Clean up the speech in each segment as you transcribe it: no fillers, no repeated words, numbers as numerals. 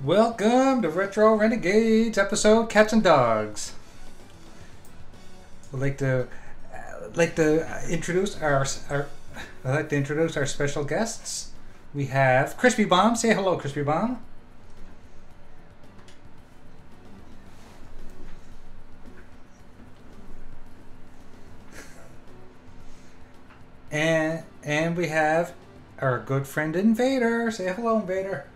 Welcome to Retro Renegades episode Cats and Dogs. I'd like to introduce our special guests. We have Crispy Bomb. Say hello, Crispy Bomb. And we have our good friend Invader. Say hello, Invader.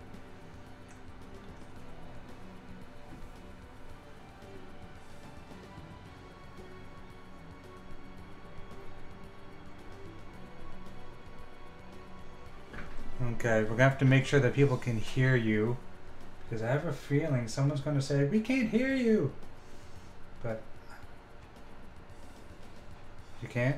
Okay, we're gonna have to make sure that people can hear you, because I have a feeling someone's gonna say, "We can't hear you," but you can't.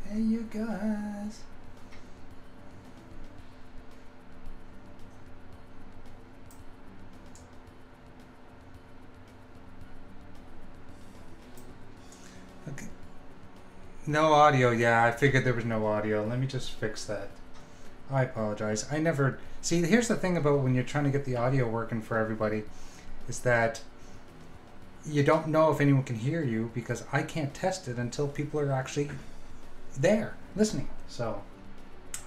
Hey, you guys. Okay. No audio. Yeah, I figured there was no audio. Let me just fix that. I apologize. I never... See, here's the thing about when you're trying to get the audio working for everybody, is that you don't know if anyone can hear you, because I can't test it until people are actually there listening. So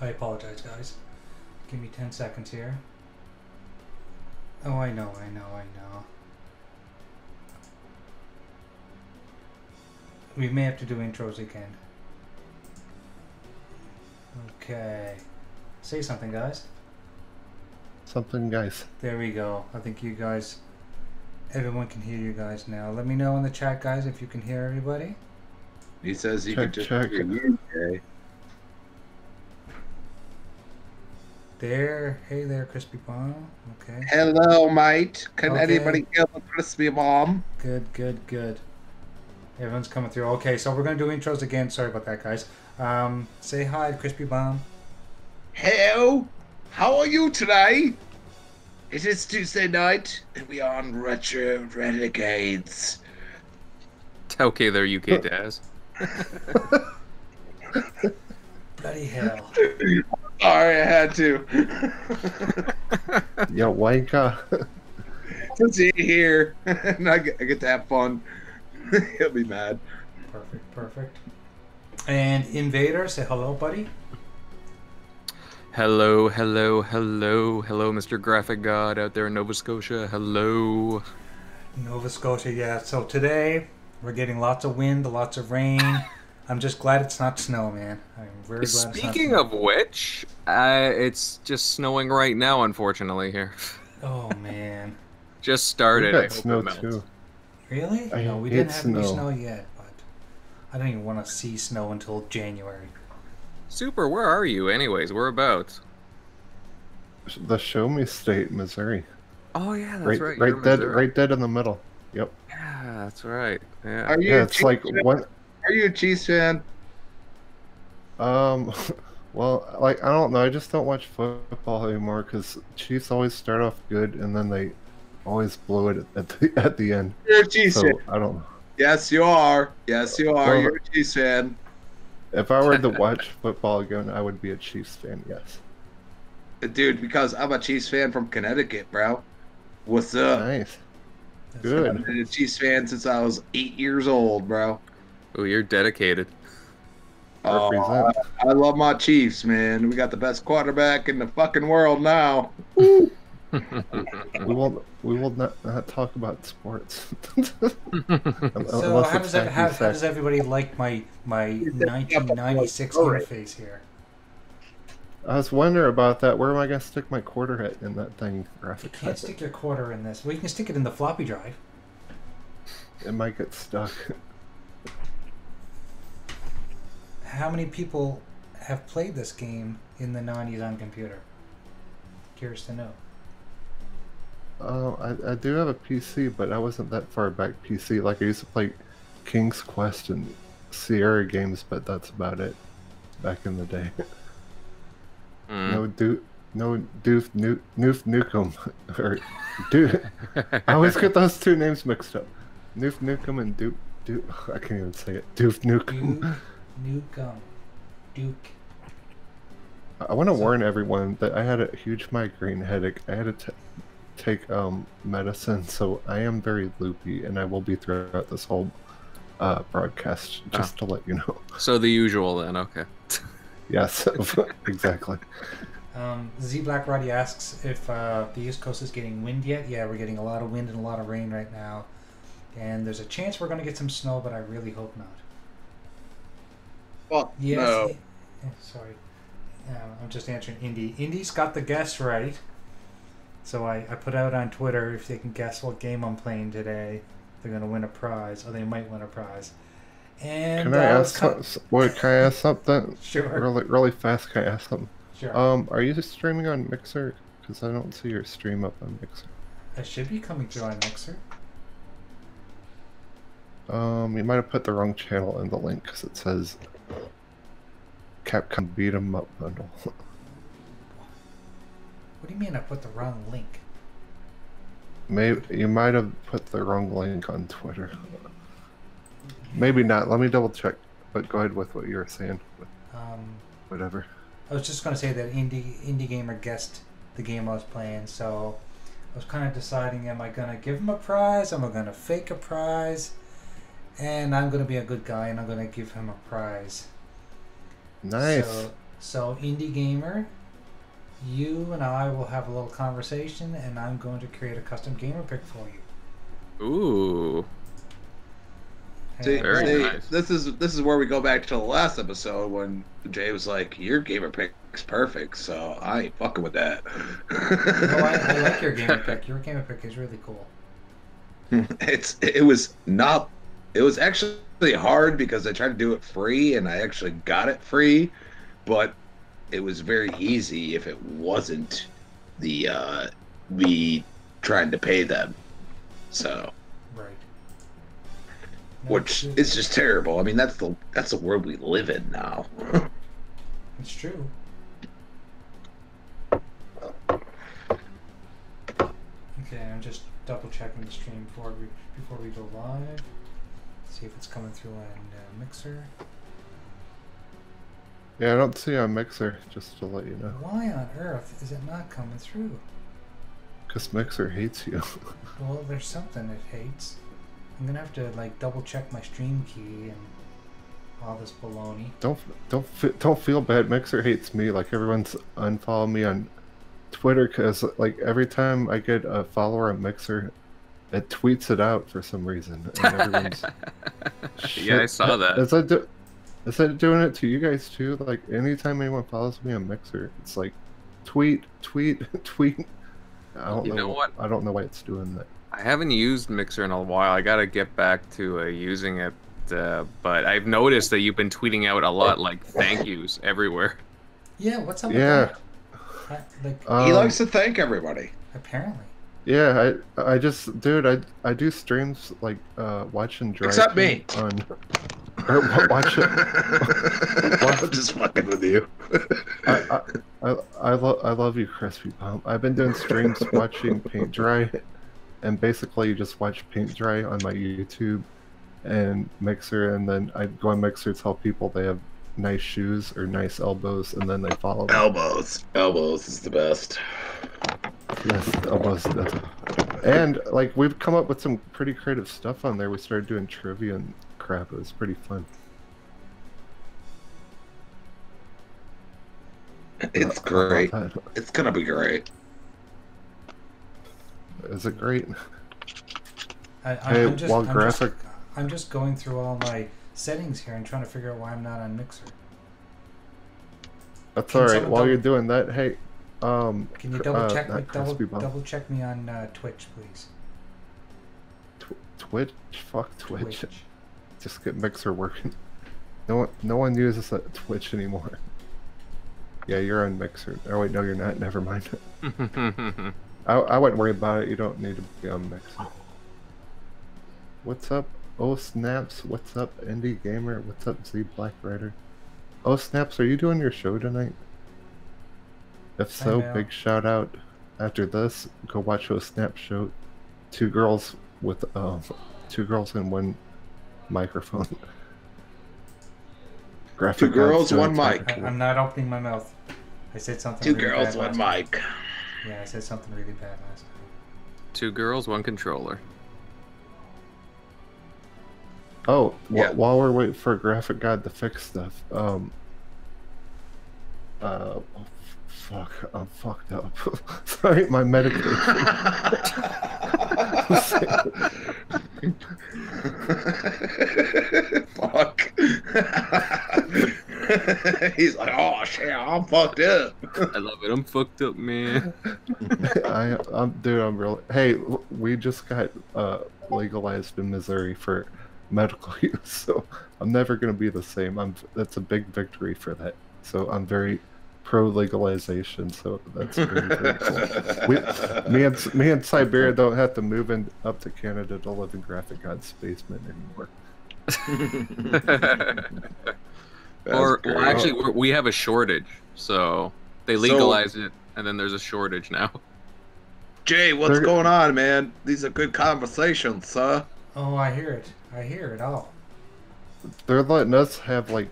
I apologize, guys. Give me 10 seconds here. Oh, I know. We may have to do intros again. Okay, say something, guys. Something, guys. There we go. I think you guys, everyone can hear you guys now. Let me know in the chat, guys, if you can hear everybody. He says you Check, can just check. hear you, okay? There. Hey there, Crispy Bomb. Okay. Hello, mate. Can Okay. anybody hear the crispy bomb? Good. Everyone's coming through. Okay, so we're going to do intros again. Sorry about that, guys. Say hi, Crispy Bomb. Hello, how are you today? It is Tuesday night, and we are on Retro Renegades. Okay there, UK Daz. Bloody hell. Sorry, I had to. Yo, wanka. Since he's here, and I get to have fun. He'll be mad. Perfect. And Invader, say hello, buddy. Hello, Mr. Graphic God out there in Nova Scotia. Hello. Nova Scotia, yeah. So today, we're getting lots of wind, lots of rain. I'm just glad it's not snow, man. I'm very glad it's not Speaking snow. of which, it's just snowing right now, unfortunately, here. Oh, man. Just started. We I got hope snow it melts. too. Really? I No, we hate didn't have any snow. snow yet, but I don't even want to see snow until January. Super, where are you anyways? Whereabouts? The Show Me State, Missouri. Oh yeah, that's right. You're in Right dead, Missouri. right dead in the middle. Yep. Yeah, that's right. Yeah. Are you? Yeah, a it's Chiefs like fan? one. Are you a Chiefs fan? Well, like I don't know. I just don't watch football anymore because Chiefs always start off good and then they always blow it at the end. You're a Chiefs So fan. I don't know. Yes, you are. Yes, you are. Well, You're a Chiefs fan. If I were to watch football again, I would be a Chiefs fan. Yes. Dude, because I'm a Chiefs fan from Connecticut, bro. What's up? Nice. That's Good. I've been a Chiefs fan since I was 8 years old, bro. Oh, you're dedicated. Oh, Represent. I love my Chiefs, man. We got the best quarterback in the fucking world now. We will not talk about sports. So Unless how it's does everybody like my 1996 interface here? I was wondering about that. Where am I gonna stick my quarter at in that thing You graphic can't card? stick your quarter in this. Well, you can stick it in the floppy drive. It might get stuck. How many people have played this game in the 90s on computer? Curious to know. I do have a PC, but I wasn't that far back PC. Like I used to play King's Quest and Sierra games, but that's about it. back in the day. Mm. No Nukem, or I always get those two names mixed up. Nukem and I can't even say it. Nukem. Duke. I want to warn everyone that I had a huge migraine headache. I had to take medicine, so I am very loopy, and I will be throughout this whole broadcast, just to let you know. So the usual then, okay. Yes, exactly. Z Black Roddy asks if the East Coast is getting wind yet. Yeah, we're getting a lot of wind and a lot of rain right now. And there's a chance we're going to get some snow, but I really hope not. Well, yes. no. Sorry. I'm just answering Indy. Indy's got the guess right. So I put out on Twitter, if they can guess what game I'm playing today, they're going to win a prize, or they might win a prize. And can I ask something? Sure. Really fast, can I ask something? Sure. Are you streaming on Mixer? Because I don't see your stream up on Mixer. I should be coming through on Mixer. You might have put the wrong channel in the link, because it says Capcom Beat 'em Up Bundle. What do you mean I put the wrong link? Maybe you might have put the wrong link on Twitter. Maybe not. Let me double check. But go ahead with what you were saying. Whatever. I was just going to say that Indie Gamer guessed the game I was playing, so I was kind of deciding, am I going to give him a prize? Am I going to fake a prize? And I'm going to be a good guy, and I'm going to give him a prize. Nice. So Indie Gamer, you and I will have a little conversation, and I'm going to create a custom gamer pick for you. Ooh. See, nice. This is where we go back to the last episode when Jay was like, "Your gamer pick's perfect," so I ain't fucking with that. No, I like your gamer pick. Your gamer pick is really cool. It was actually hard because I tried to do it free and I actually got it free, but it was very easy if it wasn't the me trying to pay them. So. Right. Which is just terrible. I mean, that's the world we live in now. It's true. Okay, I'm just double checking the stream before we go live. See if it's coming through on Mixer. Yeah, I don't see on Mixer, just to let you know. Why on earth is it not coming through? Because Mixer hates you. Well, there's something it hates. I'm gonna have to like double check my stream key and all this baloney. Don't feel bad. Mixer hates me. Like everyone's unfollowing me on Twitter because like every time I get a follower on Mixer, it tweets it out for some reason. And everyone's Yeah, I saw that. Is that doing it to you guys too? Like anytime anyone follows me on Mixer, it's like tweet. I don't know what? I don't know why it's doing that. I haven't used Mixer in a while. I gotta get back to using it, but I've noticed that you've been tweeting out a lot like thank yous everywhere. Yeah, what's up with that? He likes to thank everybody. Apparently. Yeah, I just, dude, I do streams like watching Drive. Except me. Or watch it. I'm just fucking with you. I love you, Crispy Pump. I've been doing streams watching paint dry. And basically, you just watch paint dry on my YouTube and Mixer, and then I go on Mixer, tell people they have nice shoes or nice elbows, and then they follow them. Elbows is the best. Yes, elbows. And like we've come up with some pretty creative stuff on there. We started doing trivia and crap. It was pretty fun. It's great. It's gonna be great. Is it great? I'm just going through all my settings here and trying to figure out why I'm not on Mixer. That's alright. While you're doing that, hey, can you double check me on Twitch, please? Twitch? Fuck Twitch. Just get Mixer working. No one uses Twitch anymore. Yeah, you're on Mixer. Oh wait, no, you're not. Never mind. I wouldn't worry about it. You don't need to be on Mixer. What's up? Oh snaps! What's up, Indie Gamer? What's up, Z Black Rider? Oh, Snaps, are you doing your show tonight? If so, am. big shout out. After this, go watch a Snap show. Two girls with 2 girls and 1 microphone. Graphic 2 girls, God's 1 doing mic. technical- I'm not opening my mouth. I said something 2 really girls, bad 1 last time. mic. Yeah, I said something really bad last time. 2 girls, 1 controller. Oh, Yeah. while we're waiting for Graphic God to fix stuff, fuck, I'm fucked up. Sorry, my medication. Fuck. He's like, oh shit, I'm fucked up. I love it. I'm fucked up, man. Dude, I'm really. Hey, we just got legalized in Missouri for medical use, so I'm never gonna be the same. That's a big victory for that. So I'm very pro legalization. So that's very cool. Me and Siberia don't have to move up to Canada to live in Graphic God's basement anymore. Well, actually, we have a shortage, so they legalize it, and then there's a shortage now. Jay, what's going on, man? These are good conversations, sir. Oh, I hear it. I hear it all. They're letting us have like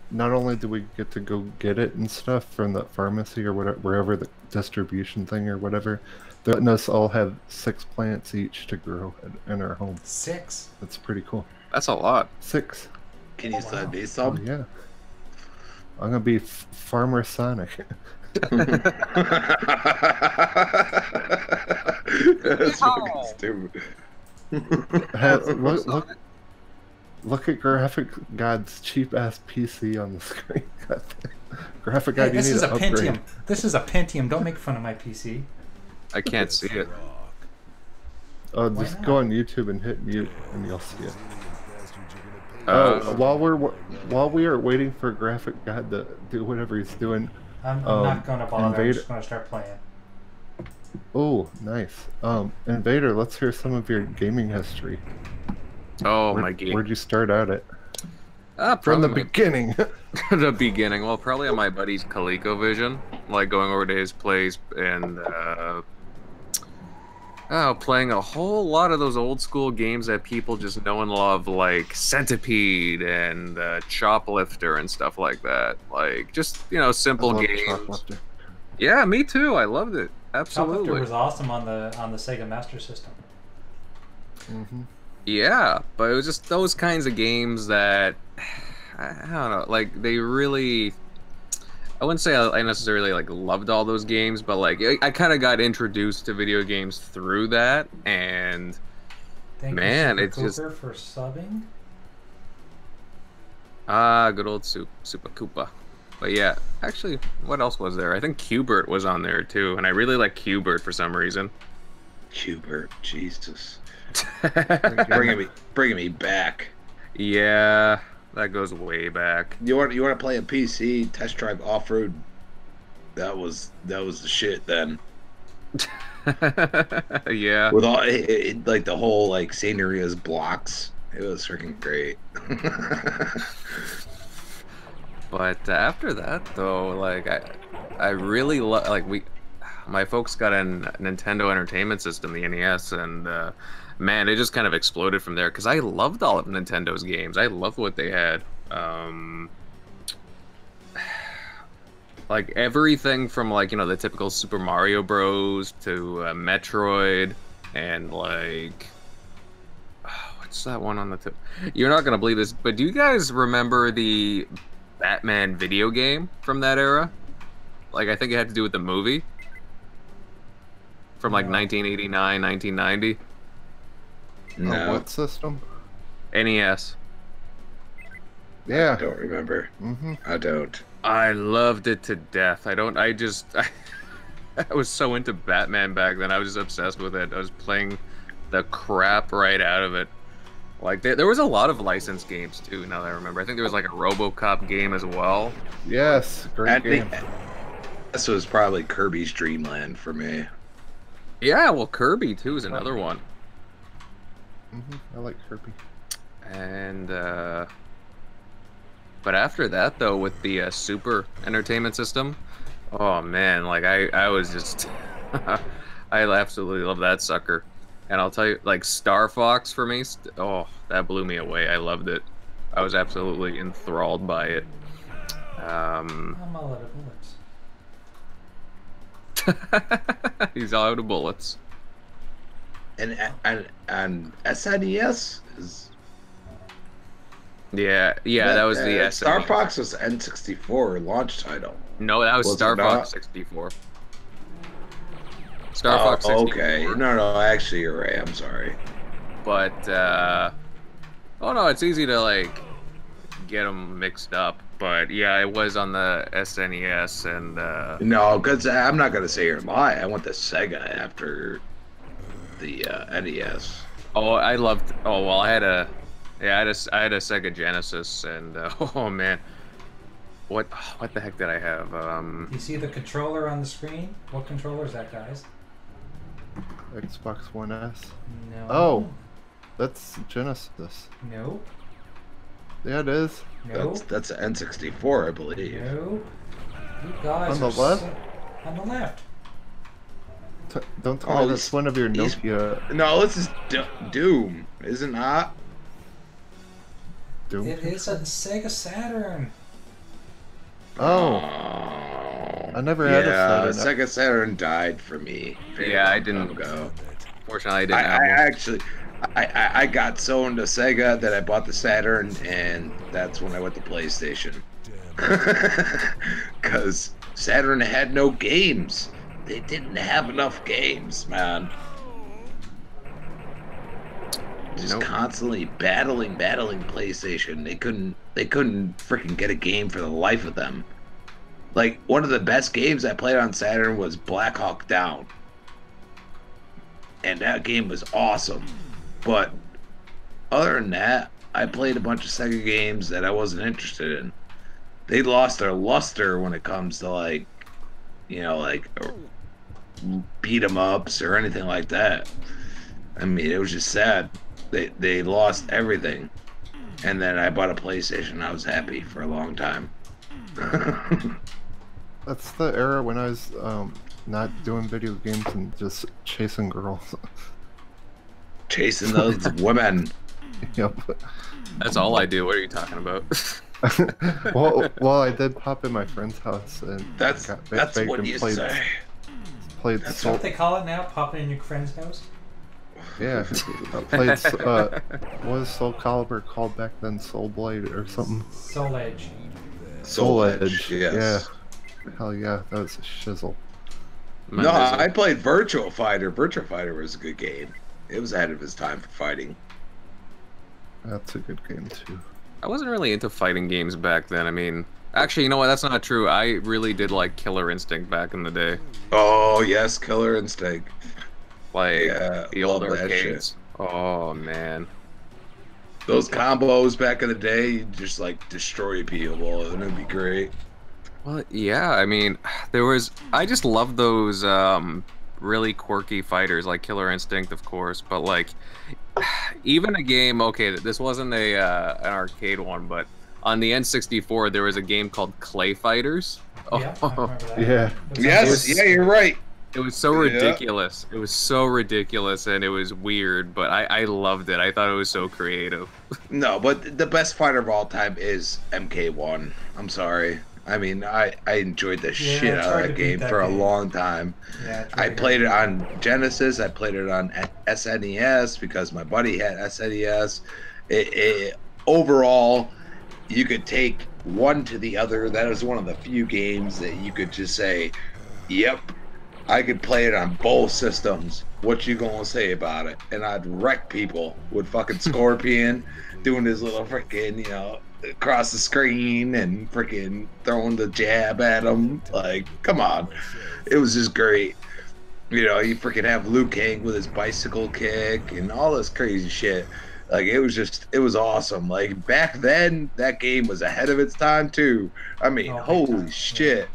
not only do we get to go get it and stuff from the pharmacy or whatever, wherever the distribution thing or whatever, they're letting us all have 6 plants each to grow in our home. 6? That's pretty cool. That's a lot. 6. Can you send me Oh, some? yeah. I'm gonna be Farmer Sonic. That's fucking stupid. Look at Graphic God's cheap ass PC on the screen. Graphic God, Hey, you this need is to a upgrade. Pentium. This is a Pentium. Don't make fun of my PC. I can't see it. Oh, Why just not? go on YouTube and hit mute, and you'll see it. Uh, While we are waiting for Graphic God to do whatever he's doing. I'm not going to bother. I'm Invader- just going to start playing. Oh, nice. Invader, let's hear some of your gaming history. Oh, my game. Where'd you start out at? From Probably the beginning. the beginning. Well, probably on my buddy's ColecoVision, like going over to his place and playing a whole lot of those old school games that people just know and love, like Centipede and Choplifter and stuff like that. Like just simple I love games. Choplifter. Yeah, me too. I loved it. Choplifter Absolutely. was awesome on the Sega Master System. Mm-hmm. Yeah, but it was just those kinds of games that I don't know, like they really. I wouldn't say I necessarily like loved all those games, but like I kind of got introduced to video games through that, and Thank man, you, it's just Super for subbing. good old Super Koopa. But yeah, actually, what else was there? I think Qbert was on there too, and I really like Qbert for some reason. Hubert, Jesus. Yeah, bringing me back. that goes way back. You want to play a PC test drive off road? That was the shit then. Yeah. With all like the whole like Scenaria's blocks, it was freaking great. But after that, though, like I really my folks got a Nintendo Entertainment System, the NES, and man, it just kind of exploded from there because I loved all of Nintendo's games. I loved what they had. Like everything from like the typical Super Mario Bros. To Metroid, and like what's that one on the tip? You're not gonna believe this, but do you guys remember the Batman video game from that era? Like I think it had to do with the movie from like 1989, 1990. No, What system? NES. Yeah. I don't remember. Mm-hmm. I don't. I loved it to death. I was so into Batman back then. I was just obsessed with it. I was playing the crap right out of it. Like there was a lot of licensed games too. Now that I remember, I think there was like a RoboCop game as well. Yes, great game. This was probably Kirby's Dream Land for me. Yeah, well, Kirby too is another one. I like Kirby. And But after that, though, with the Super Entertainment System, oh man, like I was just, I absolutely love that sucker. And I'll tell you, like Star Fox for me, oh, that blew me away. I loved it. I was absolutely enthralled by it. I'm all out of bullets. He's all out of bullets. And SNES is. Yeah, that was the SNES. Star Fox was N64 launch title. No, that was Star Fox 64. Star Fox 64. Okay. No, actually, you're right. I'm sorry. But, oh no, it's easy to, like, get them mixed up. But, yeah, it was on the SNES and, No, because I'm not going to say you're lying. I went to Sega after the NES. Oh, I loved, oh, well, I had a Sega Genesis, and, oh man. What the heck did I have? You see the controller on the screen? What controller is that, guys? Xbox One S. No. Oh, that's Genesis. Nope. Yeah, it is. Nope. That's an N64, I believe. Nope. You guys On the are left? On the left. Don't tell me that's one of your these- Nokia. No, this is Doom, is it not? Doom. It is a Sega Saturn. Oh, I never had a Saturn. Sega Saturn died for me. Yeah, I didn't go. Fortunately, I didn't have one. Actually, I got so into Sega that I bought the Saturn, and that's when I went to PlayStation. Because Saturn had no games. They didn't have enough games, man. Just constantly battling PlayStation. They couldn't freaking get a game for the life of them. Like, one of the best games I played on Saturn was Black Hawk Down. And that game was awesome. But other than that, I played a bunch of Sega games that I wasn't interested in. They lost their luster when it comes to, like, you know, like beat 'em ups or anything like that. I mean, it was just sad. They lost everything. And then I bought a PlayStation and I was happy for a long time. That's the era when I was not doing video games and just chasing girls. Chasing those women. Yep. That's all I do. What are you talking about? well, I did pop in my friend's house and That's what you say. Played That's what they call it now, popping in your friend's house? Yeah, I played, what was Soul Calibur called back then? Soul Blade or something? Soul Edge. Soul Edge, yes. Yeah. Hell yeah, that was a shizzle. No, I played Virtua Fighter. Virtua Fighter was a good game. It was ahead of its time for fighting. That's a good game too. I wasn't really into fighting games back then. I mean, actually, you know what? That's not true. I really did like Killer Instinct back in the day. Oh, yes, Killer Instinct. Like, Yeah, the old love that arcades. Oh, man. Those combos back in the day, you just like destroy people, and it'd be great. Well, yeah, I mean, I just love those really quirky fighters, like Killer Instinct, of course, but like, even a game, okay, this wasn't an arcade one, but on the N64, there was a game called Clay Fighters. Yeah, I remember that. Yeah. Yes, yeah, you're right. It was so ridiculous. It was so ridiculous, and it was weird, but I loved it. I thought it was so creative. No, but the best fighter of all time is MK1. I'm sorry. I mean, I enjoyed the shit out of that game for a long time. Yeah, I played it on Genesis. I played it on SNES because my buddy had SNES. Overall, you could take one to the other. That is one of the few games that you could just say, yep, I could play it on both systems. What you gonna say about it? And I'd wreck people with fucking Scorpion doing his little freaking, you know, across the screen and freaking throwing the jab at him. Like, come on. It was just great. You know, you freaking have Liu Kang with his bicycle kick and all this crazy shit. Like, it was awesome. Like, back then, that game was ahead of its time, too. I mean, holy shit.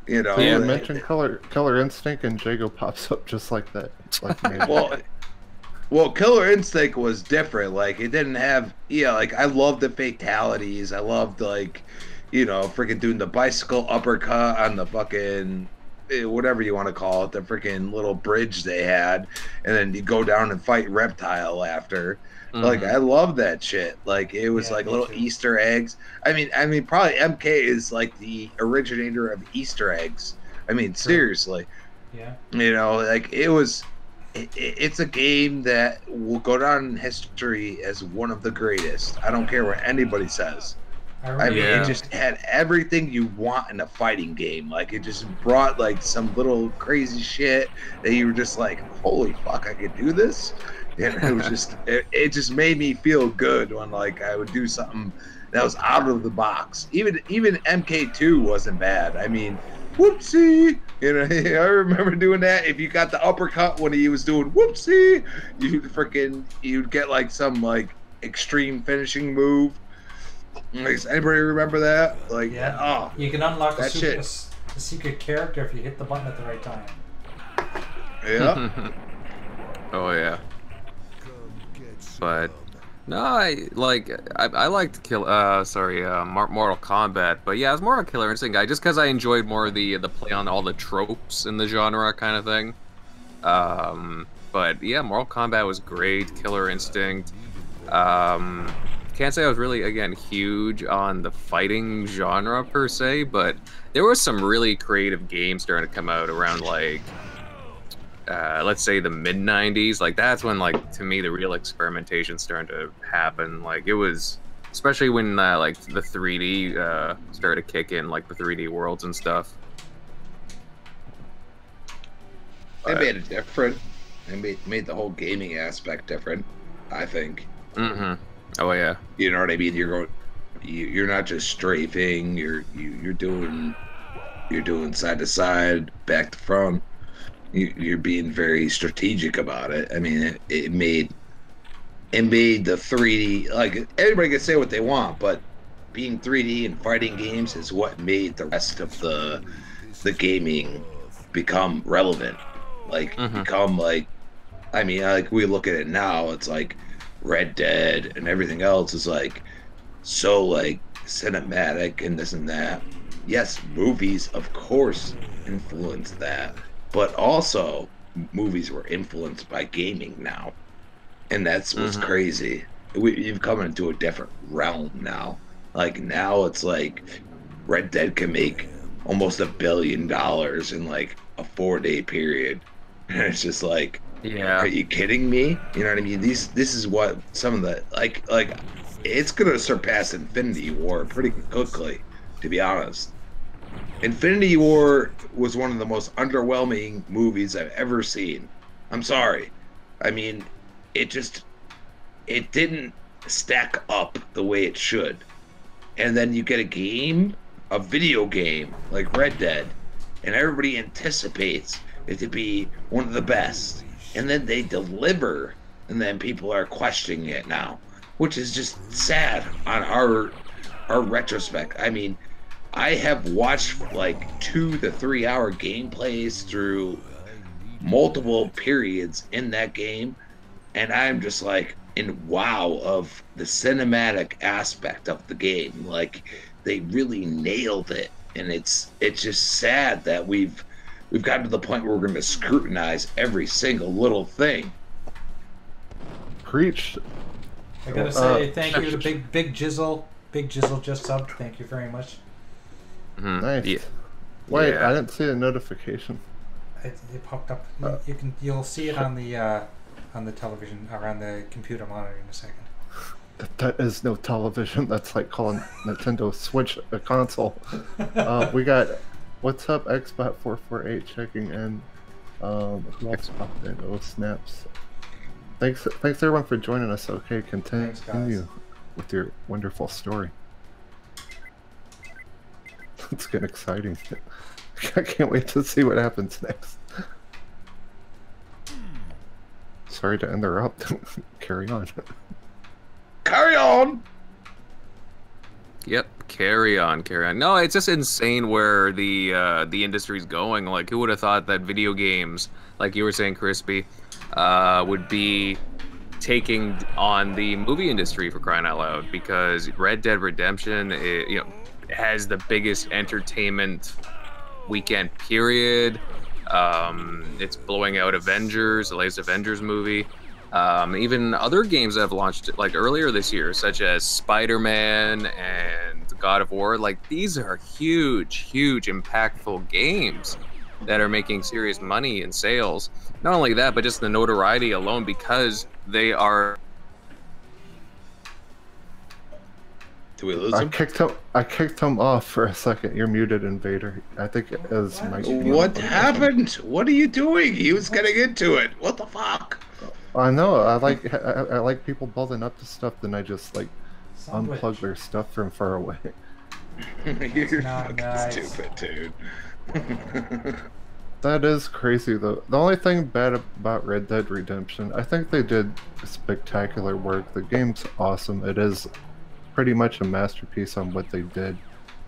You know, You mentioned Killer Instinct and Jago pops up just like that. Like me. Well, Killer Instinct was different. Like it didn't have, yeah. Like I loved the fatalities. I loved like, freaking doing the bicycle uppercut on the fucking whatever you want to call it, the freaking little bridge they had, and then you go down and fight Reptile after. Like I love that shit. Like it was like little Easter eggs. I mean, probably MK is like the originator of Easter eggs. I mean, seriously. Yeah. Like it was. It's a game that will go down in history as one of the greatest. I don't care what anybody says. I mean, it just had everything you want in a fighting game. Like, it just brought, like, some little crazy shit that you were just like, holy fuck, I could do this? And it was just, it just made me feel good when, like, I would do something that was out of the box. Even MK2 wasn't bad. I mean, whoopsie! I remember doing that. If you got the uppercut when he was doing whoopsie, you'd get, like, some, like, extreme finishing move. Does anybody remember that? Like, you can unlock that a secret character if you hit the button at the right time. Yeah. Oh yeah. But no, I liked Mortal Kombat. But yeah, I was more of a Killer Instinct guy just because I enjoyed more of the play on all the tropes in the genre kind of thing. But yeah, Mortal Kombat was great. Killer Instinct. Can't say I was really, again, huge on the fighting genre per se, but there was some really creative games starting to come out around, like, let's say the mid-90s. Like, that's when, like, to me, the real experimentation started to happen. Like, it was, especially when, like, the 3D started to kick in, like, the 3D worlds and stuff. They made it different. They made the whole gaming aspect different, I think. Mm-hmm. Oh yeah. You know what I mean? You're not just strafing. You're doing side to side, back to front. You're being very strategic about it. I mean, it made the 3D, like, everybody can say what they want, but being 3D in fighting games is what made the rest of the gaming become relevant. Like become like, I mean, like we look at it now, it's like Red Dead and everything else is like so like cinematic and this and that. Yes, movies of course influenced that, but also movies were influenced by gaming now, and that's what's crazy. You've come into a different realm now. Like now it's like Red Dead can make almost $1 billion in like a 4-day period, and it's just like, yeah, are you kidding me? You know what I mean? This is what some of the like it's gonna surpass Infinity War pretty quickly, to be honest. Infinity War was one of the most underwhelming movies I've ever seen. I'm sorry. I mean, it didn't stack up the way it should. And then you get a video game like Red Dead, and everybody anticipates it to be one of the best. And then they deliver, and then people are questioning it now, which is just sad on our retrospect. I mean, I have watched like 2 to 3 hour gameplays through multiple periods in that game, and I'm just like in wow of the cinematic aspect of the game. Like they really nailed it, and it's just sad that we've gotten to the point where we're going to scrutinize every single little thing. Preach. I gotta say thank you to Big Jizzle. Big Jizzle just subbed. Thank you very much. Nice. Yeah. Wait, Yeah. I didn't see a notification. It popped up. You'll see it on the television or on the computer monitor in a second. That is no television. That's like calling Nintendo Switch a console. We got what's up, Xbot448 checking in. Who else popped in? Oh snaps! Thanks everyone for joining us. Okay, continue with your wonderful story. It's getting exciting. I can't wait to see what happens next. Sorry to interrupt. Carry on. Carry on! Yep, carry on. No, it's just insane where the industry's going. Like, who would have thought that video games, like you were saying, Crispy, would be taking on the movie industry, for crying out loud, because Red Dead Redemption, has the biggest entertainment weekend period. It's blowing out Avengers, the latest Avengers movie. Even other games that have launched like earlier this year, such as Spider-Man and God of War, like these are huge, impactful games that are making serious money in sales. Not only that, but just the notoriety alone, because they are. Do we lose I him? kicked him off for a second. You're muted, Invader. I think it was Mike. What happened? What are you doing? He was getting into it. What the fuck? I know. I like people building up to stuff, then I just like Sandwich. unplug their stuff from far away. You're not fucking nice. stupid, dude. That is crazy, though. The only thing bad about Red Dead Redemption, I think they did spectacular work. The game's awesome. It is pretty much a masterpiece on what they did.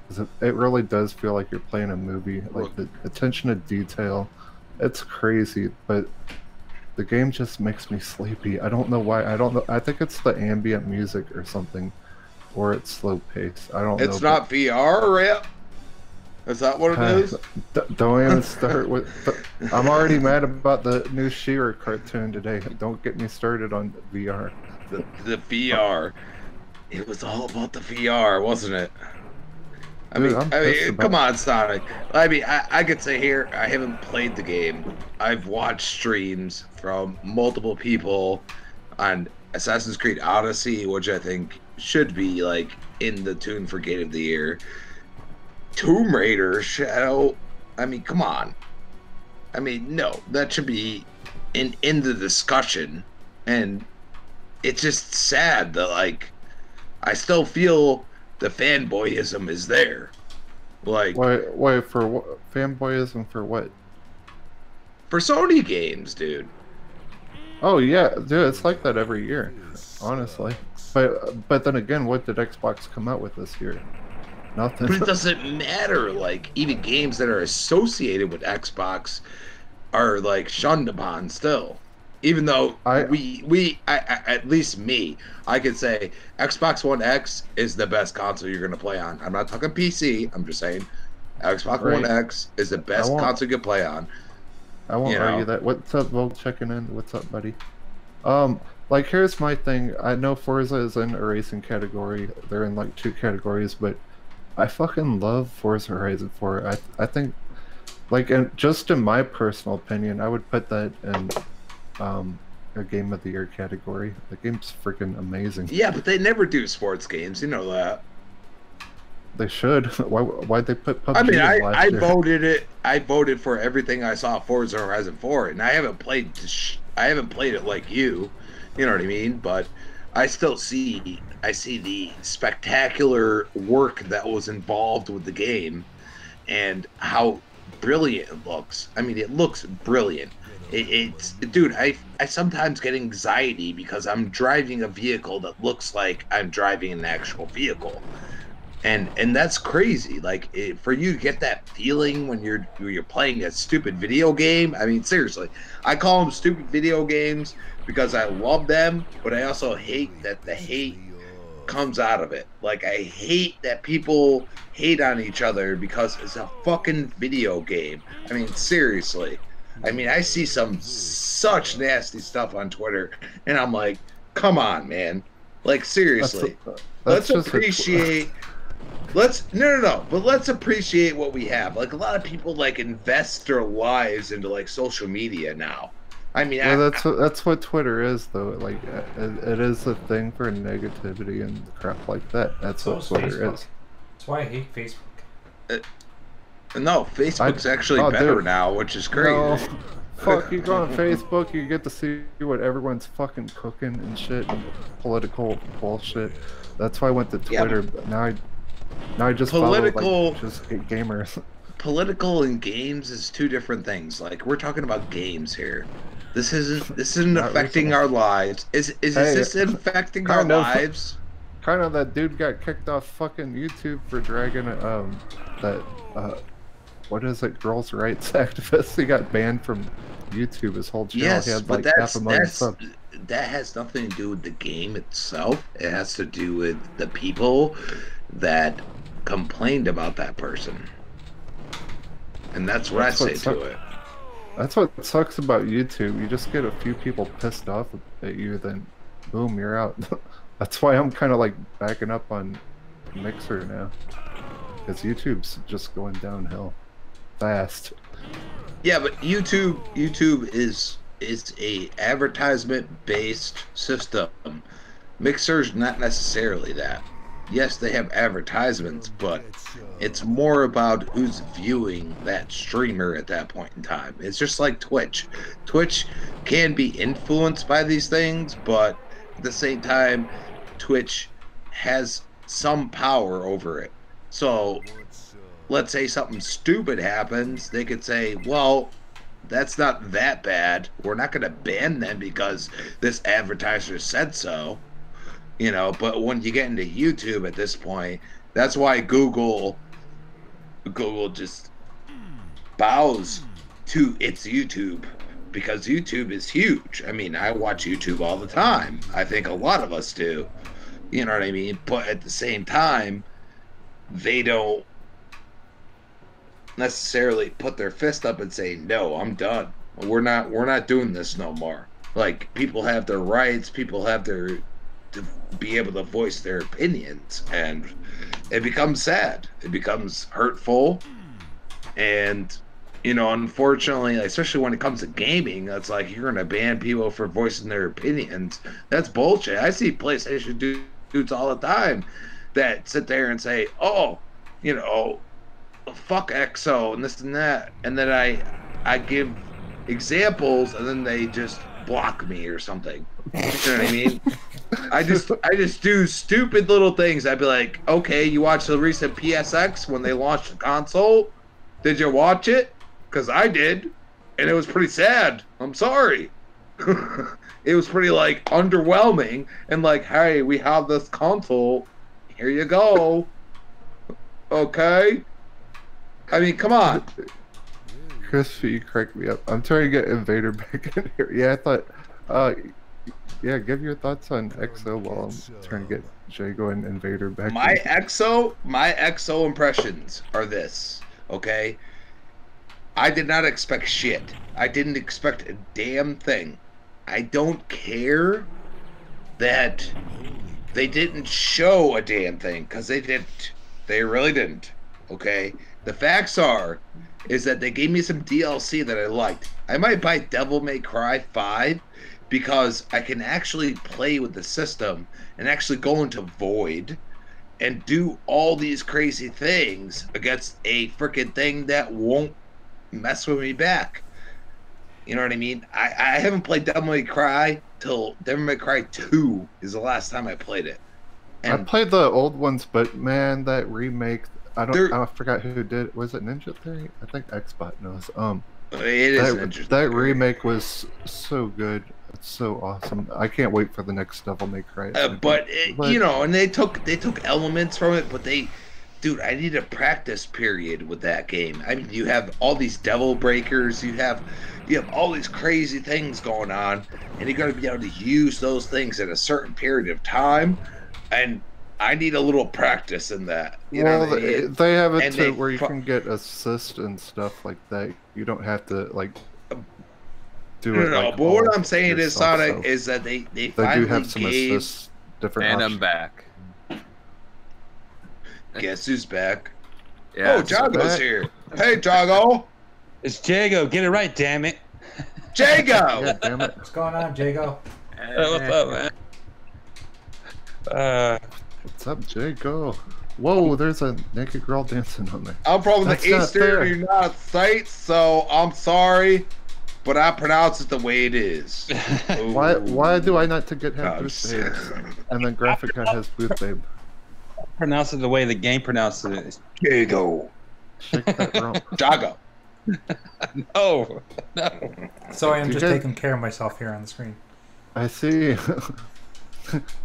'Cause it really does feel like you're playing a movie. Like the attention to detail, it's crazy. But the game just makes me sleepy. I don't know why. I don't know. I think it's the ambient music or something, or it's slow pace. I don't know. It's not VR, right? Is that what it is? Don't even start with. I'm already mad about the new She-Ra cartoon today. Don't get me started on VR. The VR. It was all about the VR, wasn't it? I Dude, mean, come on, Sonic. I mean, I could say here, I haven't played the game. I've watched streams from multiple people on Assassin's Creed Odyssey, which I think should be like in the tune for Game of the Year. Tomb Raider, Shadow. I mean, come on. I mean, no, that should be in the discussion, and it's just sad that like I still feel the fanboyism is there. Like, why for what? Fanboyism for what? for Sony games, dude. Oh yeah, dude, it's like that every year, honestly. But then again, what did Xbox come out with this year? Nothing. But it doesn't matter. Like, even games that are associated with Xbox are like shunned upon still. Even though I at least me, I could say Xbox One X is the best console you're gonna play on. I'm not talking PC. I'm just saying Xbox One X is the best console you can play on. I won't argue that. What's up, Vol? Checking in. What's up, buddy? Like here's my thing. I know Forza is in a racing category. They're in like 2 categories, but I fucking love Forza Horizon 4. I think, like, just in my personal opinion, I would put that in a Game of the Year category. The game's freaking amazing. Yeah, but they never do sports games. You know that. They should. Why'd they put PUBG I mean, in last year? voted it. I voted for everything I saw Forza Horizon 4, and I haven't played. I haven't played it like you. You know what I mean? But I still see. I see the spectacular work that was involved with the game, and how brilliant it looks. I mean, it looks brilliant. It's dude. I sometimes get anxiety because I'm driving a vehicle that looks like I'm driving an actual vehicle. And that's crazy. Like for you to get that feeling when you're playing a stupid video game. I mean, seriously, I call them stupid video games because I love them, but I also hate that the hate comes out of it. Like I hate that people hate on each other because it's a fucking video game. I mean, seriously. I mean, I see some such nasty stuff on Twitter, and I'm like, come on, man. Like seriously, let's appreciate. No. But let's appreciate what we have. Like a lot of people like invest their lives into like social media now. I mean, well, that's what Twitter is, though. Like it is a thing for negativity and crap like that. That's what Twitter is. That's why I hate Facebook. No, Facebook's actually better now, which is crazy. No. Fuck, you go on Facebook, you get to see what everyone's fucking cooking and shit, and political bullshit. That's why I went to Twitter. But now I just follow like, just gamers. Political and games is 2 different things. Like we're talking about games here. This isn't affecting our lives. Is this affecting our lives? Kind of. That dude got kicked off fucking YouTube for dragging what is it, girls' rights activist. He got banned from YouTube. His whole channel. Yes, He had but like half a million subs. that has nothing to do with the game itself. It has to do with the people that complained about that person. And that's what I say to it. That's what sucks about YouTube. You just get a few people pissed off at you, then boom, you're out. That's why I'm kind of like backing up on Mixer now, because YouTube's just going downhill fast. Yeah, but YouTube is a advertisement based system. Mixer's not necessarily that. Yes, they have advertisements, but it's more about who's viewing that streamer at that point in time. It's just like Twitch. Twitch can be influenced by these things, but at the same time, Twitch has some power over it. So, let's say something stupid happens, they could say, well, that's not that bad. We're not going to ban them because this advertiser said so. You know, but when you get into YouTube at this point, that's why Google just bows to its YouTube, because YouTube is huge. I mean, I watch YouTube all the time. I think a lot of us do. You know what I mean? But at the same time, they don't necessarily put their fist up and say, "No, I'm done. We're not doing this no more." Like, people have their rights, people have their to be able to voice their opinions, and it becomes sad. It becomes hurtful, and you know, unfortunately, especially when it comes to gaming, that's like, you're gonna ban people for voicing their opinions. That's bullshit. I see PlayStation dudes all the time that sit there and say, "Oh, you know, fuck EXO and this and that," and then I give examples, and then they just block me or something. You know what I mean? I just do stupid little things. I'd be like, "Okay, you watched the recent PSX when they launched the console? Did you watch it? Because I did, and it was pretty sad. I'm sorry." It was pretty like underwhelming, and like, "Hey, we have this console. Here you go." Okay. I mean, come on. Crispy, you cracked me up. I'm trying to get Invader back in here. Yeah, I thought, yeah, give your thoughts on EXO while I'm trying to get Jago and Invader back. My EXO impressions are this, okay? I did not expect shit. I didn't expect a damn thing. I don't care that they didn't show a damn thing, because they didn't. They really didn't, okay? The facts is that they gave me some DLC that I liked. I might buy Devil May Cry 5 because I can actually play with the system and actually go into Void and do all these crazy things against a freaking thing that won't mess with me back. You know what I mean? I haven't played Devil May Cry till Devil May Cry 2 is the last time I played it. And I played the old ones, but man, that remake, I forgot who did it. Was it Ninja Theory? I think Xbot knows. That remake was so good. It's so awesome. I can't wait for the next Devil May Cry. But you know, and they took elements from it, but dude, I need a practice period with that game. I mean, you have all these devil breakers, you have all these crazy things going on, and you got to be able to use those things at a certain period of time, and I need a little practice in that. Well, they have it to where you can get assist and stuff like that. You don't have to like do it. No, but what I'm saying is, Sonic, is that they finally do have some assists, different. And options. I'm back. Guess who's back? Yeah, oh, Jago's here. Hey, Jago. It's Jago. Get it right, damn it. Jago. God damn it. What's going on, Jago? What's up, man? What's up, Jago? Whoa, there's a naked girl dancing on there. I'm from That's the Eastern United States, so I'm sorry, but I pronounce it the way it is. Why do I not to get half booth babes? And then Graphic Guy has booth babe. Pronounce it the way the game pronounces it. Jago. Shake that rump. Jago. No. Sorry, I'm just taking care of myself here on the screen. I see.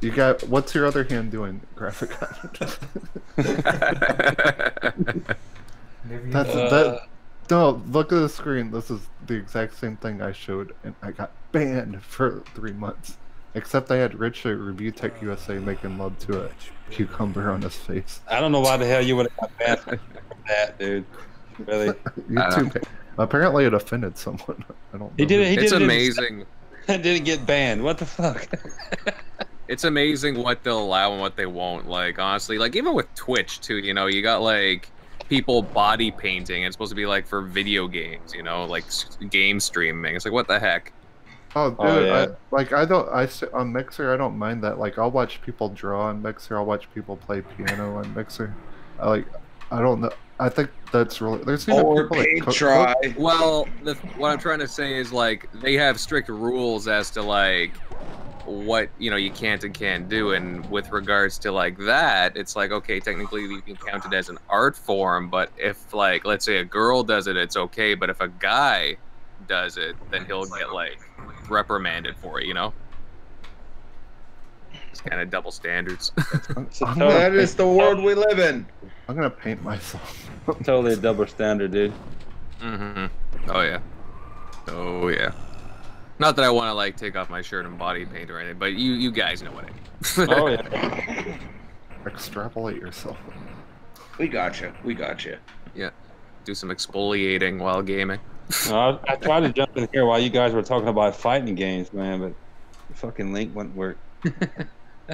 You got, what's your other hand doing, Graphic Guy? No, look at the screen. This is the exact same thing I showed, and I got banned for 3 months. Except I had Richard Review Tech USA making love to a cucumber on his face. I don't know why the hell you would have got banned from that, dude. Really? YouTube. Apparently, it offended someone. I don't know. He did it. It's amazing. Didn't get banned. What the fuck? It's amazing what they'll allow and what they won't. Like, honestly, like, even with Twitch, too, you know, you got, like, people body painting. It's supposed to be, like, for video games, you know, like, game streaming. It's like, what the heck? Oh, dude, yeah. On Mixer, I don't mind that. Like, I'll watch people draw on Mixer. I'll watch people play piano on Mixer. I don't know. I think that's really... There's Or people paint that try. Well, what I'm trying to say is, like, they have strict rules as to, like, what, you know, you can't and can't do. And with regards to, like, that, it's like, okay, technically you can count it as an art form, but if, like, let's say a girl does it, it's okay. But if a guy does it, then he'll get, like, reprimanded for it, you know? It's kind of double standards. That is the world we live in. I'm gonna paint myself. Totally a double standard, dude. Mm-hmm. Oh, yeah. Oh, yeah. Not that I want to, like, take off my shirt and body paint or anything, but you guys know what I mean. Oh, yeah. Extrapolate yourself. We gotcha. We gotcha. Yeah. Do some exfoliating while gaming. I tried to jump in here while you guys were talking about fighting games, man, but the fucking link wouldn't work.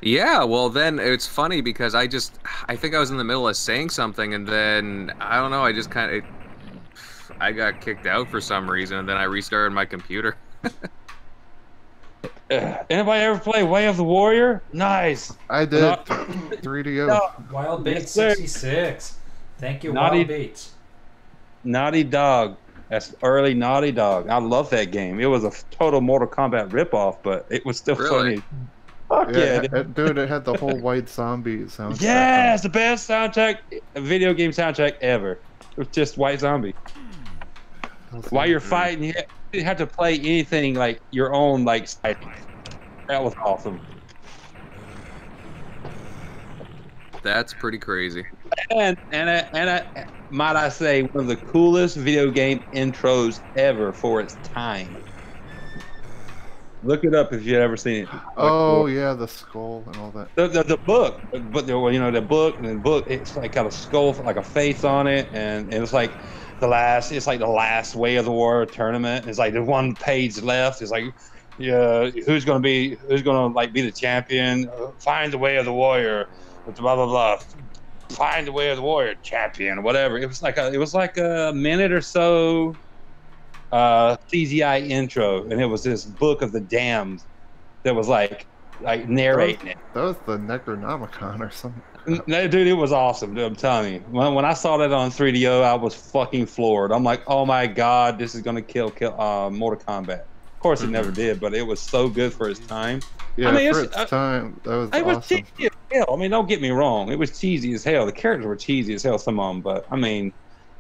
Yeah, well, then it's funny because I think I was in the middle of saying something, and then, I don't know, I just kind of, I got kicked out for some reason, and then I restarted my computer. Anybody ever play Way of the Warrior? Nice. I did. No. 3DO. No. Wild Bait Yes, sir. 66. Thank you, Naughty- Wild Baits. Naughty Dog. That's early Naughty Dog. I love that game. It was a total Mortal Kombat ripoff, but it was still Really? funny. Fuck yeah, dude. Dude, it had the whole White Zombie soundtrack. Yeah, it's the best soundtrack, video game soundtrack ever. It was just White Zombie. While you're fighting, you didn't have to play anything like your own like side. That was awesome. That's pretty crazy. And might I say, one of the coolest video game intros ever for its time. Look it up if you've ever seen it. Oh yeah, the skull and all that. The book, but you know the book, and the book, it's like got a skull, like a face on it, and it's like it's like the last Way of the Warrior tournament. It's like the one page left. It's like, yeah, who's gonna like be the champion? Find the Way of the Warrior. Blah blah blah. Find the Way of the Warrior champion, whatever. It was like a minute or so CGI intro, and it was this Book of the Damned that was like narrating it. That was the Necronomicon or something. No, dude, it was awesome, dude, I'm telling you. When I saw that on 3DO, I was fucking floored. I'm like, oh my god, this is gonna kill Mortal Kombat. Of course, it never did, but it was so good for its time. Yeah, I mean, for its time, that was it was awesome. cheesy as hell. I mean, don't get me wrong, it was cheesy as hell. The characters were cheesy as hell, some of them, but I mean,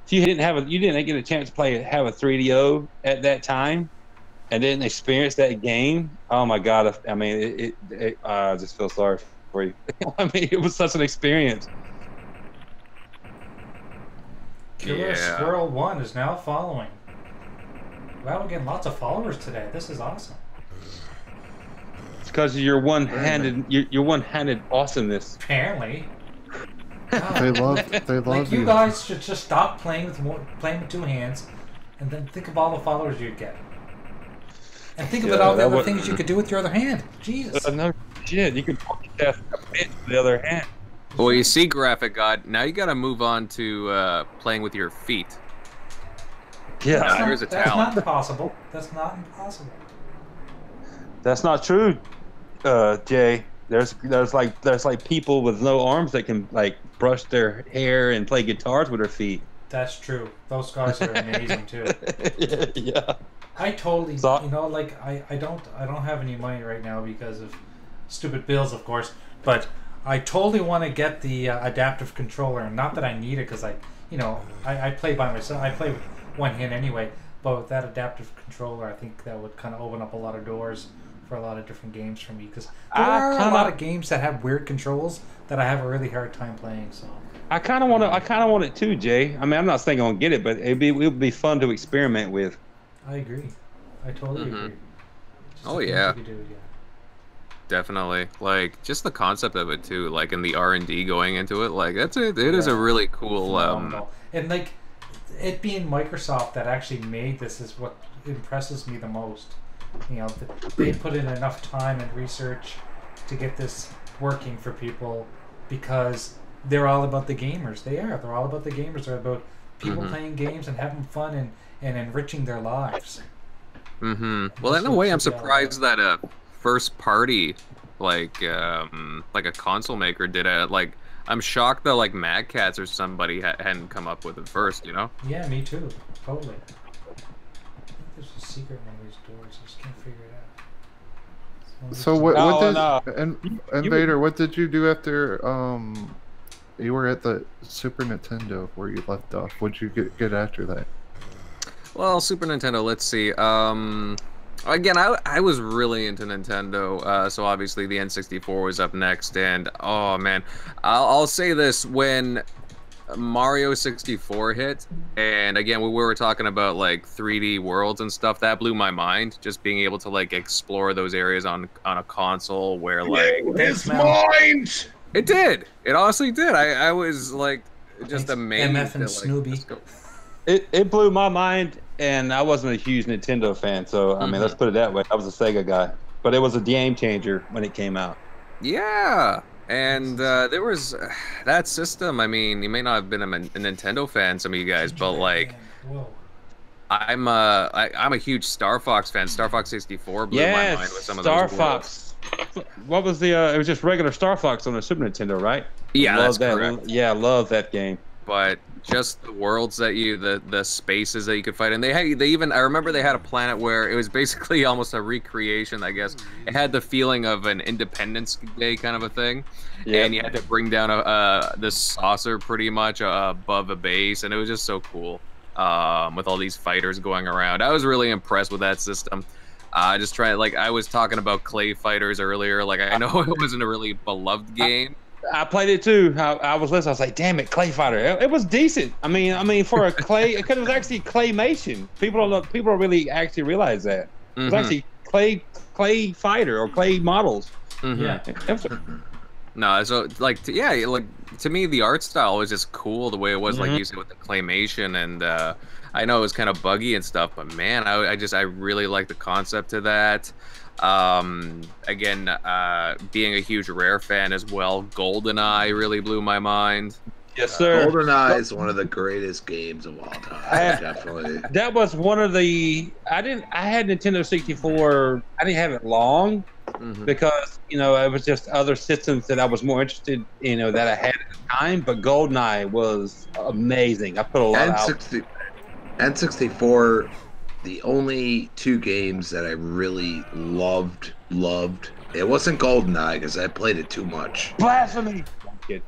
if you didn't get a chance to have a 3DO at that time, and didn't experience that game, oh my god! I mean, I just feel sorry for you. I mean, it was such an experience. Killer Yeah. Squirrel 1 is now following. Wow, we're getting lots of followers today. This is awesome. It's because of your one-handed awesomeness. Apparently. They love Like, you you. guys should just stop playing with two hands, and then think of all the followers you'd get. And think about all the other things you could do with your other hand. Jesus. No shit, you could multitask a bit with the other hand. Well, you see, Graphic God, now you gotta move on to playing with your feet. Yeah, Now, here's a That's talent. not impossible. That's not impossible. that's not true, Jay. There's like people with no arms that can like brush their hair and play guitars with their feet. That's true. Those guys are amazing too. Yeah. I totally, So- you know, like I don't have any money right now because of stupid bills, of course. But I totally want to get the adaptive controller, and not that I need it because I play by myself. I play with one hand anyway. But with that adaptive controller, I think that would kind of open up a lot of doors for a lot of different games for me, because there are a lot of games that have weird controls that I have a really hard time playing. So I kind of want to. I kind of want it too, Jay. I mean, I'm not saying I'm gonna get it, but it would be fun to experiment with. I agree. I totally agree. Just Oh the things yeah. you could do, yeah. Definitely, like just the concept of it too, like in the R&D going into it, like that's it. It is a really cool. Phenomenal. And like it being Microsoft that actually made this is what impresses me the most. You know, they put in enough time and research to get this working for people because they're all about the gamers. They're all about the gamers. They're about people playing games and having fun and enriching their lives. Well, in a way, I'm surprised that a first party like a console maker did it. Like, I'm shocked that like Mad Catz or somebody hadn't come up with it first. You know? Yeah, me too. Totally. I think there's a secret in one of these doors. I just can't figure it out. So what did Invader? What did you do after you were at the Super Nintendo where you left off? What'd you get after that? Well, Super Nintendo. Let's see. Again, I was really into Nintendo, so obviously the N64 was up next, and oh man, I'll say this: when Mario 64 hit, and again we were talking about like 3D worlds and stuff, that blew my mind. Just being able to like explore those areas on a console where like It's mine. it did. It honestly did. I was like just amazed. MF and at, like, Snoopy. It blew my mind, and I wasn't a huge Nintendo fan, so I mean, let's put it that way. I was a Sega guy, but it was a game changer when it came out. Yeah, and there was that system. I mean, you may not have been a Nintendo fan, some of you guys, but like, I'm a huge Star Fox fan. Star Fox 64 blew my mind with some of those Star worlds. Fox. What was the? It was just regular Star Fox on the Super Nintendo, right? Yeah, that's that. correct. Yeah, I love that game. But just the worlds that the spaces that you could fight in. They even, I remember they had a planet where it was basically almost a recreation, I guess. It had the feeling of an Independence Day kind of a thing. Yeah. And you had to bring down this saucer pretty much above a base, and it was just so cool with all these fighters going around. I was really impressed with that system. Just trying, like, I was talking about Clay Fighters earlier. Like, I know it wasn't a really beloved game. I played it too. I was listening. I was like, "Damn it, Clay Fighter!" It was decent. I mean, for a clay, because it was actually claymation. People don't really actually realize that it was actually clay fighter or clay models. Yeah. No, so like to me, the art style was just cool the way it was, like you said, with the claymation, and I know it was kind of buggy and stuff, but man, I really like the concept of that. Again, being a huge Rare fan as well, GoldenEye really blew my mind. Yes, sir. GoldenEye is one of the greatest games of all time. Definitely. That was one of the. I had Nintendo 64. I didn't have it long because it was just other systems that I was more interested in, that I had at the time. But GoldenEye was amazing. I put a lot out. N64. The only two games that I really loved, it wasn't GoldenEye because I played it too much. Blasphemy! It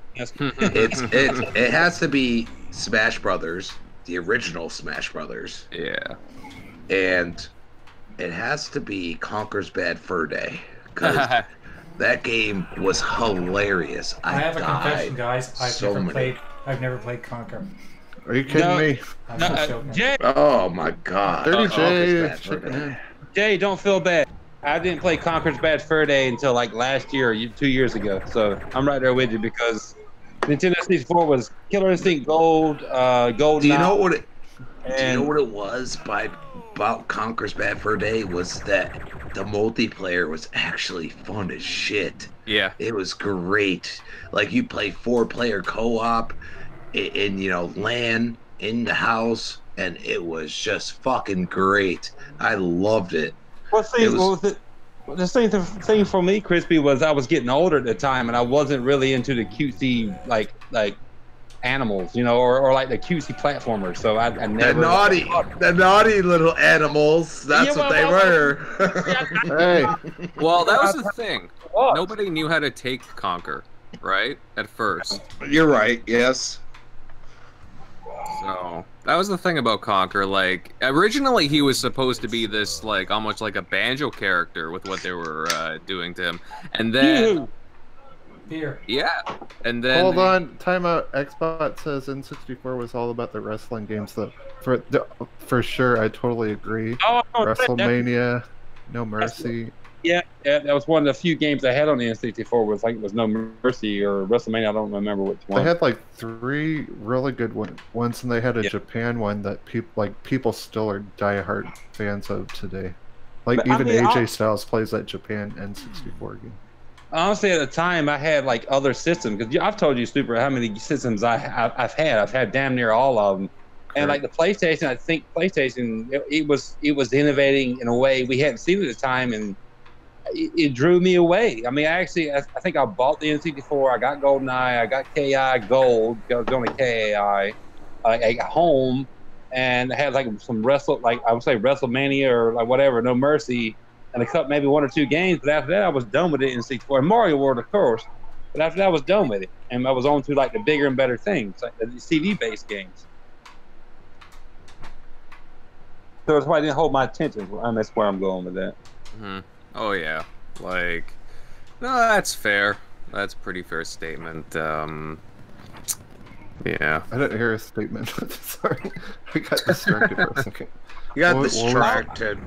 has to be Smash Brothers, the original Smash Brothers. Yeah. And it has to be Conker's Bad Fur Day because that game was hilarious. I have a confession, guys. I've never played Conker. Are you kidding me? Jay. Oh my God. Jay, don't feel bad. I didn't play Conker's Bad Fur Day until like last year or 2 years ago. So I'm right there with you because Nintendo 64 was Killer Instinct Gold, Gold. Do you know what it was about Conker's Bad Fur Day was that the multiplayer was actually fun as shit. Yeah. It was great. Like you play 4-player co-op in LAN in the house, and it was just fucking great. I loved it. The same thing for me, Crispy, was I was getting older at the time, and I wasn't really into the cutesy like animals, or like the cutesy platformers. So I never the naughty little animals. That's what they were. Hey, well, that was the thing. Nobody knew how to take Conker, right? At first. You're right. Yes. So that was the thing about Conker. Like, originally he was supposed to be this like almost like a banjo character with what they were doing to him, and then Beer. Yeah, and then Hold on, time out. Xbot says N64 was all about the wrestling games, though. For sure, I totally agree. Oh, WrestleMania, No Mercy. yeah, that was one of the few games I had on the N64. Was like it was No Mercy or WrestleMania. I don't remember which one. They had like 3 really good ones, and they had a Japan one that people still are diehard fans of today. Like But, I even mean, AJ Styles plays that Japan N64 game. Honestly, at the time, I had like other systems because I've told you, Super, how many systems I've had. I've had damn near all of them. And like the PlayStation, I think PlayStation, it was innovating in a way we hadn't seen at the time, and it drew me away. I mean, I think I bought the N64. I got GoldenEye. I got KI Gold. It was only KAI. I got home, and I had like some I would say WrestleMania or like whatever, No Mercy, and I cut maybe 1 or 2 games. But after that, I was done with it in N64. And Mario World, of course. But after that, I was done with it, and I was on to like the bigger and better things, like the CD-based games. So that's why I didn't hold my attention. And that's where I'm going with that. Mm-hmm. Oh yeah, like, no, that's fair. That's a pretty fair statement. Yeah. I didn't hear a statement. Sorry, I got distracted for a second. You got distracted.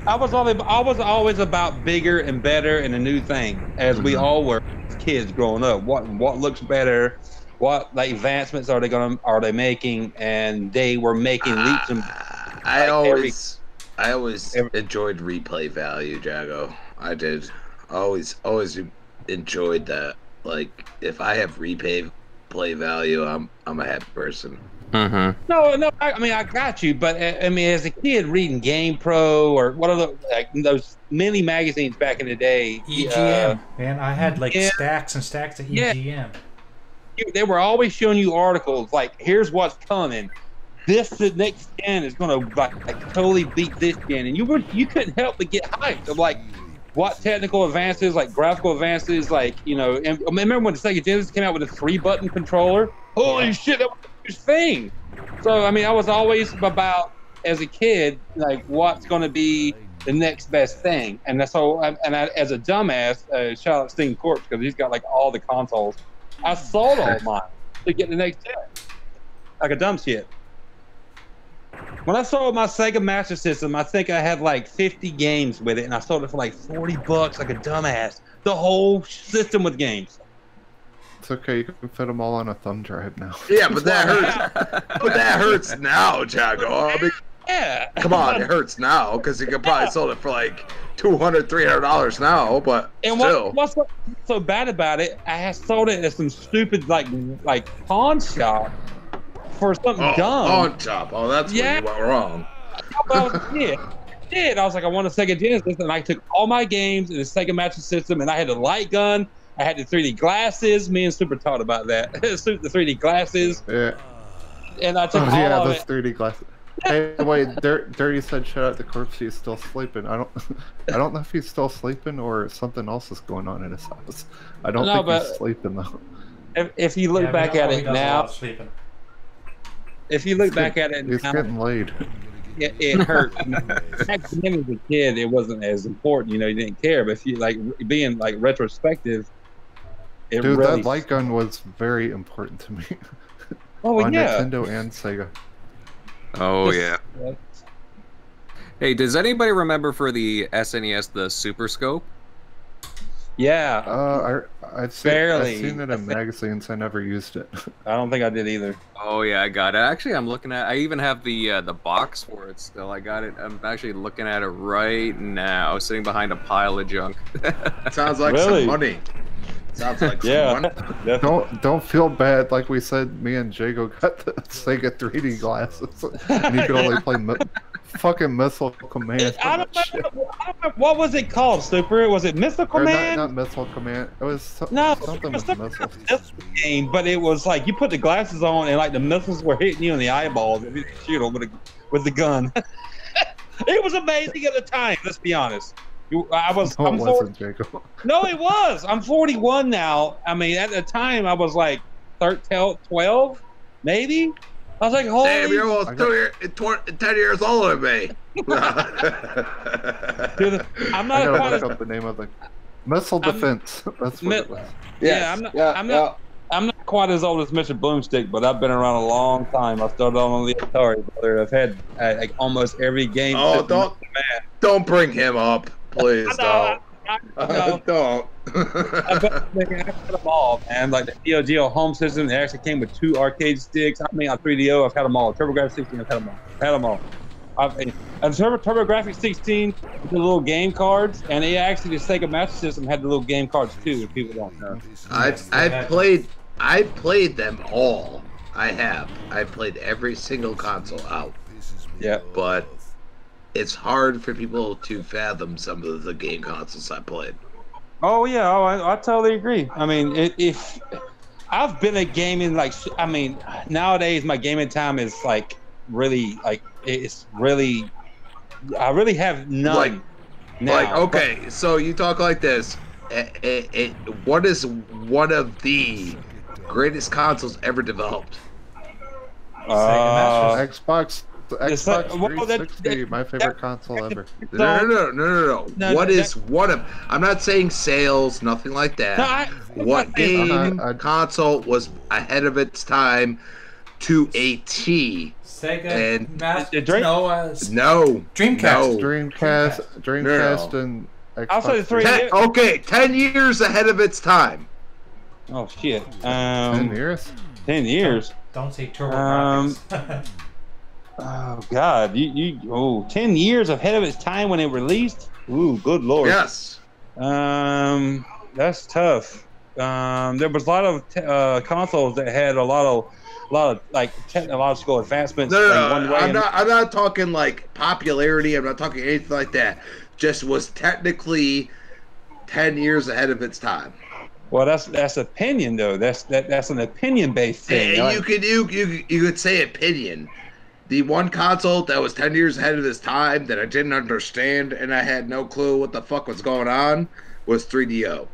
I was always about bigger and better and a new thing, as we all were as kids growing up. What looks better? What like advancements are they making? And they were making leaps and I always enjoyed replay value, Jago. I did. Always enjoyed that. Like if I have replay value, I'm a happy person. Mm-hmm. No. I mean, I got you, but I mean, as a kid reading Game Pro or what are those mini magazines back in the day? EGM, man, I had like stacks and stacks of EGM. Yeah. They were always showing you articles like, "Here's what's coming. The next gen is going to like totally beat this gen," and you couldn't help but get hyped of like what technical advances, like graphical advances, like and I remember when the Sega Genesis came out with a 3-button controller. Holy shit, that was a huge thing. So I mean, I was always about as a kid like what's going to be the next best thing, and that's so. And I, as a dumbass, shout out Sting Corpse because he's got like all the consoles. I sold all mine to get the next gen, like a dumb shit. When I sold my Sega Master System, I think I had like 50 games with it, and I sold it for like $40 like a dumbass. The whole system with games. It's okay, you can fit them all on a thumb drive now. Yeah, but that hurts. But that hurts now, Jago. I mean, yeah. Come on, it hurts now because you could probably sold it for like $200, $300 now, but and still. What's so bad about it? I had sold it at some stupid like pawn shop for something dumb. Pawn shop. Oh, that's where you went wrong. I was a kid. I was like, I want a Sega Genesis, and I took all my games in the Sega Master System, and I had the light gun. I had the 3D glasses. Me and Super taught about that. The 3D glasses. Yeah. And I took all of those it. 3D glasses. Hey, wait, Dirty said shout out to Corpse, he's still sleeping. I don't know if he's still sleeping or something else is going on in his house. I don't think he's sleeping though. If you look back at it now, if you look back at it he's now, getting laid. It hurt. Back then as a kid, it wasn't as important, you didn't care. But if you like being like retrospective, it Dude, really... that light gun was very important to me. Oh on yeah, Nintendo and Sega. Oh yeah. Hey, does anybody remember for the SNES the Super Scope? Yeah. I've seen it in magazines. I never used it. I don't think I did either. Oh yeah, I got it. Actually, I'm looking at. I even have the box for it still. I got it. I'm actually looking at it right now, sitting behind a pile of junk. Sounds like some money. Sounds like some money. Don't feel bad. Like we said, me and Jago got the Sega 3D glasses, and you could only play fucking Missile Command. I don't remember, what was it called, Super? Was it Missile Command? Not Missile Command. It was something with missiles. Game, but it was like you put the glasses on and like the missiles were hitting you in the eyeballs if you shoot them with the gun. It was amazing at the time. Let's be honest. I'm 40. Jacob. No, it was. I'm 41 now. I mean, at the time I was like 13, 12, maybe. I was like, holy. Damn, you're almost 10 years older than me. Dude, I'm not I gotta look up the name of the. Missile defense. That's what it was. Yeah, I'm not quite as old as Mr. Boomstick, but I've been around a long time. I started on the Atari, brother. I've had like almost every game. Oh, don't bring him up, please. Don't. Don't. I've got them all, man. Like the Neo Geo home system, it actually came with 2 arcade sticks. I mean, on 3DO, I've had them all. TurboGrafx 16, I've had them all. And TurboGrafx 16 with the little game cards, and they actually the Sega Master System had the little game cards too. If people don't know, I played them all. I played every single console out. Yeah, but it's hard for people to fathom some of the game consoles I played. Oh yeah, I totally agree. I mean, if I've been a gaming nowadays my gaming time is like really like it's really I really have none. Okay, so you talk like this. What is one of the greatest consoles ever developed? Xbox 360, my favorite console ever. No. What is one of? I'm not saying sales, nothing like that. What game console was ahead of its time to a T? Sega and no. Dreamcast, and Xbox. I'll say 3. Okay, 10 years ahead of its time. Oh shit. 10 years. 10 years. Don't say TurboGrafx. Oh God, 10 years ahead of its time when it released. Ooh, good lord. Yes. That's tough. There was a lot of consoles that had a lot of like technological advancements. I'm not talking like popularity. I'm not talking anything like that. Just was technically 10 years ahead of its time. Well, that's opinion though. That's an opinion based thing. And you could say opinion. The one console that was 10 years ahead of its time that I didn't understand and I had no clue what the fuck was going on was 3DO.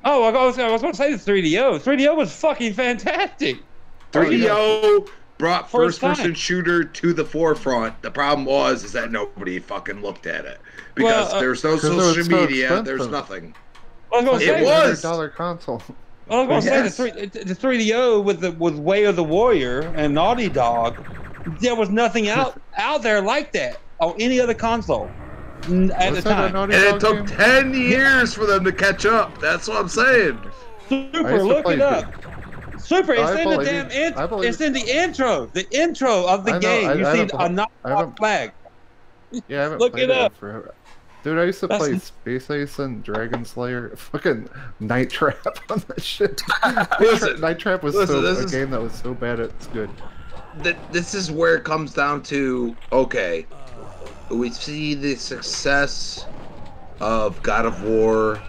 Oh, I was going to say the 3DO. 3DO was fucking fantastic. 3DO brought first-person shooter to the forefront. The problem is that nobody fucking looked at it because there's no social media. There's nothing. I was going to say it was $100 console. I was going to say the 3DO with Way of the Warrior and Naughty Dog. There was nothing out there like that on any other console at the time. And it took 10 years for them to catch up. That's what I'm saying. Super, look it up. Super, it's in the damn intro. It's in the intro. The intro of the game. You see a knock flag. Yeah, I haven't look played it up. Forever. Dude, I used to play Space Ace and Dragon Slayer. Fucking Night Trap on that shit. Night Trap was a game that was so bad it's good. This is where it comes down to, okay, we see the success of God of War.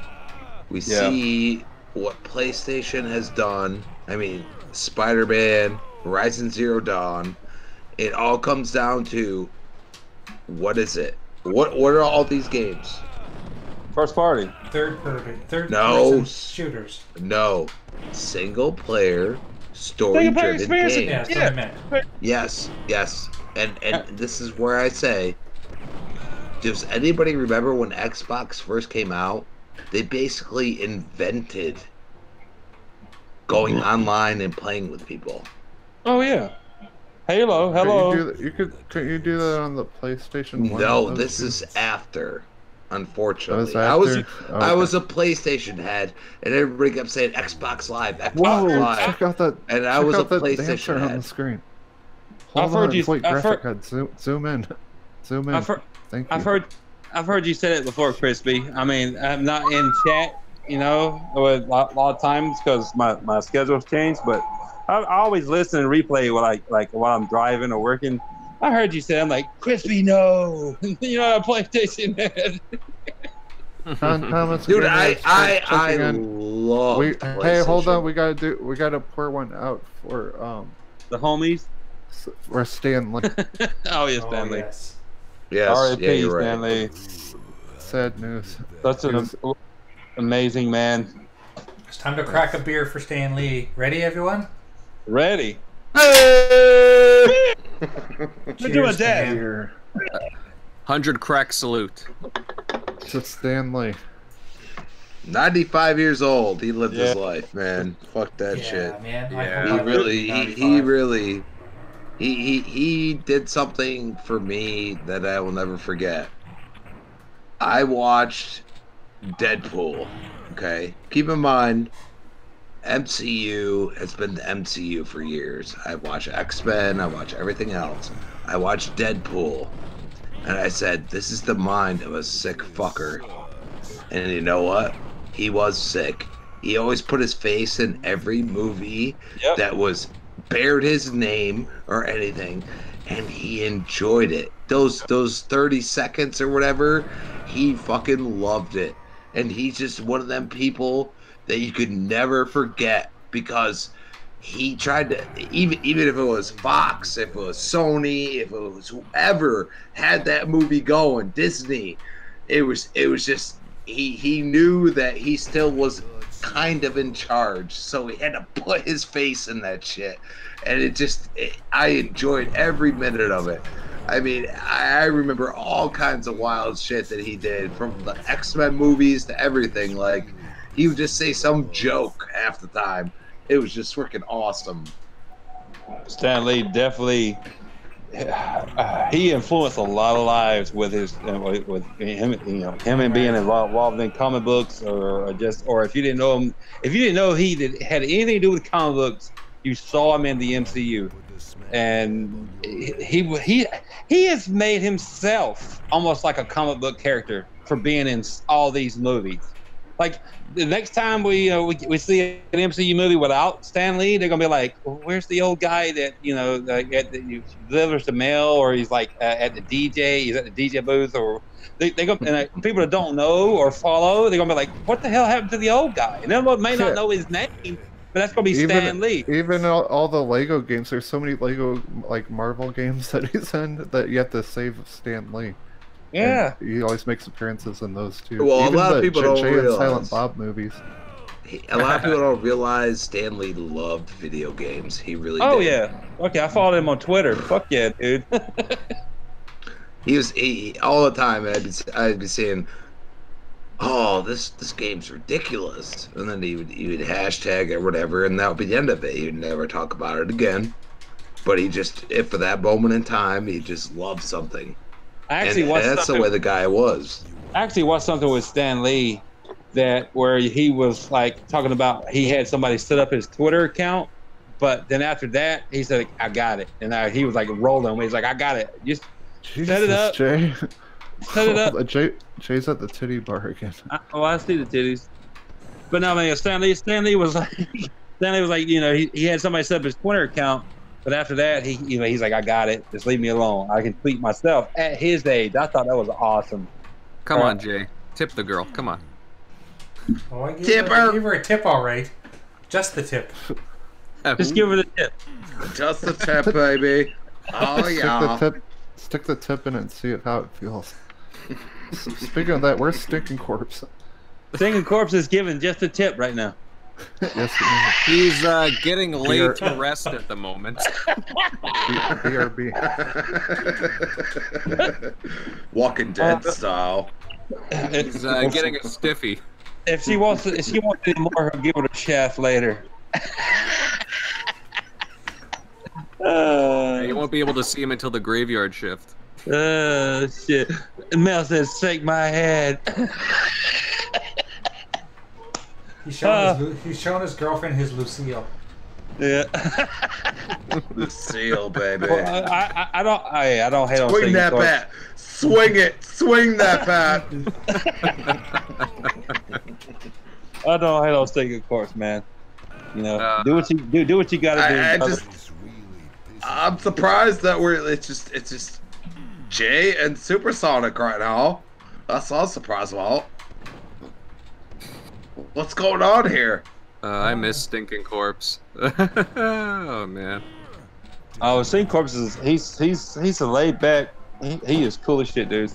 We see what PlayStation has done. I mean, Spider-Man, Horizon Zero Dawn. It all comes down to, what is it? What are all these games? First party. Third person shooters. No. Single player story-driven games. Yes. And this is where I say, does anybody remember when Xbox first came out? They basically invented going online and playing with people. Oh yeah. Halo, hello. Couldn't you do that on the PlayStation 1? No, this is after. Unfortunately, I was a PlayStation head, and everybody kept saying Xbox Live, Xbox Live. Check out that. And I was a PlayStation head on the screen. I've heard you. Zoom in. Thank you. I've heard you say it before, Crispy. I mean, I'm not in chat, a lot of times because my schedule's changed, but I always listen and replay while I'm driving or working. I heard you say, I'm like, Crispy, no. A PlayStation head. Dude, I love PlayStation. Hey, hold on. We gotta pour one out for the homies. Or Stanley. Oh yeah, Stanley. Yes, R.I.P. you're right. Stanley. Sad news. Such an amazing man. It's time to crack a beer for Stan Lee. Ready, everyone? Ready. Hey! We're doing that. 100 crack salute. To Stanley. 95 years old. He lived his life, man. Fuck that Yeah, shit. man. Yeah. He really, he did something for me that I will never forget. I watched Deadpool. Okay, keep in mind, MCU has been the MCU for years. I watch X-Men. I watch everything else. I watched Deadpool, and I said, "This is the mind of a sick fucker." And you know what? He was sick. He always put his face in every movie that was bared his name or anything, and he enjoyed it. Those 30 seconds or whatever, he fucking loved it. And he's just one of them people that you could never forget, because he tried to, even if it was Fox, if it was Sony, if it was whoever had that movie going, Disney, it was just, he knew that he still was kind of in charge, so he had to put his face in that shit. And I enjoyed every minute of it. I mean, I remember all kinds of wild shit that he did, from the X-Men movies to everything. Like, he would just say some joke half the time. It was just freaking awesome. Stan Lee definitely, he influenced a lot of lives with his, with him, him and being involved in comic books, or if you didn't know him, if you didn't know had anything to do with comic books, you saw him in the MCU, and he has made himself almost like a comic book character for being in all these movies. Like, the next time we see an MCU movie without Stan Lee, they're gonna be like, well, "Where's the old guy that delivers the mail, or he's like at the DJ? He's at the DJ booth, or they go." And people that don't know or follow, they're gonna be like, "What the hell happened to the old guy?" And they may not know his name, but that's gonna be Stan Lee. Even all the Lego games, there's so many Lego Marvel games that he's in that you have to save Stan Lee. Yeah, and he always makes appearances in those too. Well, even a lot of people don't Jay and realize. Silent Bob movies. A lot of people don't realize Stan Lee loved video games. He really did. Oh yeah. Okay, I followed him on Twitter. Fuck yeah, dude. He all the time. I'd be saying, "Oh, this game's ridiculous," and then he would hashtag or whatever, and that would be the end of it. He would never talk about it again. But if for that moment in time, he just loved something. That's the way the guy was. I actually watched something with Stan Lee where he was like talking about, he had somebody set up his Twitter account, but then after that he said, "I got it," and he was like rolling. He's like, "I got it. Just set it up, Jay." Set it up. Jay's at the titty bar again. I see the titties. But no, man, Stan Lee was like, he had somebody set up his Twitter account. But after that, he's like, "I got it. Just leave me alone. I can tweet myself." At his age, I thought that was awesome. Come on, Jay. Tip the girl. Come on. Oh, I gave her a tip, all right. Just the tip. Just give her the tip. Just the tip, baby. Oh yeah. Stick the tip in and see how it feels. Speaking of that, where's Stinking Corpse? Stinking Corpse is giving just a tip right now. Yes, he's getting laid to rest at the moment. BRB. Walking Dead style. He's getting a stiffy. If she wants any more, he'll give her a shaft later. You won't be able to see him until the graveyard shift. Shit. Mel says, "Shake my head." He's showing his girlfriend his Lucille. Yeah. Lucille, baby. Well, I don't hate on Swing that bat. Swing it. Swing that bat. I don't hate on Stinking Corpse, man. Do what you gotta do. I'm surprised that it's just Jay and Supersonic right now. That's all I'm surprised about. What's going on here? I miss Stinking Corpse. Oh man. Oh, Stinking Corpse he's a laid back. He is cool as shit, dude.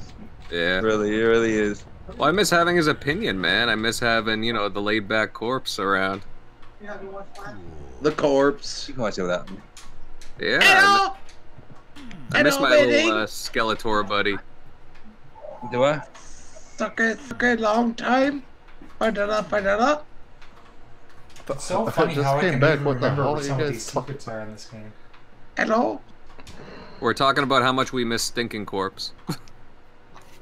Yeah. He really is. Well, I miss having his opinion, man. I miss having, the laid back corpse around. The corpse. You can watch it without me. Yeah. I miss my little Skeletor buddy. Do I? Suck it, long time. It's so funny Just how I came can back. even What the remember hell what are some you of guys these talking- secrets are in this game. Hello. We're talking about how much we miss Stinking Corpse.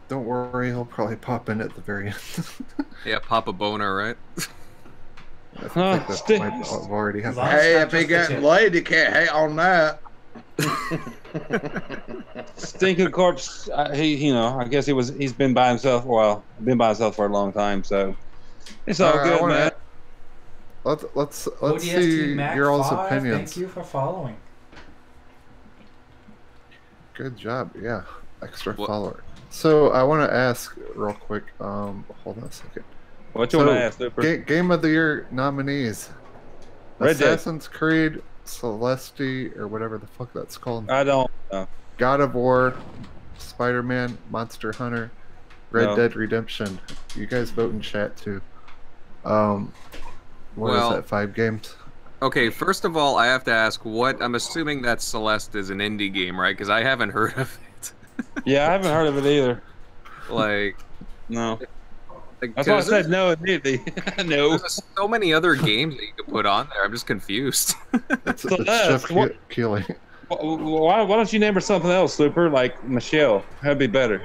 Don't worry, he'll probably pop in at the very end. Yeah, Papa Boner, right? I think that might have already happened. Last- Hey, not if he just the getting tip. laid, you can't hate on that. Stinking Corpse, I guess he's been by himself. Well, been by himself for a long time, so it's all I good, wanna- man. Let's ODST see Mac your all's 5, opinions. Thank you for following. Good job, yeah. Extra What- follower. So I want to ask real quick. Hold on a second. What you want to ask, Super? Game of the Year nominees: Red Dead. Assassin's Creed, Celeste, or whatever the fuck that's called. I don't know. God of War, Spider-Man, Monster Hunter, Red No. Dead Redemption. You guys vote in chat too. What is Well- that? 5 games? Okay, first of all, I have to ask what... I'm assuming that Celeste is an indie game, right? Because I haven't heard of it. Yeah, I haven't heard of it either. Like... No. like That's why I 'cause said no immediately. No. there's so many other games that you could put on there. I'm just confused. It's Celeste, Chef what- Keeley. Why don't you name her something else, Super? Like Michelle. That'd be better.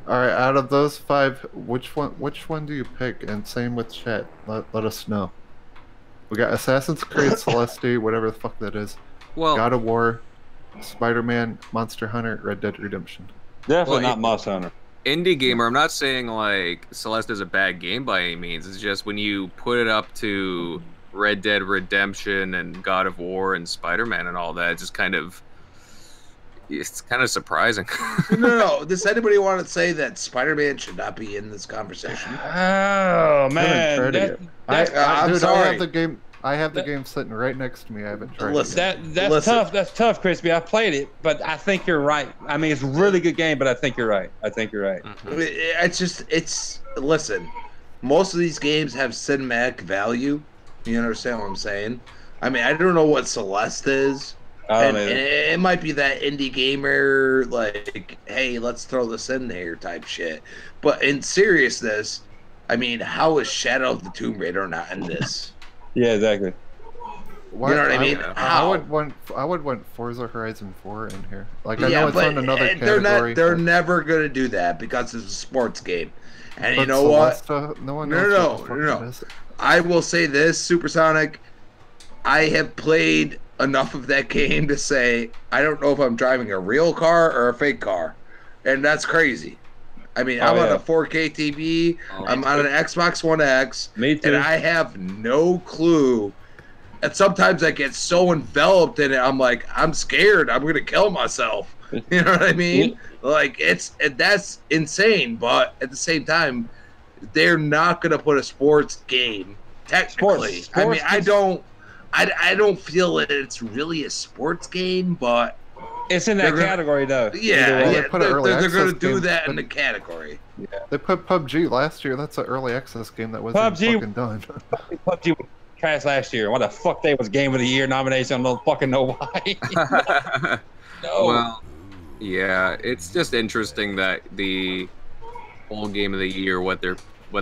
All right, out of those 5, which one do you pick? And same with chat. Let us know. We got Assassin's Creed, Celeste, whatever the fuck that is. Well, God of War, Spider-Man, Monster Hunter, Red Dead Redemption. Definitely Well, not Monster Hunter. indie gamer, I'm not saying like Celeste is a bad game by any means. It's just when you put it up to Red Dead Redemption and God of War and Spider-Man and all that, it's just kind of... It's kind of surprising. No. Does anybody want to say that Spider-Man should not be in this conversation? Oh man, tried it that, I'm dude, sorry. I have the game. I have the game sitting right next to me. I haven't tried Listen. it. that's Listen. tough. That's tough, Crispy. I played it, but I think you're right. I mean, it's a really good game, but I think you're right. I think you're right. It's listen. Most of these games have cinematic value. You understand what I'm saying? I mean, I don't know what Celeste is. I And don't either. it might be that indie gamer, like, hey, let's throw this in there type shit. But in seriousness, I mean, how is Shadow of the Tomb Raider not in this? Yeah, exactly. Why- You know what I mean? I How? would want Forza Horizon 4 in here. Like I know it's on another they're category. they're never gonna do that because it's a sports game. And you but know what? Celeste, no one No, knows no, what the fuck no. it is. I will say this, Supersonic. I have played enough of that game to say I don't know if I'm driving a real car or a fake car, and that's crazy. I mean, I'm on yeah. a 4K TV. Oh, I'm on an Xbox One X, Me too. and I have no clue. And sometimes I get so enveloped in it, I'm like, I'm scared. I'm gonna kill myself. You know what I mean? Like that's insane. But at the same time, they're not gonna put a sports game technically. I mean, I don't feel that it's really a sports game, but It's in that They're gonna- category, though. yeah, Well, they yeah, put an early they're gonna access do game, that in but- the category. They put PUBG last year. That's an early access game that wasn't PUBG fucking done. PUBG was trash last year. What the fuck? They was Game of the Year nomination. I don't fucking know why. No. Well, yeah, it's just interesting that the whole game of the year, what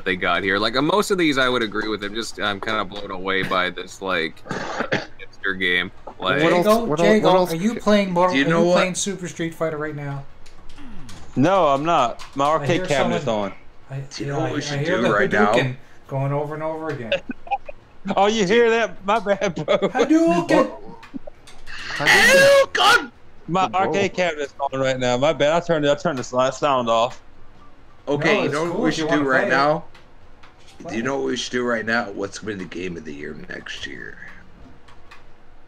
they got here. Like most of these, I would agree with them. Just I'm kind of blown away by this like hipster game. Like, What else- Jago, what Jago, else- are you playing Mortal? Do you Are know you what? playing Super Street Fighter right now? No, I'm not. My hear arcade cabinet's someone- on. Do you know what we should hear do the right now? Hadouken going over and over again. Oh, you hear that? My bad, bro. Hadouken! Oh God! My Good roll. arcade cabinet's on right now. My bad. I turned the sound off. Okay, No, you it's know what cool we if you should wanna do right play it. now? Do Play you it. know what we should do right now? What's going to be the game of the year next year?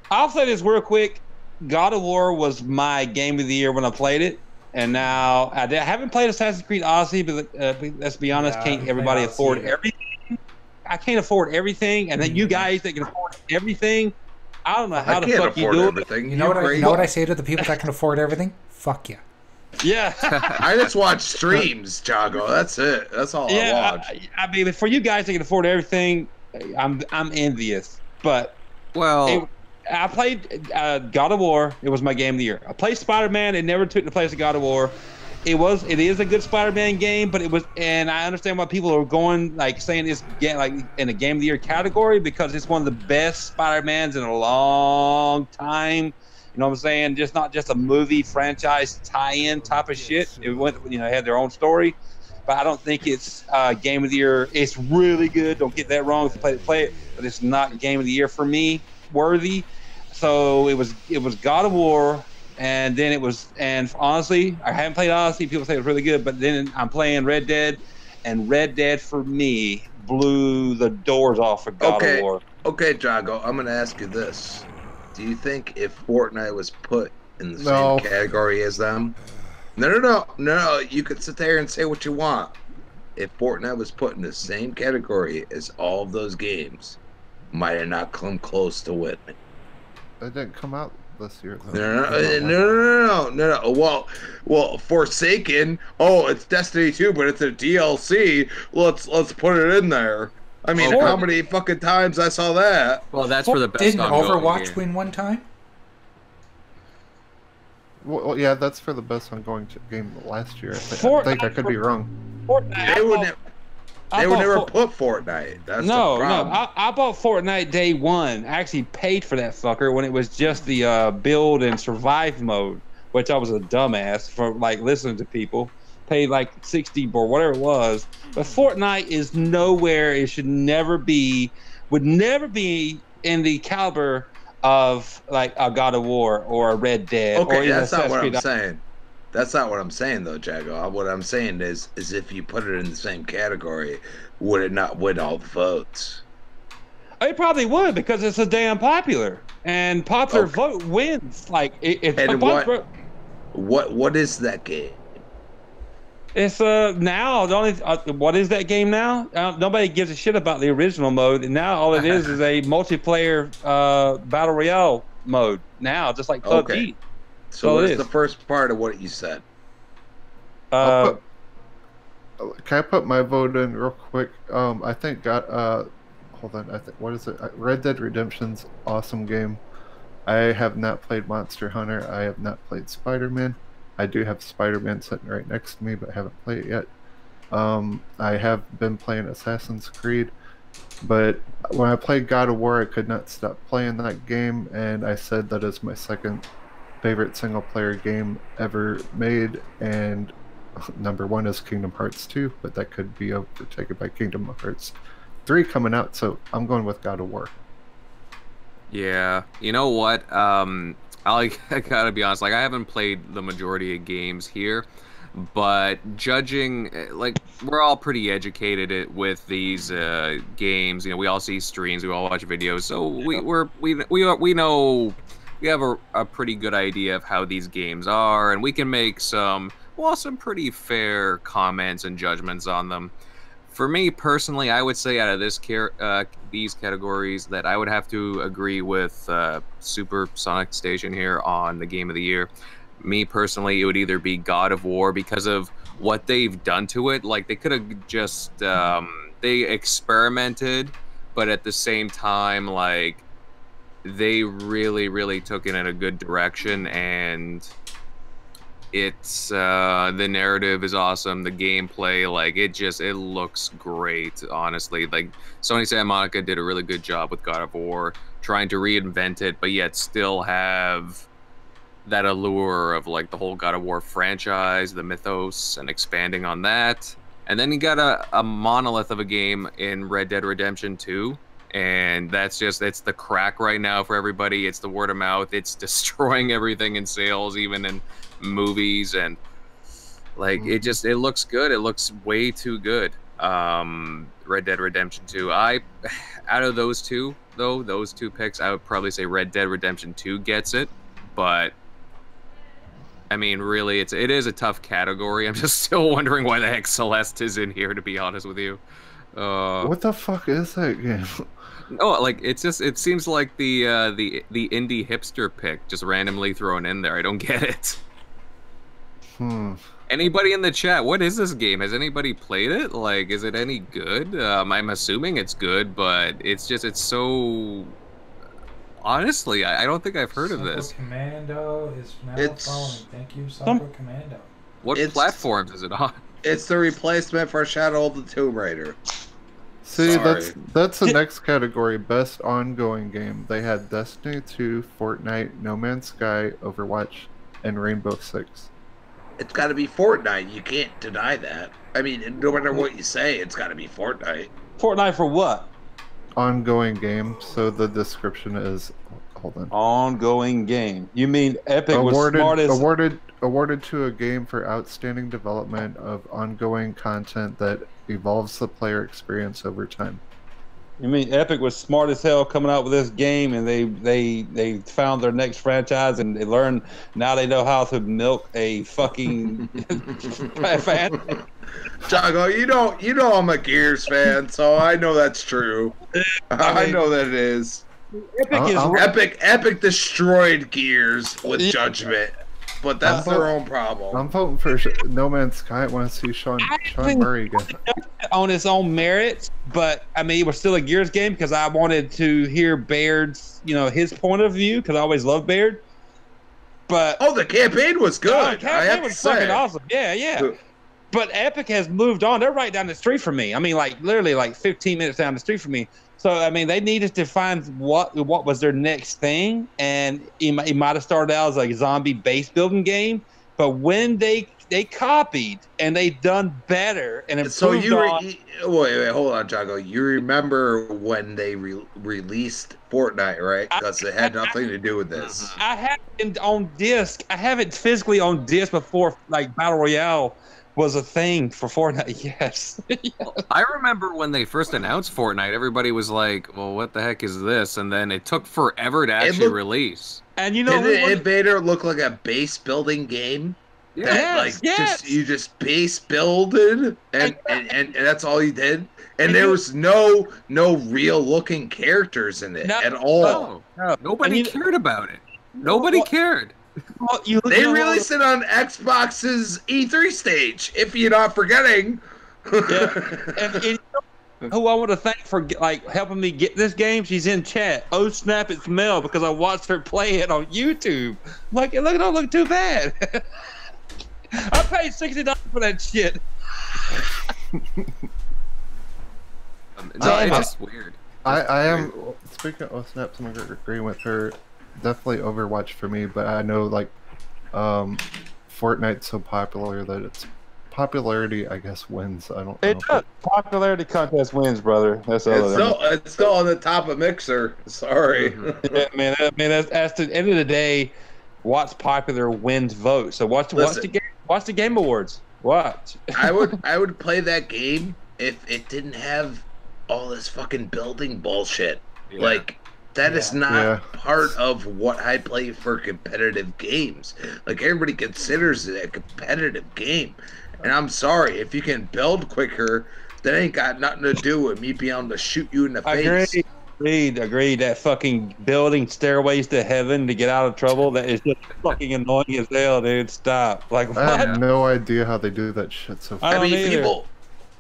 I'll say this real quick. God of War was my game of the year when I played it, and now I haven't played Assassin's Creed Odyssey, but let's be honest, Yeah, I can't haven't everybody played Odyssey afford either. everything? I can't afford everything, and then you guys that can afford everything, I don't know how I the can't fuck you afford do everything. You know what? crazy? You know what I say to the people that can afford everything? Fuck you. it. Yeah. I just watch streams, Jago. That's it. That's all I Yeah, watch. I mean, for you guys that can afford everything, I'm envious. But well, I played God of War. It was my game of the year. I played Spider-Man. It never took the place of God of War. it is a good Spider-Man game, but it was, and I understand why people are going like saying it's like in a Game of the Year category because it's one of the best Spider-Mans in a long time. You know what I'm saying? Just not just a movie franchise tie-in type of shit. It went, had their own story, but I don't think it's Game of the Year. It's really good. Don't get that wrong. If you play it, but it's not Game of the Year for me worthy. So it was God of War. And then and honestly, I haven't played Odyssey. People say it's really good, but then I'm playing Red Dead, and Red Dead for me blew the doors off of God of War. Okay, Jago, I'm going to ask you this. Do you think if Fortnite was put in the same category as them? No. You could sit there and say what you want. If Fortnite was put in the same category as all of those games, might it not come close to winning? It didn't come out this year. No. Well, Forsaken. Oh, it's Destiny 2, but it's a DLC. Let's put it in there. I mean, how many fucking times I saw that? Well, that's for the best. Didn't Overwatch win one time? Well, yeah, that's for the best ongoing game last year. I think I could be wrong. They would never put Fortnite. That's the problem. I bought Fortnite day one. I actually paid for that fucker when it was just the build and survive mode, which I was a dumbass for like listening to people. Paid like 60 or whatever it was. But Fortnite is nowhere. It should never be. Would never be in the caliber of like a God of War or a Red Dead. Okay, that's not what I'm saying. That's not what I'm saying, though, Jago. What I'm saying is if you put it in the same category, would it not win all the votes? It probably would because it's a damn popular, and popular vote wins. Like, what is that game? It's now the only what is that game now? Nobody gives a shit about the original mode, and now all it is a multiplayer battle royale mode. Now, just like PUBG. Okay. So what's the first part of what you said? Can I put my vote in real quick? I think hold on. I think what is it? Red Dead Redemption's awesome game. I have not played Monster Hunter. I have not played Spider-Man. I do have Spider-Man sitting right next to me, but I haven't played it yet. I have been playing Assassin's Creed, but when I played God of War, I could not stop playing that game, and I said that is my second favorite single-player game ever made, and number one is Kingdom Hearts 2, but that could be overtaken by Kingdom Hearts 3 coming out, so I'm going with God of War. Yeah, you know what? I gotta be honest, like I haven't played the majority of games here, but judging, like we're all pretty educated with these games. You know, we all see streams, we all watch videos, so we know. We have a pretty good idea of how these games are, and we can make some pretty fair comments and judgments on them. For me personally, I would say out of these categories that I would have to agree with SUPERSONICSTATION here on the Game of the Year. Me personally, it would either be God of War because of what they've done to it. Like they could have just they experimented, but at the same time, like they really took it in a good direction, and it's the narrative is awesome, the gameplay, like it looks great, honestly. Like Sony Santa Monica did a really good job with God of War, trying to reinvent it but yet still have that allure of like the whole God of War franchise, the mythos, and expanding on that. And then you got a monolith of a game in Red Dead Redemption 2. And that's just, it's the crack right now for everybody. It's the word of mouth. It's destroying everything in sales, even in movies. And like, it looks good. It looks way too good. Red Dead Redemption 2. Out of those two, though, those two picks, I would probably say Red Dead Redemption 2 gets it. But I mean, really, it is a tough category. I'm just still wondering why the heck Celeste is in here, to be honest with you. What the fuck is that game? No, like it seems like the indie hipster pick just randomly thrown in there. I don't get it. Anybody in the chat, what is this game? Has anybody played it? Like, is it any good? I'm assuming it's good, but it's so. Honestly, I don't think I've heard of this. Commando is now following. Thank you, Cyber Commando. What platforms is it on? It's the replacement for Shadow of the Tomb Raider. See, Sorry. that's the next category, best ongoing game. They had Destiny 2, Fortnite, No Man's Sky, Overwatch, and Rainbow Six. It's got to be Fortnite. You can't deny that. I mean, no matter what you say, it's got to be Fortnite. Fortnite for what? Ongoing game, so the description is... Hold on. Ongoing game. You mean Epic was smartest? Awarded to a game for outstanding development of ongoing content that evolves the player experience over time. You mean Epic was smart as hell coming out with this game, and they found their next franchise, and they learned, now they know how to milk a fucking fan. Jago, you know I'm a Gears fan, so I know that's true. I know that it is. Epic destroyed Gears with Judgment, but that's their own problem. I'm voting for No Man's Sky. I want to see Sean Murray again. On its own merits, but I mean, it was still a Gears game because I wanted to hear Baird's, his point of view, because I always loved Baird. But the campaign was good. The campaign was fucking awesome. Yeah. But Epic has moved on. They're right down the street from me. I mean, literally 15 minutes down the street from me. So, I mean, they needed to find what was their next thing, and it might have started out as a zombie base building game, but when they copied and they done better and improved wait, hold on, Jago. You remember when they released Fortnite, right? Because it had nothing to do with this. I haven't on disc. I haven't physically on disc before, like Battle Royale was a thing for Fortnite. Yes. I remember when they first announced Fortnite, everybody was like, well, what the heck is this? And then it took forever to actually release. And didn't Invader look like a base building game? Yeah. You just base builded and that's all you did? And there was no real looking characters in it at all. No. Nobody cared about it. Nobody cared. Well, they released it on Xbox's E3 stage, if you're not forgetting. And who I want to thank for helping me get this game, she's in chat. Oh snap, it's Mel, because I watched her play it on YouTube. It don't look too bad. I paid $60 for that shit. It's just weird. I am, speaking of snaps, I'm agreeing with her. Definitely Overwatch for me, but I know Fortnite's so popular that its popularity, I guess, wins. I don't know. It does. Popularity contest wins, brother. That's all. It's still on the top of Mixer. Sorry. Yeah, man. That's the end of the day. What's popular wins votes. So watch the Game Awards. Watch. I would play that game if it didn't have all this fucking building bullshit. Yeah. That is not part of what I play for competitive games. Everybody considers it a competitive game. And I'm sorry, if you can build quicker, that ain't got nothing to do with me being able to shoot you in the face. Agreed. That fucking building stairways to heaven to get out of trouble, that is just fucking annoying as hell, dude. Stop. I have no idea how they do that shit so fast. I mean,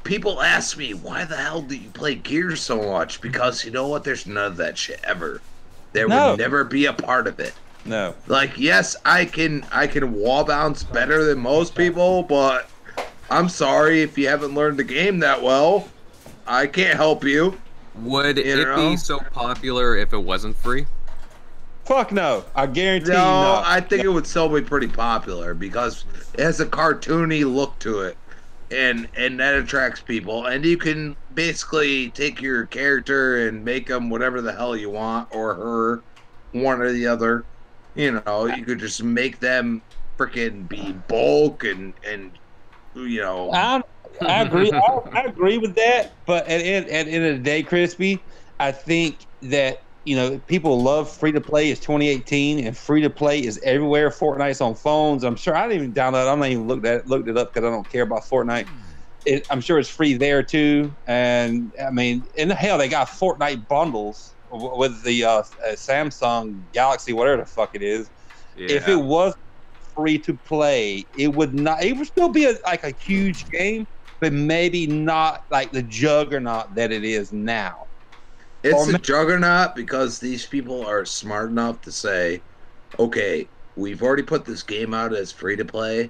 people ask me, why the hell do you play Gears so much? Because you know what? There's none of that shit ever. There would never be a part of it. No. Yes, I can wall bounce better than most people, but I'm sorry if you haven't learned the game that well. I can't help you. Would it be so popular if it wasn't free? Fuck no. I guarantee you no. No. I think it would still be pretty popular because it has a cartoony look to it. And that attracts people. And you can basically take your character and make them whatever the hell you want, or her, one or the other. You could just make them freaking be bulk and I agree. I agree with that. But at the end of the day, Crispy, I think that people love free to play. It's 2018, and free to play is everywhere. Fortnite's on phones. I'm sure I didn't even download it. I'm not even looked it up because I don't care about Fortnite. I'm sure it's free there too. And I mean, in the hell, they got Fortnite bundles with the Samsung Galaxy, whatever the fuck it is. Yeah. If it was free to play, it would not. It would still be a huge game, but maybe not like the juggernaut that it is now. It's a juggernaut because these people are smart enough to say, okay, we've already put this game out as free to play.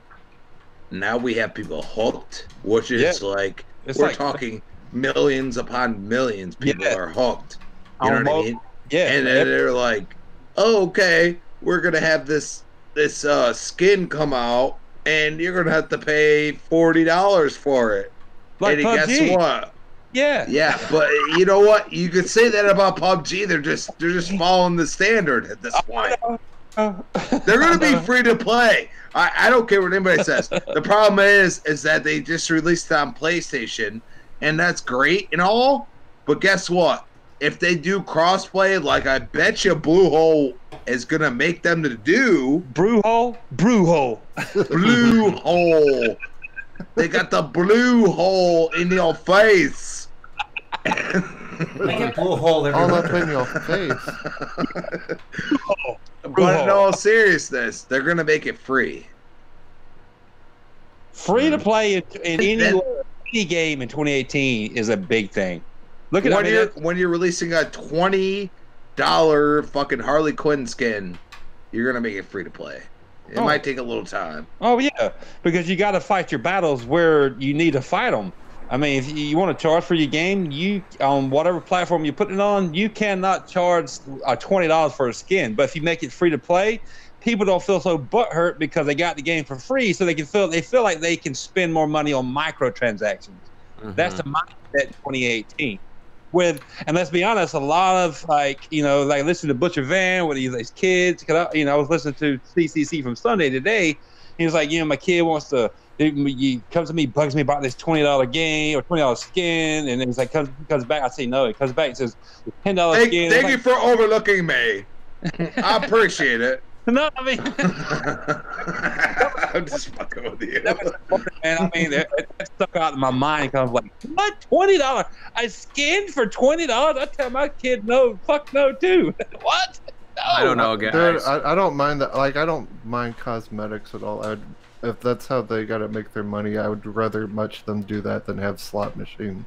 now we have people hooked, which is like It's we're like- talking millions upon millions. People Yeah. are hooked. You know what I Almost- mean? Yeah. And then they're like, "Oh, okay, we're gonna have this skin come out, and you're gonna have to pay $40 for it." like and PUBG. guess what? Yeah. Yeah, but you know what? You could say that about PUBG. They're just following the standard at this point. They're gonna be free to play. I don't care what anybody says. The problem is that they just released it on PlayStation, and that's great and all. But guess what? If they do crossplay, like I bet you Bluehole is gonna make them to do Brewhole. Bluehole. They got the blue hole in your face. Like a blue hole All up everywhere. in your face. But in all seriousness, they're gonna make it free. Free to play in That- any game in 2018 is a big thing. Look at When you're releasing a $20 fucking Harley Quinn skin, you're gonna make it free to play. It Oh. might take a little time. Oh yeah, because you got to fight your battles where you need to fight them. I mean, if you want to charge for your game, you on whatever platform you're putting it on, you cannot charge $20 for a skin. But if you make it free to play, people don't feel so butthurt because they got the game for free, so they feel like they can spend more money on microtransactions. That's the mindset in 2018. And let's be honest, a lot of like listen to Butcher Van with these kids. I was listening to CCC from Sunday today. He was like, my kid wants to. He comes to me, bugs me about this $20 game or $20 skin, and then he's like, comes back. I say no. He comes back and says, $10 skin. Thank you for overlooking me. I appreciate it. No, I mean, I'm just fucking with you. that was important, man. I mean, that stuck out in my mind. Cause I was like, what? $20? I skinned for $20? I tell my kid no, fuck no, too. What? No. I don't know, guys. Dude, I don't mind that. Like, I don't mind cosmetics at all. If that's how they gotta make their money, I would rather much them do that than have slot machine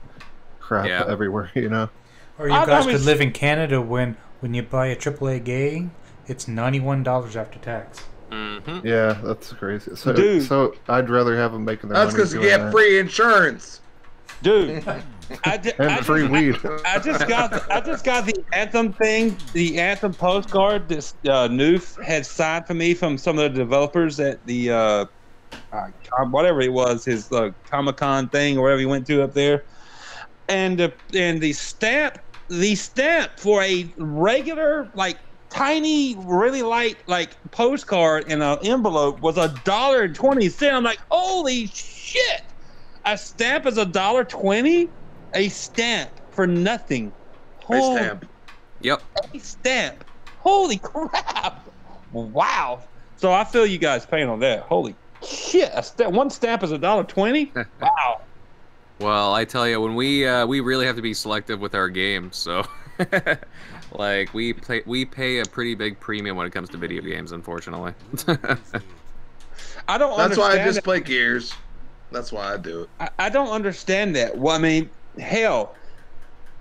crap Yeah. everywhere, you know? Or you guys could live in Canada when you buy a AAA game, it's $91 after tax. Yeah, that's crazy. So, Dude. so I'd rather have them making their That's money because you doing get that. free insurance. Dude, And free weed. I just got the Anthem thing, the Anthem postcard. This Noof had signed for me from some of the developers at the whatever it was, his Comic-Con thing or whatever he went to up there, and the stamp for a regular tiny, really light postcard in an envelope was $1.20. I'm like, holy shit! A stamp is $1.20. A stamp for nothing. Free stamp. Yep. A stamp. Holy crap! Wow. So I feel you guys paying on that. Holy shit! One stamp is $1.20. Wow. Well, I tell you, when we really have to be selective with our games, so like we pay a pretty big premium when it comes to video games, unfortunately. I don't. That's why I understand just that. play Gears. That's why I do it. I don't understand that. Well, I mean, hell,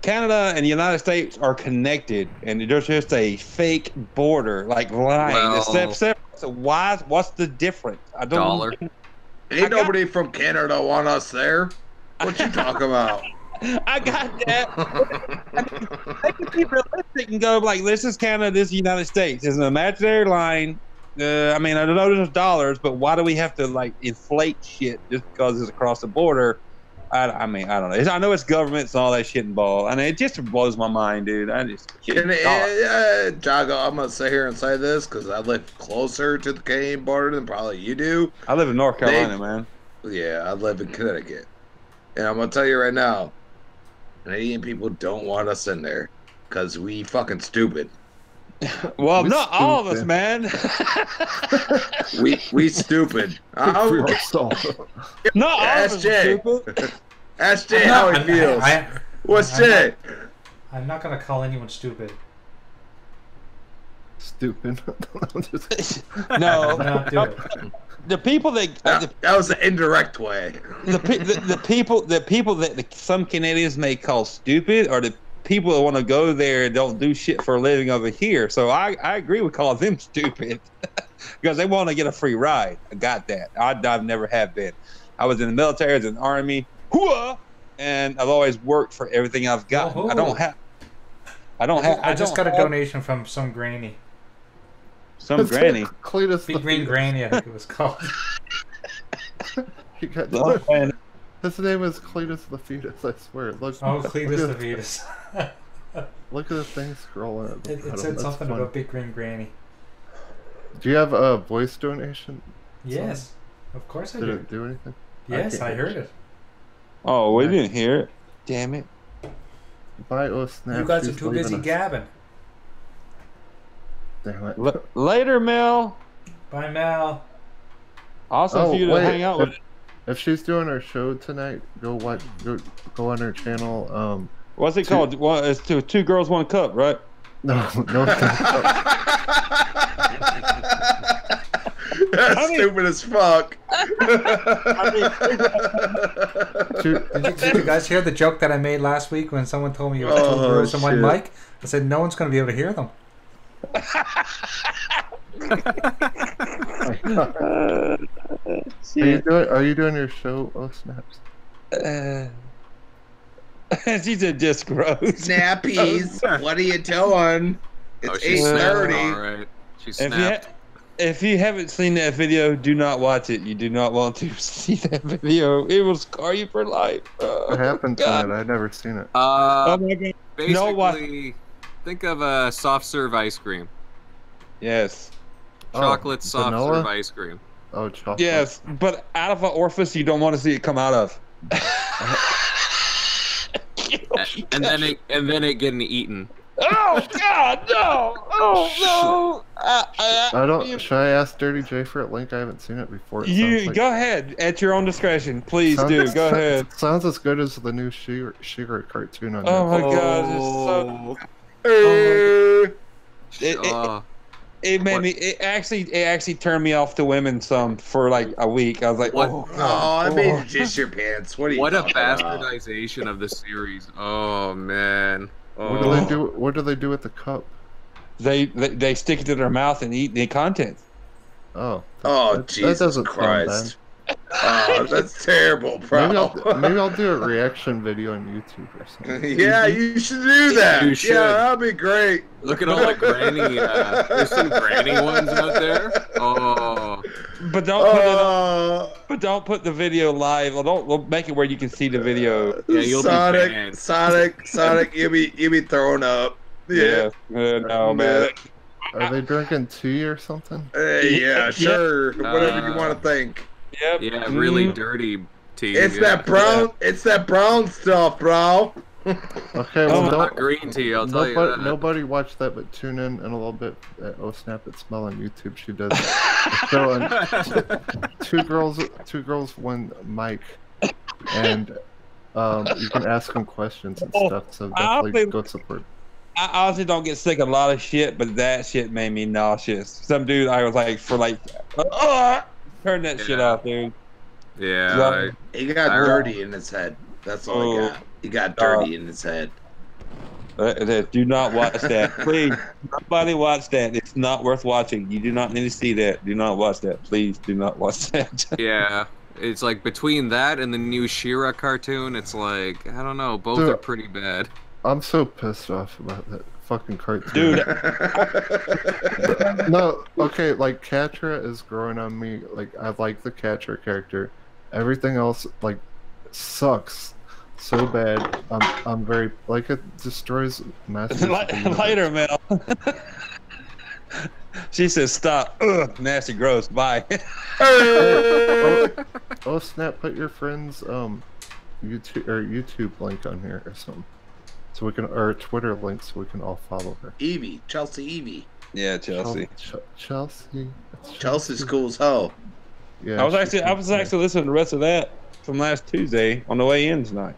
Canada and the United States are connected, and there's just a fake border, line. Well- So why? What's the difference? I don't. Dollar. Ain't nobody from Canada want us there. What you talking about? I got that. I mean, they can be realistic and go this is Canada, this is the United States. It's an imaginary line. I mean, I know there's dollars, but why do we have to inflate shit just because it's across the border? I mean, I don't know. I know it's governments and all that shit involved, and it just blows my mind, dude. Jago, I'm gonna sit here and say this because I live closer to the Canadian border than probably you do. I live in North Carolina, man. Yeah, I live in Connecticut, and I'm gonna tell you right now, Canadian people don't want us in there because we fucking stupid. Well, We're not all of us, stupid. man. We stupid. Free our soul. Not all of us are SJ. stupid. Ask Jay how he feels. What's Jay? I'm not gonna call anyone stupid. Stupid. No, No, do it. the people that That was an indirect way. the people that some Canadians may call stupid are the people that want to go there and don't do shit for a living over here. So I agree with calling them stupid. because they want to get a free ride. I got that. I've never have been. I was in the military, I was in the army, and I've always worked for everything I've got. Oh. I just got a donation from some granny. some granny. Cletus Big the Green fetus. Granny, I think it was called. He got- Oh, His name is Cletus the fetus. I swear. Look, Oh, Cletus the look, fetus. look at the thing scrolling at the It bottom. said That's something funny. about Big Green Granny. Do you have a voice donation? Yes, of course I Did do. it do anything? Yes, can't I heard it. Oh, we didn't hear it. Damn it. Bye, oh snap. You guys are she's too leaving busy us. gabbing. Damn it. Later, Mel. Bye, Mal. Awesome for you to wait, hang out with. If she's doing her show tonight, go go on her channel. What's it called? Well, it's two girls, one cup, right? No, That's stupid as fuck. Did you guys hear the joke that I made last week when someone told me it was two Oh, girls and one shit. mic? I said no one's going to be able to hear them. Are you doing your show? Oh snaps! She said just gross. Snappies, what are you doing? Oh, It's she snapped. 8:30. All right. She If you, snapped. if you haven't seen that video, do not watch it. You do not want to see that video. It will scar you for life. What happened to God. it? I've never seen it. Oh my God. Basically, No, what? think of a soft serve ice cream. Yes. Chocolate soft vanilla? serve ice cream. Oh, chocolate. Yes, but out of an orifice you don't want to see it come out of. And then it getting eaten. Oh God, no! Oh no! I don't. Should I ask Dirty J for a link? I haven't seen it before. It You sounds like- go ahead at your own discretion, please do. Go ahead. Sounds as good as the new She-Ra cartoon on Oh my Netflix. God, it's so. Oh. It made me. It actually turned me off to women some for like a week. I was like, What? oh, Oh, I made you just your pants. What are you What a talking about? bastardization of the series. Oh man. What do Oh. they do? What do they do with the cup? they stick it to their mouth and eat the contents. Oh. Oh, that Jesus doesn't sound Christ. Oh, that's terrible, bro. Maybe I'll do a reaction video on YouTube or something. Yeah, you should do that. You should. Yeah, that'd be great. Look at all the granny. There's some granny ones out there. Oh. But don't put it. Oh, But don't put the video live. Or don't make it where you can see the video. Yeah, you'll be banned. Sonic, you be throwing up. Yeah. No, man. Are they drinking tea or something? Hey, yeah, Yeah. sure. Whatever you want to think. Yep. Yeah, really dirty tea. It's yeah. that brown stuff, bro. Okay, well, Oh, don't. Not green tea, I'll tell you that. Nobody watch that, but tune in a little bit at Oh Snap It Smell on YouTube. She does a show on two girls, one mic, and you can ask them questions and stuff. So definitely go support. I honestly don't get sick of a lot of shit, but that shit made me nauseous. Some dude, I was like, turn that shit off, dude. Yeah. He got dirty in his head. That's all he got. He got dirty in his head. Do not watch that. Please, nobody watch that. It's not worth watching. You do not need to see that. Do not watch that. Please do not watch that. Yeah. It's like between that and the new She-Ra cartoon, it's like, I don't know, both Dude. are pretty bad. I'm so pissed off about that fucking cartoon. Dude, No, okay, like Catra is growing on me. Like I like the Catra character. Everything else like sucks so bad. I'm very like it destroys massive. later, Mel. She says, "Stop, ugh, nasty, gross, bye." Oh snap! Put your friend's YouTube link on here or something, so we can, or a Twitter link so we can all follow her. Chelsea Evie. Yeah, Chelsea. Chelsea. Chelsea's cool as hell. Yeah. I was actually listening to the rest of that from last Tuesday on the way in tonight.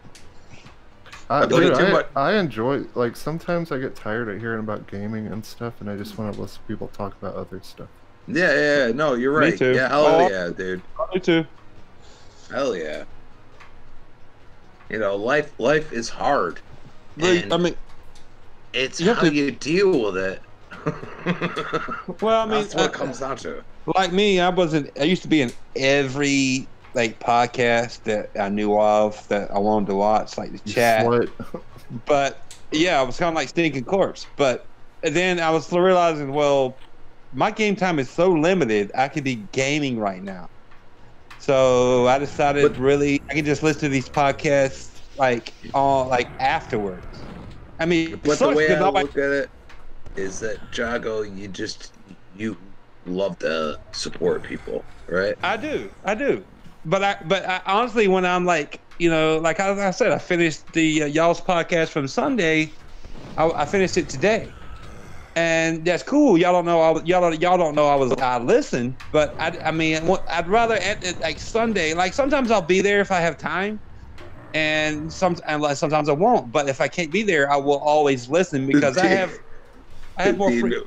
I enjoy, like, sometimes I get tired of hearing about gaming and stuff, and I just want to listen to people talk about other stuff. Yeah, no, you're right. Me too. Yeah, hell yeah, dude. Me too. Hell yeah. You know, life is hard. I And mean, it's you have how to- you deal with it Well, I mean, that's what it comes down to. like me, I used to be in every like podcast that I knew of that I wanted to watch, like the chat. Slut. But yeah, I was kind of like Stinking Corpse. But then I was realizing, well, my game time is so limited. I could be gaming right now. So I decided I can just listen to these podcasts like afterwards. I mean, But the way I look at it is that Jago, you love to support people, right? I do. But I honestly, when I'm like, like I said, I finished the y'all's podcast from Sunday. I finished it today, and that's cool. Y'all don't know. Y'all don't know I listened, but I mean, I'd rather at like Sunday. Like sometimes I'll be there if I have time, and sometimes I won't. But if I can't be there, I will always listen because I have more free.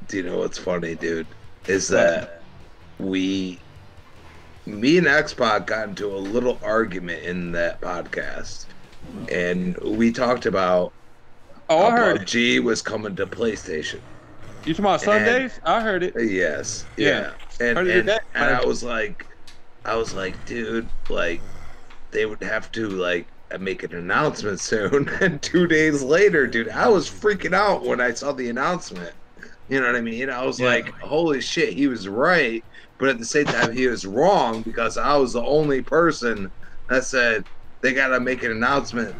Do you know what's funny, dude? Is that me and Xbox got into a little argument in that podcast, and we talked about I heard PUBG was coming to PlayStation. You talking about Sundays? I heard it. Yes. Yeah. And I was like, dude, like they would have to like make an announcement soon. And 2 days later, dude, I was freaking out when I saw the announcement. You know what I mean? I was like, holy shit, he was right. But at the same time, he was wrong because I was the only person that said they got to make an announcement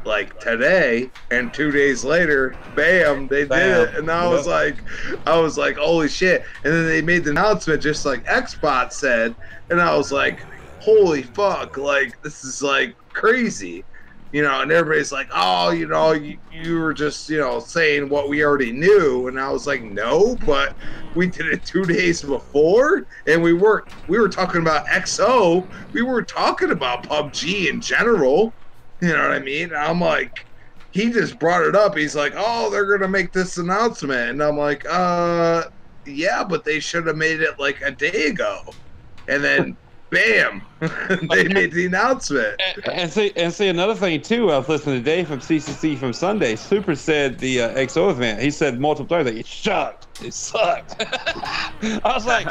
like today. And 2 days later, bam, they did it. And I was like, holy shit. And then they made the announcement just like Xbox said. And I was like, holy fuck, like this is like crazy. And everybody's like, oh, you were just, saying what we already knew. And I was like, no, but we did it 2 days before. And we were talking about XO. We were talking about PUBG in general. You know what I mean? And I'm like, he just brought it up. He's like, oh, they're going to make this announcement. And I'm like, yeah, but they should have made it like a day ago. And then bam, they made the announcement. And see another thing too. I was listening to Dave from CCC from Sunday. Super said the XO event. He said multiple times that it sucked. It sucked. I was like,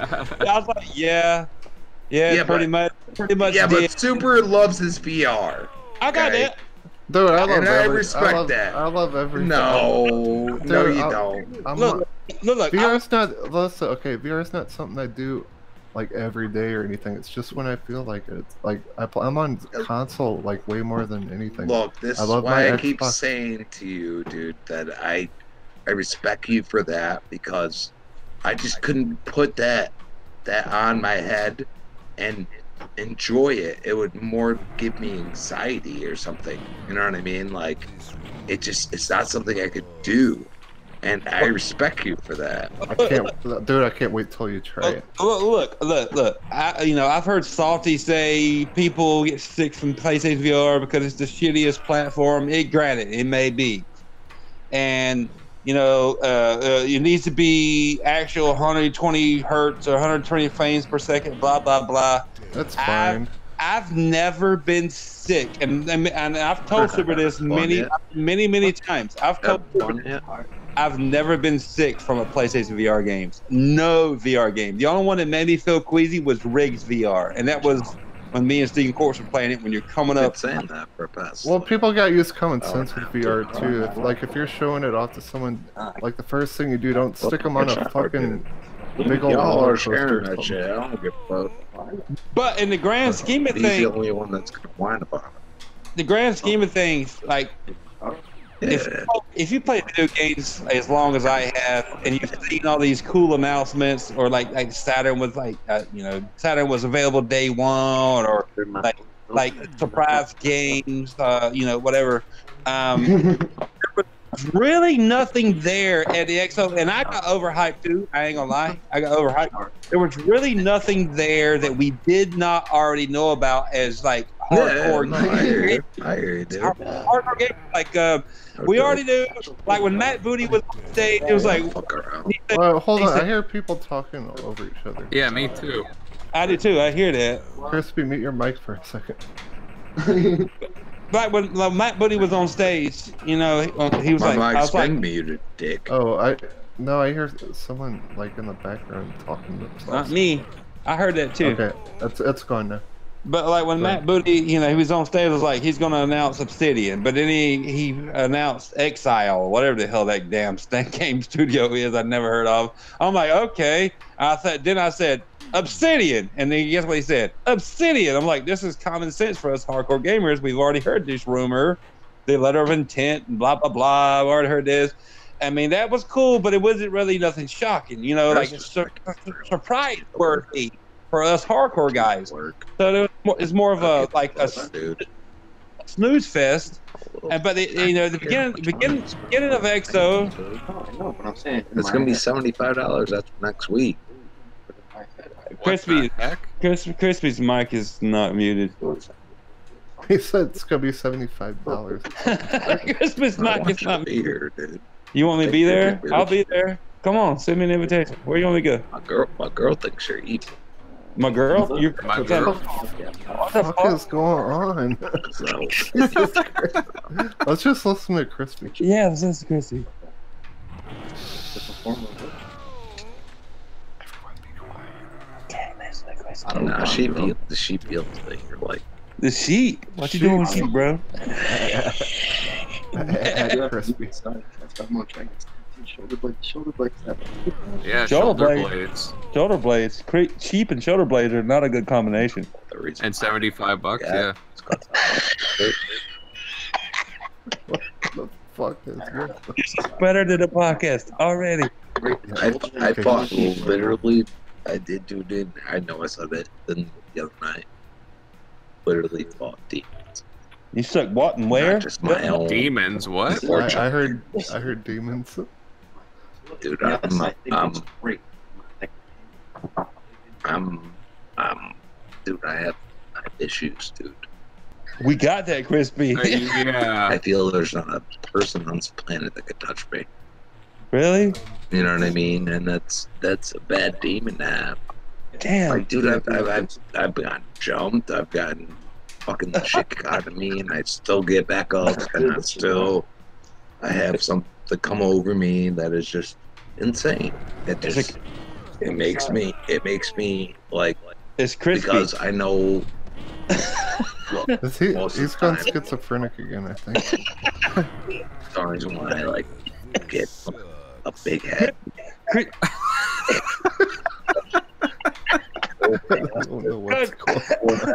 yeah, pretty much. Yeah, but Super loves his VR. I got it. Dude, I respect that. I love everything. No, Dude, no, you don't. Look. VR's not. Listen, okay, VR's not something I do like every day or anything. It's just when I feel like it. Like I'm on console like way more than anything. Look, this is why I keep saying to you, dude, that I respect you for that because I just couldn't put that on my head and enjoy it. It would more give me anxiety or something. You know what I mean? Like it's not something I could do. And I respect you for that. I can't wait till you try it. Look. I've heard Salty say people get sick from PlayStation VR because it's the shittiest platform. Granted, it may be, and it needs to be actual 120 hertz or 120 frames per second. Blah blah blah. That's fine. I've never been sick, and I've told Super this many times. I've never been sick from a PlayStation VR games. No VR game. The only one that made me feel queasy was Riggs VR, and that was when me and STINKINCORPSE were playing it. When you're coming up, saying that for a pass. Well, people got used common sense with VR too. If you're showing it off to someone, like the first thing you do, don't stick them on a fucking big old roller coaster. That shit. I don't give a fuck. But in the grand scheme of things, he's the only one that's gonna whine about it. The grand scheme of things, like. If you play video games as long as I have, and you've seen all these cool announcements, or like Saturn was Saturn was available day one, or like surprise games, whatever. There was really nothing there at the XO, and I got overhyped too. I ain't gonna lie, I got overhyped. There was really nothing there that we did not already know about as like hardcore games. I hear you, dude. Hardcore games like. We already knew, like when Matt Booty was on stage, it was like. Well, hold on, I hear people talking over each other. Yeah, me too. I do too. I hear that. Crispy, mute your mic for a second. Like when Matt Booty was on stage, he was like, "My mic's been muted, dick." Oh, No, I hear someone like in the background talking to themselves. Not me. I heard that too. Okay, it's gone now. But like when Matt Booty, you know, he was on stage, was like he's gonna announce Obsidian, but then he announced Exile, whatever the hell that damn game studio is I never heard of. I'm like, okay. I said Obsidian, and then guess what he said? Obsidian. I'm like, this is common sense for us hardcore gamers. We've already heard this rumor, the letter of intent, and blah blah blah. I've already heard this. I mean, that was cool, but it wasn't really nothing shocking, you know, like surprise worthy for us hardcore guys. So it's more of a snooze fest. And but you know, the beginning of EXO. It's gonna be $75. That's next week. Crispy's mic is not muted. He said it's gonna be $75. Crispy's mic is not muted. Here, dude. You want me to be there? I'll be there. Come on, send me an invitation. Where you want me to go? My girl thinks you're evil. My girl? My girl. What the fuck is going on? So, Let's just listen to Crispy. Yeah, this is Crispy. I don't know. She feels that you're like. The sheep? What you doing with sheep, bro? Crispy. Yeah, Shoulder shoulder blade. blades. Shoulder blades. Sheep and shoulder blades are not a good combination. And $75, yeah. What the fuck is this? It's better than the podcast already. I fought literally. I did do it. I know I said it the other night. Literally fought demons. You suck what and where? Not just my own. Demons, what? I heard demons. Dude, dude, I have issues, dude. We got that, Crispy. Yeah. I feel there's not a person on this planet that could touch me. Really? You know what I mean? And that's a bad demon to have. Damn. Like, dude, I've gotten jumped. I've gotten fucking shit out of me, and I still get back up, and I have something come over me that is just insane. It makes me like. It's Crispy. Because I know. He's gone schizophrenic again, I think. The reason why I like get a big head. I don't know what's going on.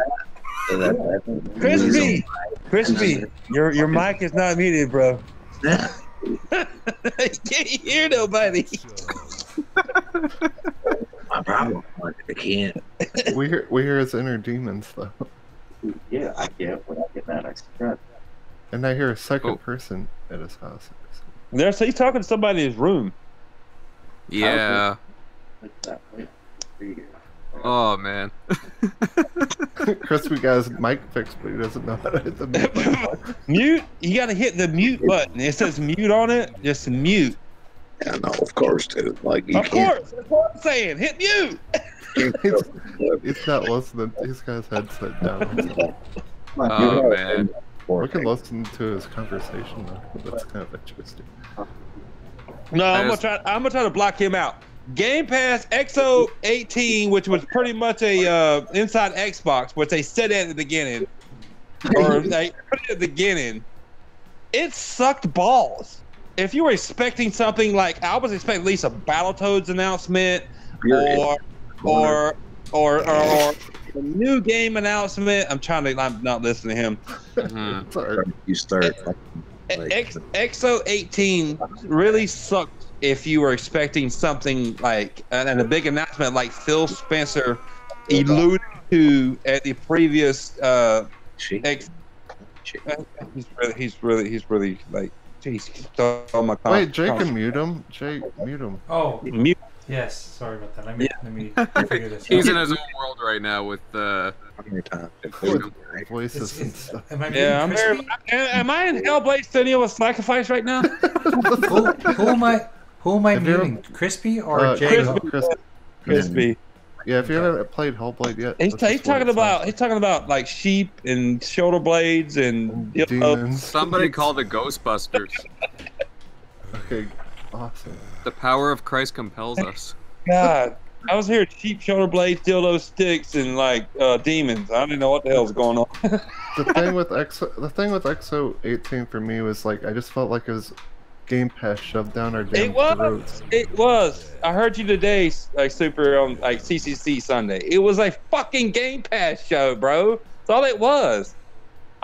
Crispy, your mic is not muted, bro. Yeah. You can't hear nobody. My problem, I can't. We hear his inner demons though. Yeah, I get when I get mad, I scratch. And I hear a second person at his house. So he's talking to somebody in his room. Yeah. Oh, man. Crispy got his mic fixed, but he doesn't know how to hit the mute button. Mute? You gotta hit the mute button. It says mute on it. Just mute. Yeah, no, of course, dude. Like, you Of course. That's what I'm saying. Hit mute. He's not listening. He's got his headset down. Oh, man. We can listen to his conversation though. That's kind of interesting. No, I'm gonna try to block him out. Game Pass EXO 18, which was pretty much a inside Xbox, which they said at the beginning, or they put it at the beginning. It sucked balls. If you were expecting something like, I was expecting at least a Battletoads announcement, or a new game announcement. I'm not listening to him. Mm-hmm. You start. EXO 18 really sucked if you were expecting something like and a big announcement like Phil Spencer alluded to at the previous he's really like jeez. Wait, Jake can mute him. Jake, mute him. Oh, mute. Yes, sorry about that. Let me figure this out. He's in his own world right now with Voices and stuff. Am I Yeah, I'm here. Am I in Hellblade Studio with Sacrifice right now? who am I muting? Crispy or Jay? Crispy. Yeah, if you haven't played Hellblade yet, He's talking about like sheep and shoulder blades and demons. somebody called it Ghostbusters. Okay, awesome. The power of Christ compels us. God, I was hearing cheap shoulder blades, dildo sticks, and like demons. I didn't know what the hell was going on. The thing with Exo 18 for me was like I just felt like it was Game Pass shoved down our damn throats. It was. I heard you today, like Super on like CCC Sunday. It was a fucking Game Pass show, bro. That's all it was.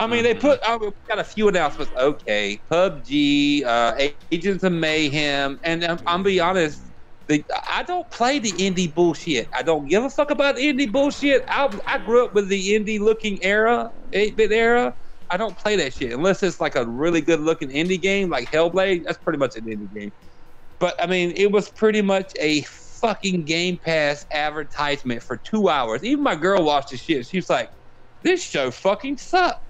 I mean, they put got a few announcements. Okay, PUBG, Agents of Mayhem, and I'm be honest. I don't play the indie bullshit. I don't give a fuck about indie bullshit. I grew up with the indie looking era, 8-bit era. I don't play that shit unless it's like a really good looking indie game like Hellblade. That's pretty much an indie game. But I mean, it was pretty much a fucking Game Pass advertisement for 2 hours. Even my girl watched the shit. She was like, "This show fucking sucked,"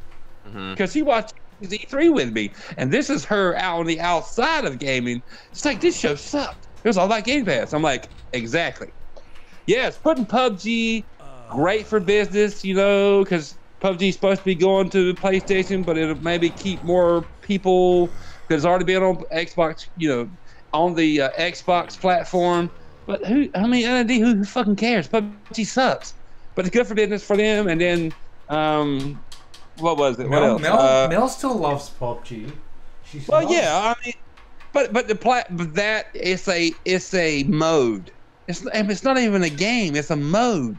because she watched E3 with me, and this is her out on the outside of gaming. It's like, this show sucked. It was all about Game Pass. I'm like, exactly. Yes, putting PUBG, great for business, you know, because PUBG is supposed to be going to the PlayStation, but it'll maybe keep more people, because it's already been on Xbox, you know, on the Xbox platform. But who fucking cares? PUBG sucks. But it's good for business for them. And then, what was it? Mel still loves PUBG. Yeah, I mean, but that it's a mode. It's not even a game. It's a mode,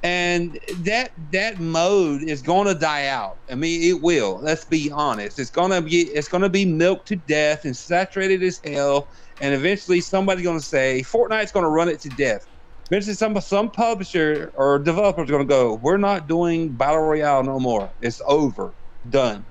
and that mode is going to die out. I mean, it will. Let's be honest. It's gonna be milked to death and saturated as hell. And eventually, somebody's going to say Fortnite's going to run it to death. Eventually, some publisher or developer is going to go, "We're not doing battle royale no more. It's over, done."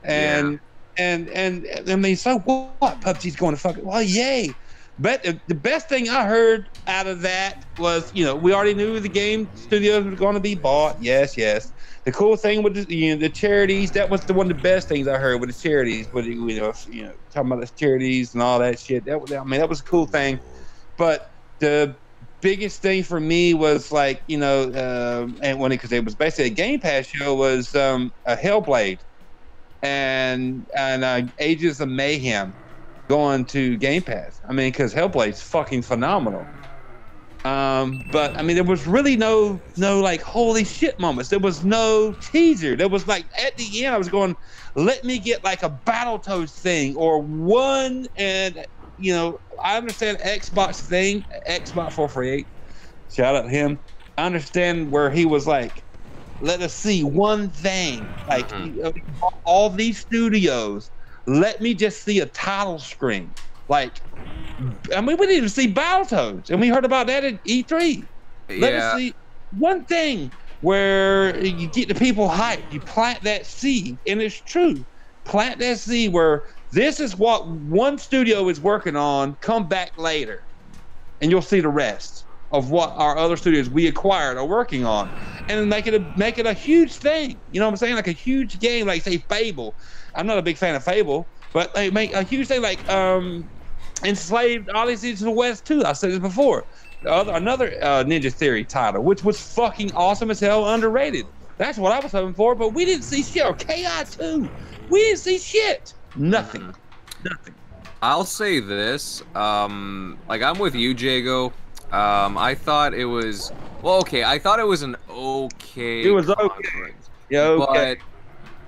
And I mean, so what? PUBG's going to fuck it. Well, yay. But the best thing I heard out of that was, you know, we already knew the game studios were going to be bought. Yes. The cool thing with the charities, that was one of the best things I heard with the charities. But you know, talking about the charities and all that shit. That was a cool thing. But the biggest thing for me was like, you know, because it was basically a Game Pass show, was a Hellblade and Agents of Mayhem going to Game Pass. I mean, because Hellblade's fucking phenomenal. But I mean, there was really no like holy shit moments. There was no teaser. There was like at the end, I was going, let me get like a Battletoads thing or one. And you know, I understand Xbox 448. Shout out to him. I understand where he was like, let us see one thing. Like all these studios, let me just see a title screen. Like, I mean, we didn't even see Battletoads, and we heard about that at E3. Let us see one thing where you get the people hyped. You plant that seed, and it's true. Plant that seed where this is what one studio is working on. Come back later, and you'll see the rest of what our other studios we acquired are working on, and make it a huge thing. You know what I'm saying? Like a huge game, like say Fable. I'm not a big fan of Fable, but they make a huge thing like Enslaved Odyssey to the West 2. I said this before. Another Ninja Theory title, which was fucking awesome as hell, underrated. That's what I was hoping for, but we didn't see shit. Or KI2, we didn't see shit. Nothing. Nothing. I'll say this. Like, I'm with you, Jago. I thought it was I thought it was an okay. It was okay. Yeah, okay. But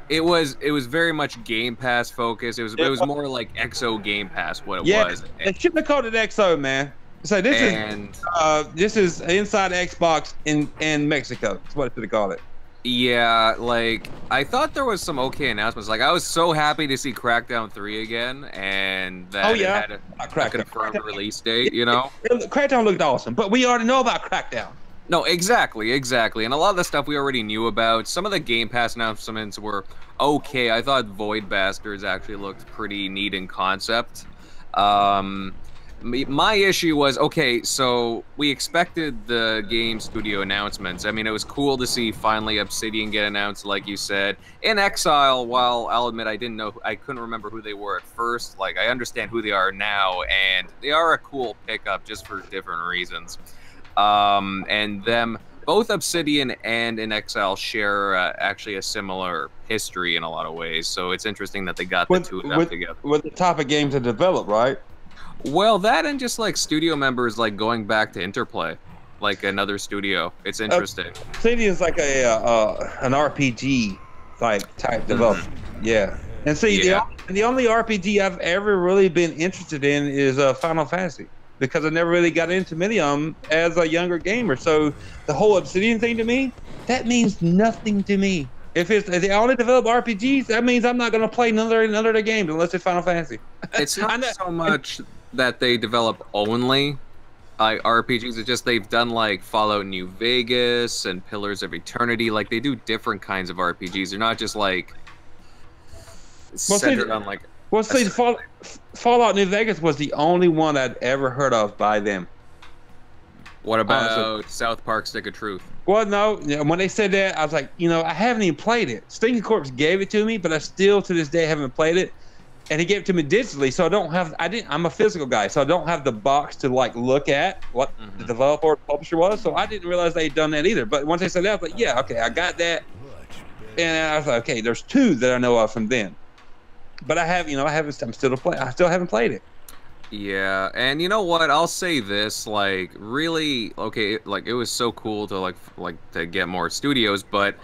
it was very much Game Pass focused. It was more like XO Game Pass what it was. They shouldn't have called it XO, man. So this is inside Xbox in Mexico. That's what I should have called it. Yeah, like I thought there was some okay announcements. Like I was so happy to see Crackdown 3 again, and that it had a confirmed release date. You know, Crackdown looked awesome, but we already know about Crackdown. No, exactly, and a lot of the stuff we already knew about. Some of the Game Pass announcements were okay. I thought Void Bastards actually looked pretty neat in concept. My issue was, okay, so we expected the game studio announcements. I mean, it was cool to see finally Obsidian get announced, like you said. In Exile, while I'll admit I couldn't remember who they were at first, like, I understand who they are now, and they are a cool pickup just for different reasons. And both Obsidian and In Exile share actually a similar history in a lot of ways, so it's interesting that they got the two of them together. With the type of games to develop, right? Well, that and just like studio members like going back to Interplay, like another studio. It's interesting. City is like an RPG type development. Yeah. And see, Yeah. the only RPG I've ever really been interested in is Final Fantasy, because I never really got into many of them as a younger gamer. So the whole Obsidian thing to me, that means nothing to me. If they only develop RPGs, that means I'm not going to play none of their games unless it's Final Fantasy. It's not so much that they develop only RPGs. It's just they've done like Fallout New Vegas and Pillars of Eternity. Like they do different kinds of RPGs. They're not just like centered on like. Well, see, Fallout New Vegas was the only one I'd ever heard of by them. What about South Park: Stick of Truth? Well, no. When they said that, I was like, I haven't even played it. Stinking Corpse gave it to me, but I still to this day haven't played it. And he gave it to me digitally, so I don't have. I'm a physical guy, so I don't have the box to like look at what the developer or publisher was. So I didn't realize they'd done that either. But once they said that, I was like, yeah, okay, I got that. And I was like, okay, there's two that I know of from them. But I have, I'm still to play. I still haven't played it. Yeah, and you know what? I'll say this, like, really, okay, like, it was so cool to, like to get more studios, but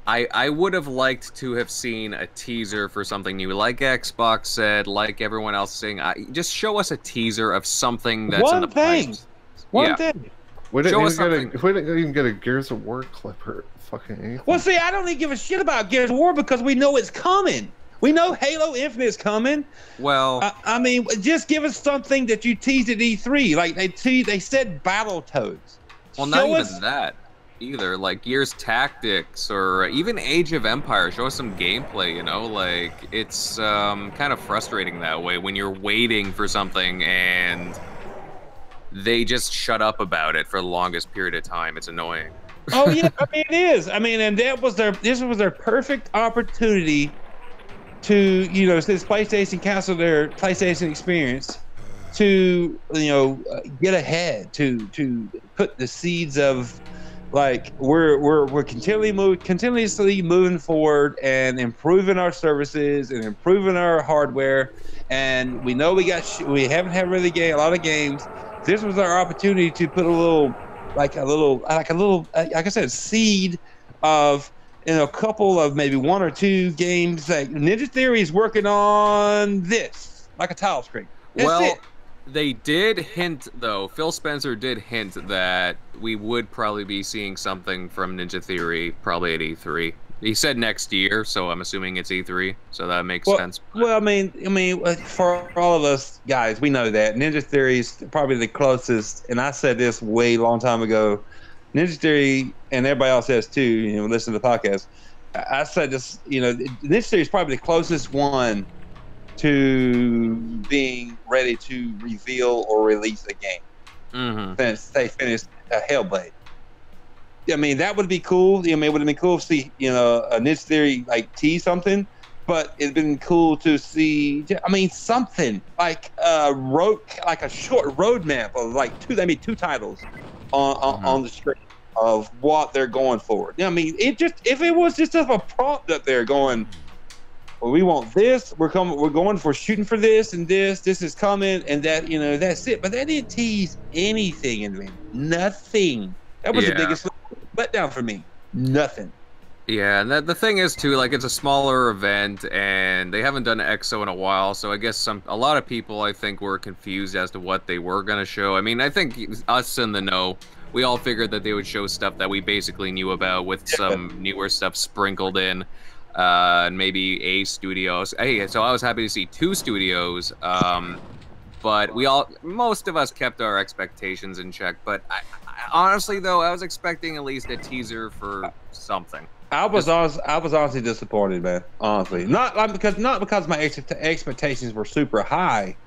I would have liked to have seen a teaser for something new, like Xbox said, like everyone else saying, just show us a teaser of something that's in the pipes. One thing. We didn't even get a Gears of War clip or fucking anything. Well, see, I don't even give a shit about Gears of War because we know it's coming. We know Halo Infinite is coming. Well, I mean, just give us something that you teased at E3. Like they said Battletoads. Well, not even that either. Like Gears Tactics or even Age of Empires. Show us some gameplay. Like it's kind of frustrating that way when you're waiting for something and they just shut up about it for the longest period of time. It's annoying. Oh yeah, I mean it is. I mean, and this was their perfect opportunity to, since PlayStation canceled their PlayStation experience, to get ahead, to put the seeds of like we're continuously moving forward and improving our services and improving our hardware, and we know we haven't had really a lot of games. This was our opportunity to put like I said, seed of a couple of maybe one or two games. Like Ninja Theory is working on this, like a tile screen. That's it. They did hint, though. Phil Spencer did hint that we would probably be seeing something from Ninja Theory probably at E3. He said next year, so I'm assuming it's E3. So that makes sense. Well, I mean, for all of us guys, we know that Ninja Theory is probably the closest. And I said this way long time ago. Ninja Theory, and everybody else says too, listen to the podcast. I said this, Ninja Theory is probably the closest one to being ready to reveal or release a game since they finished Hellblade. I mean, that would be cool. I mean, it would have been cool to see, a Ninja Theory like tease something, but it'd been cool to see, something like a short roadmap of like two titles on the screen of what they're going for. I mean, if it was just a prompt up there going, well, we want this, we're going for shooting for this and this is coming, and that, that's it. But they didn't tease anything in me. Nothing. That was the biggest letdown for me. Nothing. Yeah, and the thing is too, like, it's a smaller event and they haven't done EXO in a while, so I guess a lot of people, I think, were confused as to what they were going to show. I mean, I think us in the know, we all figured that they would show stuff that we basically knew about with some newer stuff sprinkled in, and maybe a studio. Hey, so I was happy to see 2 studios, but most of us kept our expectations in check. But I honestly, though, I was expecting at least a teaser for something. I was honestly disappointed, man. Honestly, not because my expectations were super high.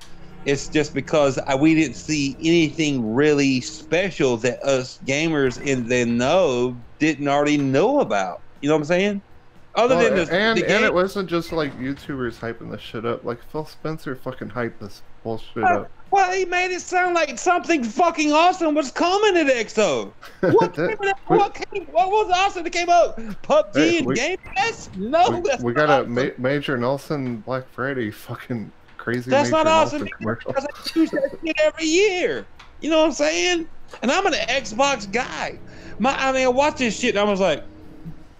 It's just because we didn't see anything really special that us gamers in the know didn't already know about. You know what I'm saying? And it wasn't just like YouTubers hyping this shit up. Like Phil Spencer fucking hyped this bullshit up. Well, he made it sound like something fucking awesome was coming at EXO. What was awesome that came out? PUBG and Game Pass? No, we got a Major Nelson Black Friday fucking crazy That's Major not awesome Nelson commercial. because I use that shit every year. You know what I'm saying? And I'm an Xbox guy. I watch this shit and I was like,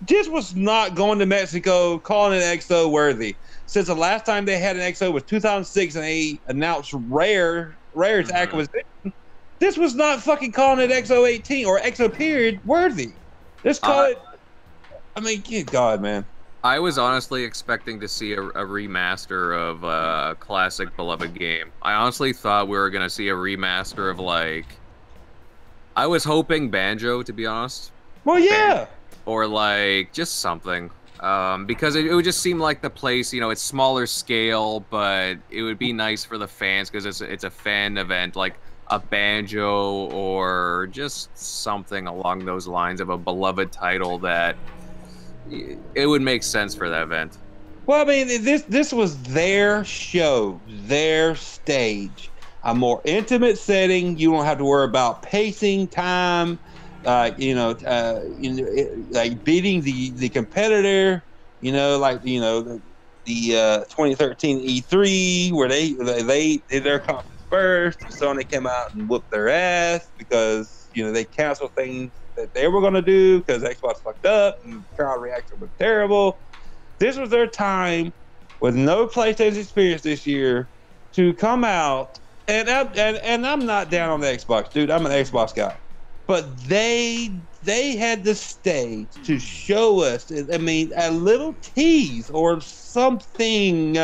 this was not going to Mexico, calling it XO worthy. Since the last time they had an XO was 2006 and they announced Rare's acquisition, this was not fucking calling it XO 18 or XO period worthy. Just call it. I mean, good God, man. I was honestly expecting to see a remaster of a classic beloved game. I honestly thought we were going to see a remaster of, like... I was hoping Banjo, to be honest. Well, yeah. Or, like, just something. Because it would just seem like the place, you know, it's smaller scale, but it would be nice for the fans because it's a fan event, like a Banjo or just something along those lines of a beloved title that it would make sense for that event. Well, I mean, this was their show, their stage, a more intimate setting. You don't have to worry about pacing, time, like beating the competitor. You know, like the 2013 E3 where they did their conference first. Sony came out and whooped their ass because they canceled things that they were going to do because Xbox fucked up and crowd reaction was terrible. This was their time with no PlayStation experience this year to come out and I'm not down on the Xbox, dude. I'm an Xbox guy, but they had the stage to show us. I mean, a little tease or something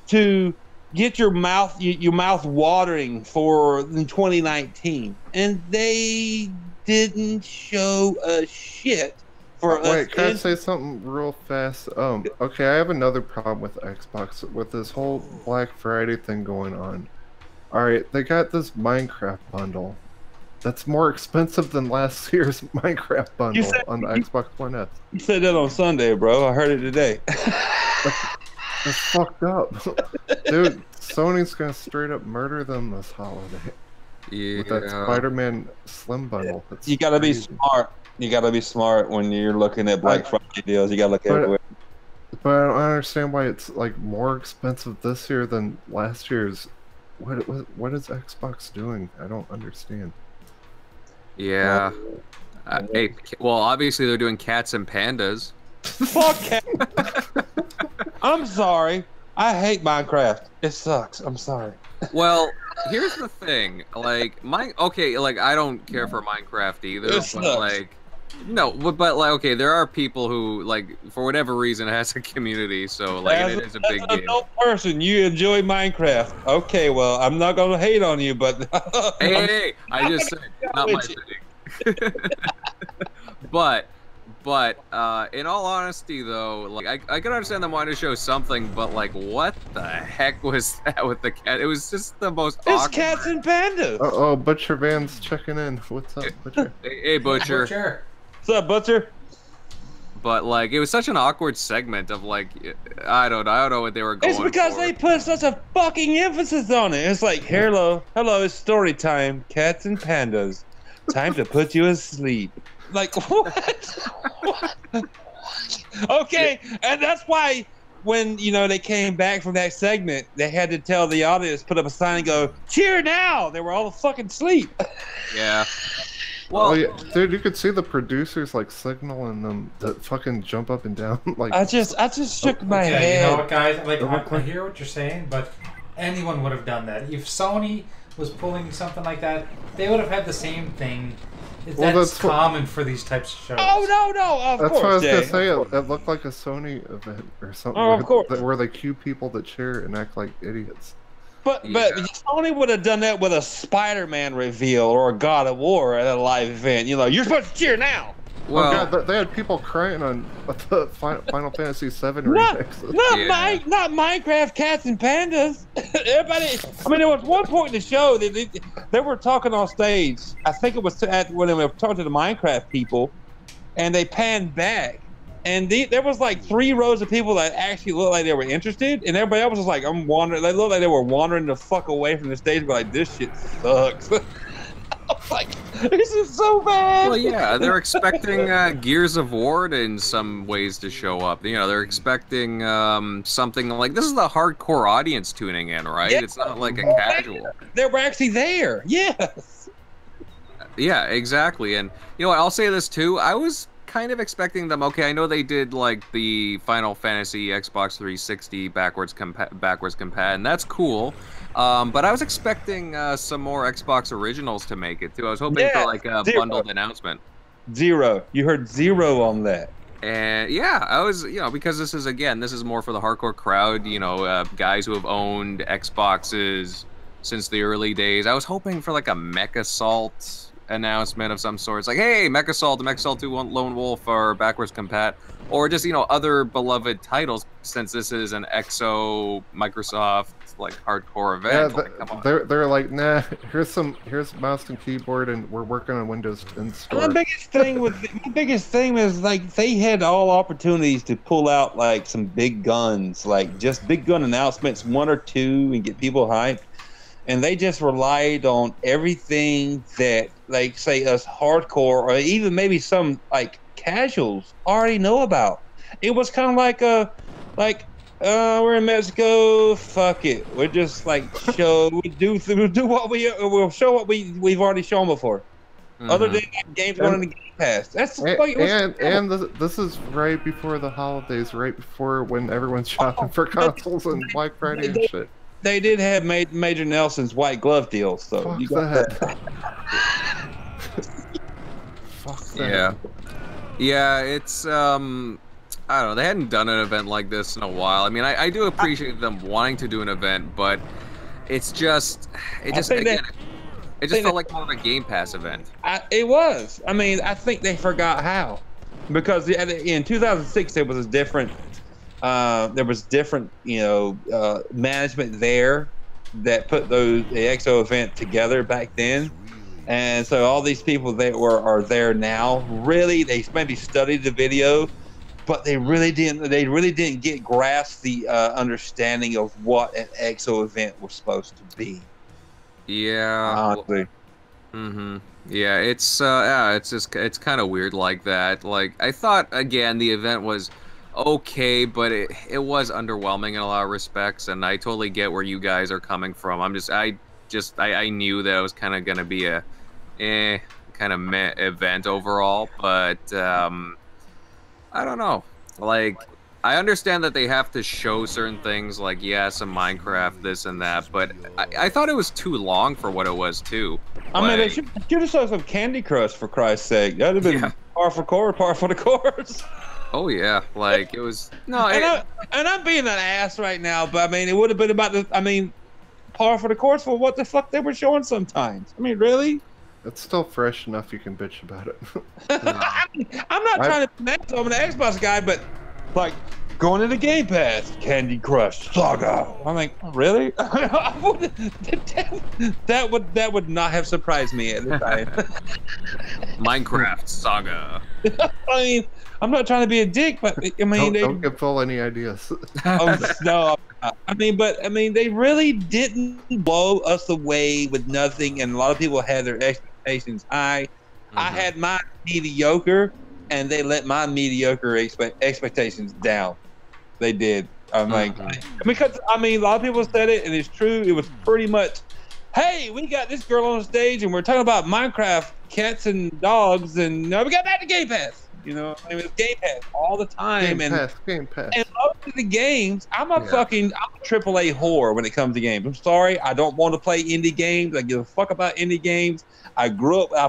to get your mouth watering for 2019, and they didn't show a shit for us. Wait, can I say something real fast? Okay, I have another problem with Xbox with this whole Black Friday thing going on. All right, they got this Minecraft bundle that's more expensive than last year's Minecraft bundle on the Xbox One S. You said that on Sunday, bro. I heard it today. That's fucked up. Dude, Sony's gonna straight up murder them this holiday. Yeah. With that Spider-Man Slim bundle. That's you gotta crazy. be smart. You gotta be smart when you're looking at Black Friday deals. You gotta look everywhere. But I don't understand why it's like more expensive this year than last year's. What is Xbox doing? I don't understand. Yeah. Hey, well, obviously they're doing cats and pandas. Fuck cats. I'm sorry. I hate Minecraft. It sucks. I'm sorry. Well, here's the thing. Like, I don't care for Minecraft either. But like, no, but like, okay, there are people who like, for whatever reason, it has a community. So like, it is a big game. As an adult person, you enjoy Minecraft. Okay, well, I'm not gonna hate on you, but hey, I just said not my thing. But in all honesty, though, like I can understand them wanting to show something, but like, what the heck was that with the cat? It was just the most. It's cats and pandas. Oh, Butcher Van's checking in. What's up, Butcher? Hey, Butcher. Butcher. What's up, Butcher? But like, it was such an awkward segment of like, I don't know what they were going for. It's because they put such a fucking emphasis on it. It's like, hello, it's story time, cats and pandas. Time to put you asleep. Like, what? Okay, and that's why when, they came back from that segment, they had to tell the audience, put up a sign and go, cheer now! They were all fucking asleep. Yeah. Well, yeah, dude, you could see the producers like signaling them to fucking jump up and down. Like, I just shook my head. You know what, guys? Like, I hear what you're saying, but anyone would have done that. If Sony was pulling something like that, they would have had the same thing. That's common for these types of shows. Oh, no, of course. That's what I was Jay, gonna say. It looked like a Sony event or something. Oh, of course. Where they cue people to cheer and act like idiots. But Sony would have done that with a Spider-Man reveal or a God of War at a live event. You're supposed to cheer now. Well, oh God, they had people crying on the Final Fantasy VII remix. Not Minecraft cats and pandas. Everybody. I mean, there was one point in the show they were talking on stage. I think it was when they were talking to the Minecraft people, and they panned back, and there was like 3 rows of people that actually looked like they were interested, and everybody else was like, I'm wandering. They looked like they were wandering the fuck away from the stage, but like, this shit sucks. Like, this is so bad. Well, yeah, they're expecting Gears of War in some ways to show up. You know, they're expecting something like this is the hardcore audience tuning in, right? Yeah. It's not like a casual. They were actually there. Yes. Yeah, exactly. And you know what? I'll say this too. I was kind of expecting them. Okay, I know they did like the Final Fantasy Xbox 360 backwards compat, and that's cool. But I was expecting some more Xbox originals to make it too. I was hoping for like a bundled announcement. Zero. You heard zero on that. And yeah, I was, you know, because this is more for the hardcore crowd, you know, guys who have owned Xboxes since the early days. I was hoping for like a Mech Assault announcement of some sort. It's like, hey, Mech Assault, the Mech Assault 2 Lone Wolf are backwards compat, or just, you know, other beloved titles, since this is an EXO Microsoft like hardcore event. Yeah, like, come on. they're like, nah, here's mouse and keyboard, and we're working on Windows in store. My biggest thing is like they had all opportunities to pull out like some big guns, like just big gun announcements, one or two, and get people hyped. And they just relied on everything that, like, say, us hardcore or even maybe some like casuals already know about. It was kind of like we're in Mexico. Fuck it, we're just like we'll show what we've already shown before. Mm-hmm. Other than games going in the Game Pass. That's this is right before the holidays, right before when everyone's shopping for consoles and Black Friday and shit. They did have Major Nelson's white glove deal, so fuck you got that. Fuck that. Yeah, it's I don't know. They hadn't done an event like this in a while. I mean, I do appreciate them wanting to do an event, but it just felt like more of a Game Pass event. It was. I mean, I think they forgot how, because in 2006 there was different, you know, management there that put the EXO event together back then. And so all these people that are there now, really, they maybe studied the video, but they really didn't grasp the understanding of what an EXO event was supposed to be. Yeah. Honestly. Yeah, it's kind of weird like that. Like, I thought, again, the event was okay, but it was underwhelming in a lot of respects, and I totally get where you guys are coming from. I knew that it was kind of gonna be a kind of meh event overall, but I don't know. Like, I understand that they have to show certain things, like, yeah, some Minecraft, this and that, but I thought it was too long for what it was too. I mean, they should have shown some Candy Crush, for Christ's sake. That'd have been par for the course. Oh yeah, like it was and I'm being an ass right now, but I mean, it would have been about par for the course for what the fuck they were showing sometimes. I mean, really? It's still fresh enough you can bitch about it. I'm not trying to be an asshole. I'm an Xbox guy, but like going to the Game Pass, Candy Crush Saga. I'm like, really? that would not have surprised me at the time. Minecraft Saga. I mean, I'm not trying to be a dick, but I mean, don't give Phil any ideas. No. I mean, they really didn't blow us away with nothing, and a lot of people had their expectations high. I had my mediocre, and they let my mediocre expectations down. They did. I'm like, because I mean, a lot of people said it, and it's true. It was pretty much, hey, we got this girl on stage, and we're talking about Minecraft, cats and dogs, and we got back to Game Pass. You know, I mean, it's Game Pass all the time. Game Pass. And most of the games, I'm a AAA whore when it comes to games. I'm sorry, I don't want to play indie games. I give a fuck about indie games. I've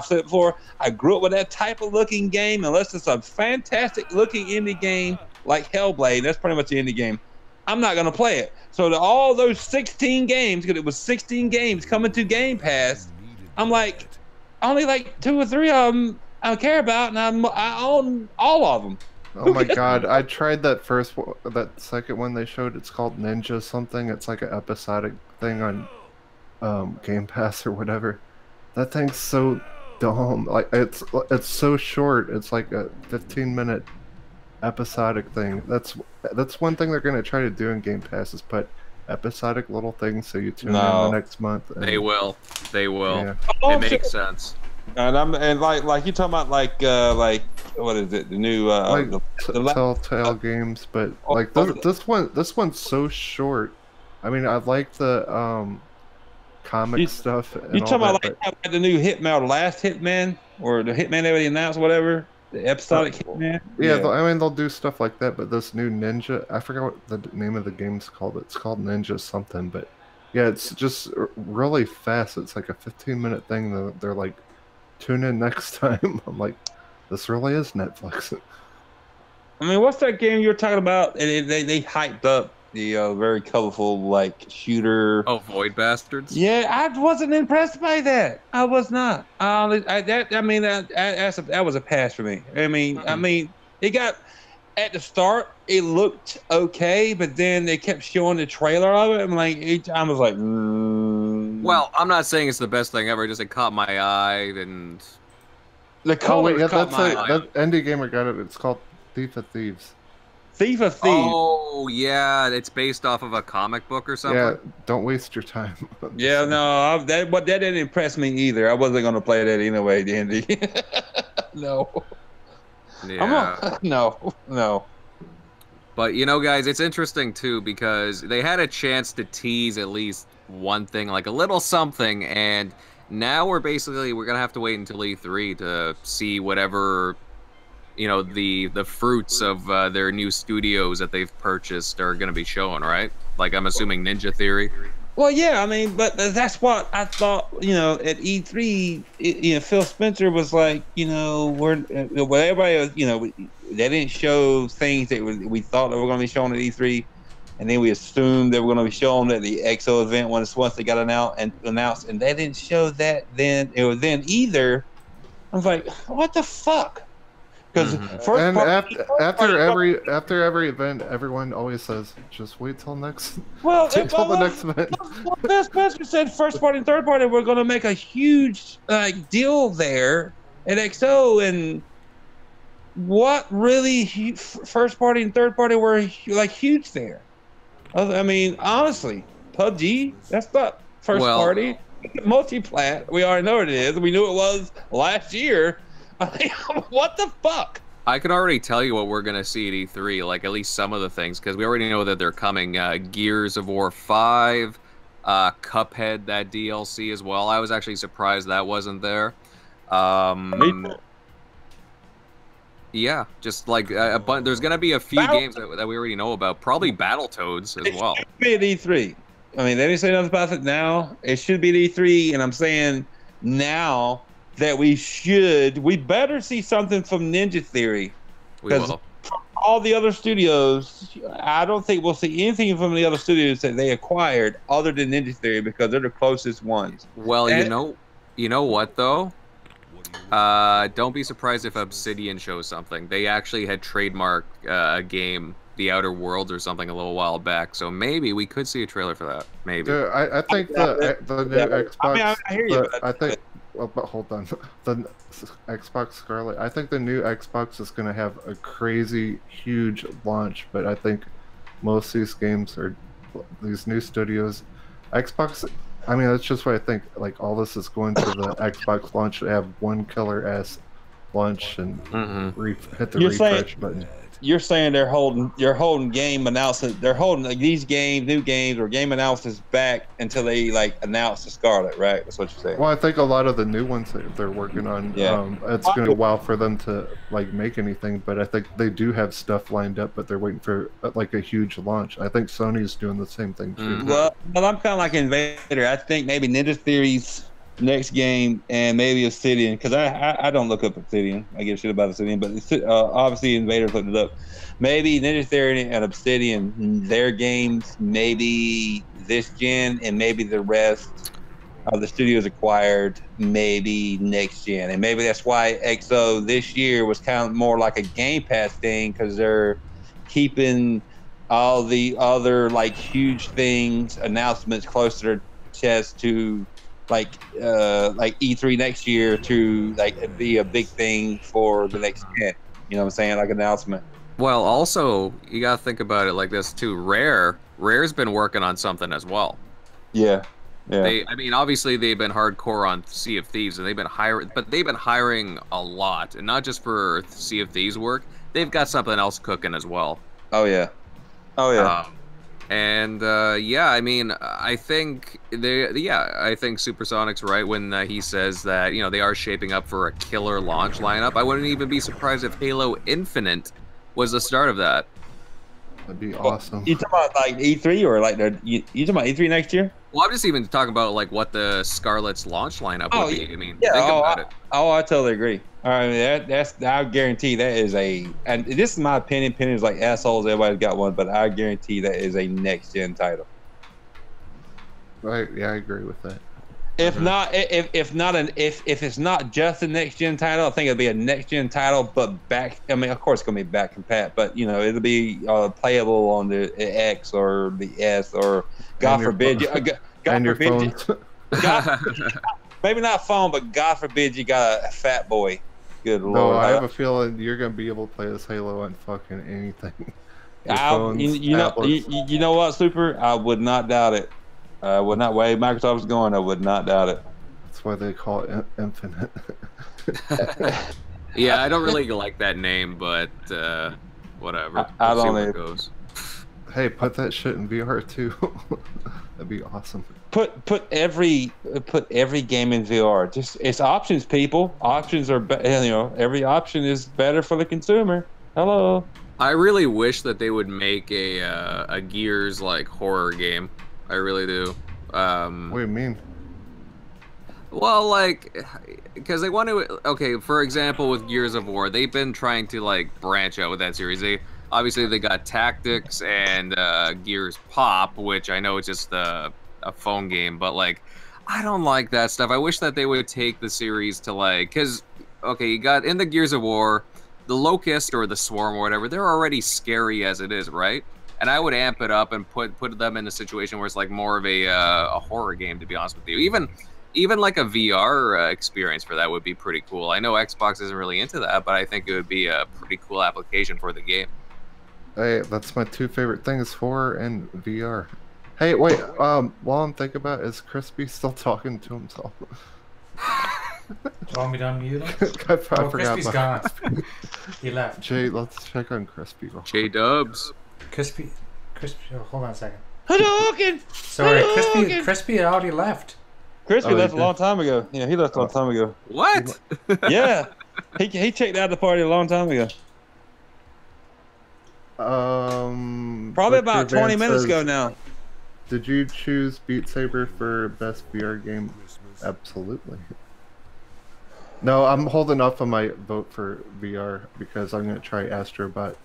said it before, I grew up with that type of looking game. Unless it's a fantastic looking indie game like Hellblade, that's pretty much the indie game, I'm not going to play it. So all those 16 games, because it was 16 games coming to Game Pass, I'm like, only like 2 or 3 of them I care about, and I own all of them. Oh my god, I tried that second one they showed. It's called Ninja something. It's like an episodic thing on Game Pass or whatever. That thing's so dumb. Like it's so short. It's like a 15-minute episodic thing. That's one thing they're gonna try to do in Game Pass is put episodic little things, so you tune in No. the next month. And, They will. They will. Yeah. Oh, It makes sense. And like you talking about like what is it, the new Like the Telltale games, but like this one's so short. I mean, I like the comic stuff. And You all talking about that, like the new Hitman, or the last Hitman, or the Hitman they already announced, whatever, the episodic Hitman? yeah. I mean, they'll do stuff like that, but this new Ninja, I forgot what the name of the game's called. It's called Ninja something, but yeah, it's just really fast. It's like a 15-minute thing. They're like, tune in next time. I'm like, this really is Netflix. I mean, what's that game you were talking about? And they hyped up the very colorful like shooter. Oh, Void Bastards. Yeah, I wasn't impressed by that. I was not. That was a pass for me. I mean, it got at the start. It looked okay, but then they kept showing the trailer of it. I was like, Well, I'm not saying it's the best thing ever. Just it caught my eye, and the color caught my eye. That Indie Gamer got it. It's called Thief of Thieves. Thief of Thieves. Oh yeah, it's based off of a comic book or something. Yeah, don't waste your time. Yeah, no, that didn't impress me either. I wasn't gonna play that anyway, Andy. No. Yeah. No. But you know, guys, it's interesting too because they had a chance to tease at least one thing, like a little something, and now we're gonna have to wait until E3 to see whatever, you know, the fruits of their new studios that they've purchased are gonna be shown, right? Like I'm assuming Ninja Theory. Well, yeah, I mean, but that's what I thought. You know, at E3, Phil Spencer was like, everybody, they didn't show things that we thought they were going to be shown at E3, and then we assumed they were going to be shown at the EXO event once they got announced, and they didn't show that then. It was then either. I was like, what the fuck? Because after every event, everyone always says, "Just wait till next." Well, till the next event. Phil Spencer said first party and third party were going to make a huge deal there at XO, and what really first party and third party were like huge there? I mean, honestly, PUBG, that's not first party. Multiplat, we already know what it is. We knew it was last year. I mean, what the fuck? I can already tell you what we're going to see at E3, like at least some of the things, because we already know that they're coming. Gears of War 5, Cuphead, that DLC as well. I was actually surprised that wasn't there. Yeah, just like but there's going to be a few games that we already know about. Probably Battletoads as well. It should be at E3. I mean, they didn't say nothing about it now. It should be at E3, and I'm saying now that we better see something from Ninja Theory. Because from all the other studios, I don't think we'll see anything from the other studios that they acquired other than Ninja Theory, because they're the closest ones. Well, you know what though? Don't be surprised if Obsidian shows something. They actually had trademarked a game, The Outer Worlds or something, a little while back. So maybe we could see a trailer for that. Maybe. Dude, I think the new Xbox. I mean, I hear you. I think. Well, but hold on. The Xbox Scarlet, I think the new Xbox is going to have a crazy, huge launch, but I think most of these games are, these new studios, Xbox, I mean, that's just what I think. Like, all this is going to the Xbox launch to have one killer-ass launch and hit the refresh button. You're saying they're holding game announcements. They're holding like, these new games or game announcements back until they announce the Scarlet, right? That's what you're saying. Well, I think a lot of the new ones that they're working on, it's going to while for them to make anything. But I think they do have stuff lined up, but they're waiting for a huge launch. I think Sony's doing the same thing too. Well, I'm kind of like Invader. I think maybe Ninja Theory's next game and maybe Obsidian, because I don't look up Obsidian. I give a shit about Obsidian, but obviously Invaders looked it up. Maybe Ninja Theory and Obsidian, their games, maybe this gen, and maybe the rest of the studios acquired, maybe next gen. And maybe that's why XO this year was kind of more like a Game Pass thing, because they're keeping all the other huge things, announcements close to their chest to like E3 next year to be a big thing for the next gen. You know what I'm saying? Like announcement. Well, also you gotta think about it like this too. Rare Rare's been working on something as well. Yeah. Yeah. I mean, obviously they've been hardcore on Sea of Thieves, and they've been hiring a lot, and not just for Sea of Thieves work. They've got something else cooking as well. Oh yeah. Oh yeah. Yeah, I mean, I think I think Supersonic's right when he says that, you know, they are shaping up for a killer launch lineup. I wouldn't even be surprised if Halo Infinite was the start of that. That'd be awesome. You talking about like E3 or like you talking about E3 next year? Well, I'm just even talking about like what the Scarlet's launch lineup would be. I mean, yeah, think about it. I totally agree. I mean, I guarantee that is and this is my opinion. Opinions like assholes. Everybody's got one, but I guarantee that is a next gen title. Right? Yeah, I agree with that. If it's not just a next gen title, I think it'll be a next gen title, but back. I mean, of course, it's gonna be back compat, but you know, it'll be playable on the X or the S or God forbid, maybe not phone, but God forbid you got a fat boy. Good No, lord! I have a feeling you're gonna be able to play this Halo on fucking anything. You know what, Super? I would not doubt it. I would not. Way Microsoft is going, I would not doubt it. That's why they call it Infinite. Yeah, I don't really like that name, but whatever. I We'll see don't where either. it goes. Hey, put that shit in VR too. That'd be awesome. Put every game in VR. Just it's options, people. Options are you know, every option is better for the consumer. Hello. I really wish that they would make a Gears like horror game. I really do. What do you mean? Well, like, because they want to. Okay, for example, with Gears of War, they've been trying to like branch out with that series. They got Tactics and Gears Pop, which I know it's just a phone game, but like, I don't like that stuff. I wish that they would take the series to like, because okay, you got in the Gears of War, the Locust or the Swarm or whatever. They're already scary as it is, right? And I would amp it up and put them in a situation where it's like more of a horror game, to be honest with you. Even like a VR experience for that would be pretty cool. I know Xbox isn't really into that, but I think it would be a pretty cool application for the game. Hey, that's my two favorite things, horror and VR. Hey, wait, while I'm thinking about it, is Crispy still talking to himself? Want me to unmute him? I forgot Crispy's about gone. He left. Jay, let's check on Crispy. J-Dubs. Crispy, oh, hold on a second. Hadouken! Sorry, Hadouken! Crispy already left. Crispy Oh, left he a long time ago. Yeah, he left a long time ago. What? Yeah, he checked out the party a long time ago. Probably about 20 minutes ago now. Did you choose Beat Saber for best VR game? Absolutely. No, I'm holding off on my vote for VR because I'm gonna try Astrobot.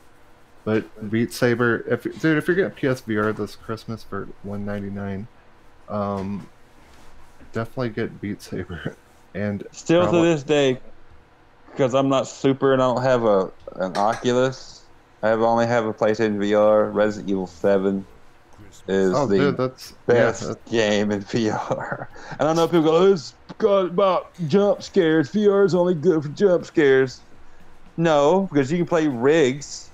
But Beat Saber, if you're getting PSVR this Christmas for $199, definitely get Beat Saber. And Still to this day, because I'm not super and I don't have an Oculus, I only have a PlayStation VR. Resident Evil 7 is the best game in VR. And I know people go, "Oh, it's got about jump scares. VR is only good for jump scares." No, because you can play rigs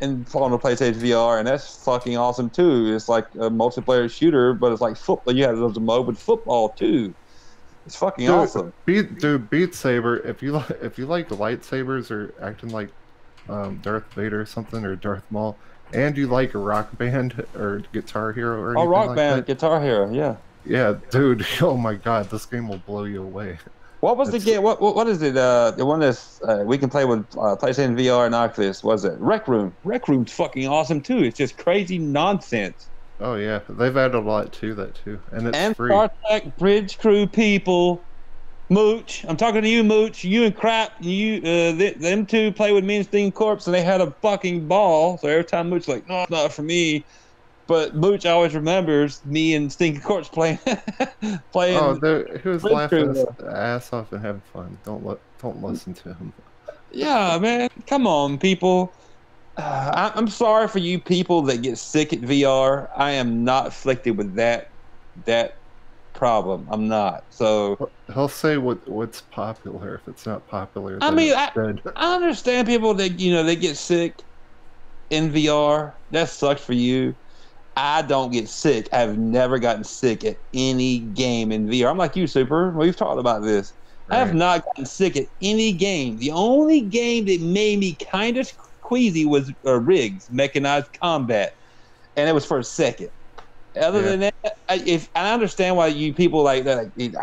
and on the PlayStation VR, and that's fucking awesome too. It's like a multiplayer shooter, but it's like football. You have the mode with football too. It's fucking awesome. Beat Saber. If you like lightsabers or acting like Darth Vader or something, or Darth Maul, and you like Rock Band or Guitar Hero or anything Rock like Band, that, Guitar Hero, yeah. Yeah, dude. Oh my God, this game will blow you away. What was the game? What is it? The one that's we can play with PlayStation VR and Oculus. Was it Rec Room? Rec Room's fucking awesome too. It's just crazy nonsense. Oh yeah, they've added a lot to that too, and it's free. Star Trek Bridge Crew people, Mooch. I'm talking to you, Mooch. You and Crap. You them two play with me and STINKINCORPSE, and they had a fucking ball. So every time Mooch like, no, it's not for me. But Mooch always remembers me and STINKINCORPSE playing. Oh, he was laughing his ass off and having fun. Don't listen to him. Yeah, man. Come on, people. I'm sorry for you people that get sick at VR. I am not afflicted with that problem. I'm not. So he'll say what's popular. If it's not popular, I mean, I dead. understand people that they get sick in VR. That sucks for you. I don't get sick. I've never gotten sick at any game in VR. I'm like you, Super. We've talked about this. I have not gotten sick at any game. The only game that made me kind of queasy was Riggs, Mechanized Combat, and it was for a second. Other than that, I understand why you people like that. Like, it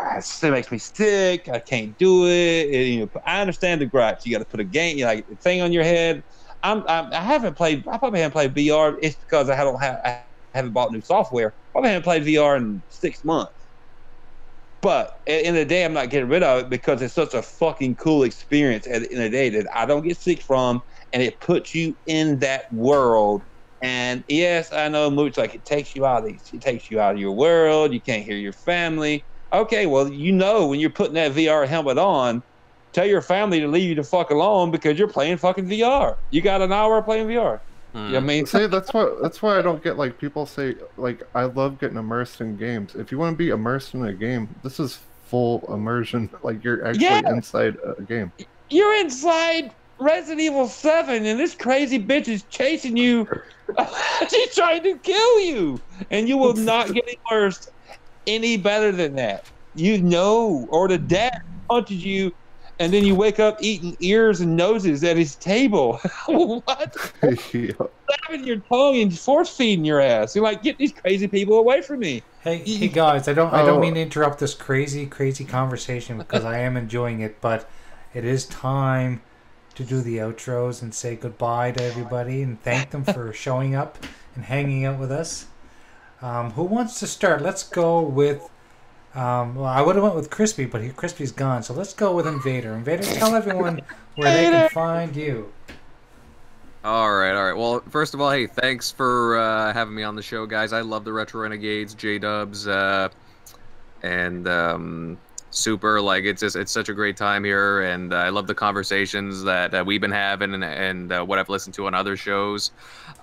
makes me sick. I can't do it. I understand the gripes. You got to put a game, like a thing on your head. I haven't played. I probably haven't played VR. It's because I haven't bought new software. Probably haven't played VR in 6 months. But at the end of the day, I'm not getting rid of it because it's such a fucking cool experience at the end of the day that I don't get sick from, and it puts you in that world. And yes, I know Mooch, like it takes you out of your world. You can't hear your family. Okay, well, when you're putting that VR helmet on, tell your family to leave you the fuck alone because you're playing fucking VR. You got an hour playing VR. You know what I mean? See, that's why I don't get, like, people say, like, I love getting immersed in games. If you want to be immersed in a game, this is full immersion. Like, you're actually inside a game. You're inside Resident Evil 7, and this crazy bitch is chasing you. She's trying to kill you, and you will not get immersed any better than that. Or the dad punches you, and then you wake up eating ears and noses at his table. What? Stabbing your tongue and force feeding your ass. You're like, get these crazy people away from me. Hey guys, I don't mean to interrupt this crazy conversation because I am enjoying it, but it is time to do the outros and say goodbye to everybody and thank them for showing up and hanging out with us. Who wants to start? Let's go with well, I would have went with Crispy, but Crispy's gone, so let's go with Invader. Invader, tell everyone where they can find you. All right. Well, first of all, hey, thanks for having me on the show, guys. I love the Retro Renegades, J-Dubs, and Super. Like, it's such a great time here, and I love the conversations that we've been having and what I've listened to on other shows.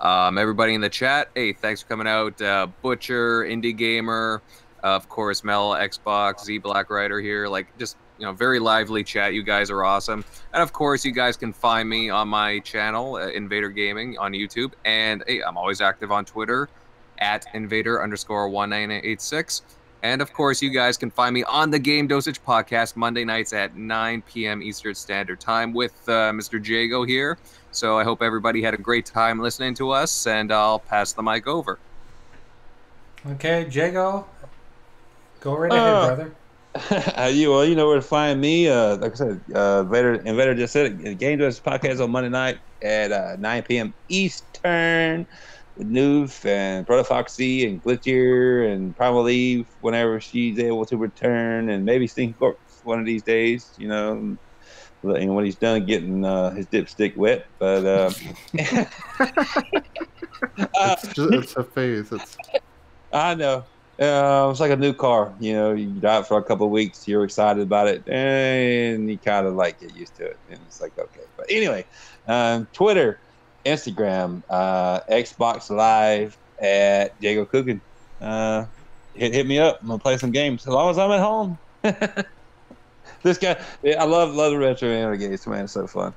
Everybody in the chat, hey, thanks for coming out. Butcher, Indie Gamer, of course, Mel, Xbox, Z Black Rider here. Like, just, very lively chat. You guys are awesome. And of course, you guys can find me on my channel, Invader Gaming, on YouTube. And hey, I'm always active on Twitter at Invader_1986. And of course, you guys can find me on the Game Dosage Podcast Monday nights at 9 p.m. Eastern Standard Time with Mr. Jago here. So I hope everybody had a great time listening to us, and I'll pass the mic over. Okay, Jago, go right ahead, brother. You know where to find me. Like I said, Invader just said it. Game Dosage Podcast on Monday night at 9 p.m. Eastern. With Noof and Brother Foxy and Glitchier and Primal Eve whenever she's able to return, and maybe Stinking Corpse one of these days, when he's done getting his dipstick wet. But it's a phase. I know. It's like a new car. You drive it for a couple of weeks, you're excited about it, and you kind of like get used to it, and it's like, okay. But anyway, Twitter, Instagram, Xbox Live at Jago Cooking. Hit me up. I'm gonna play some games as long as I'm at home. This guy, I love the Retro Renegades, man. It's so fun.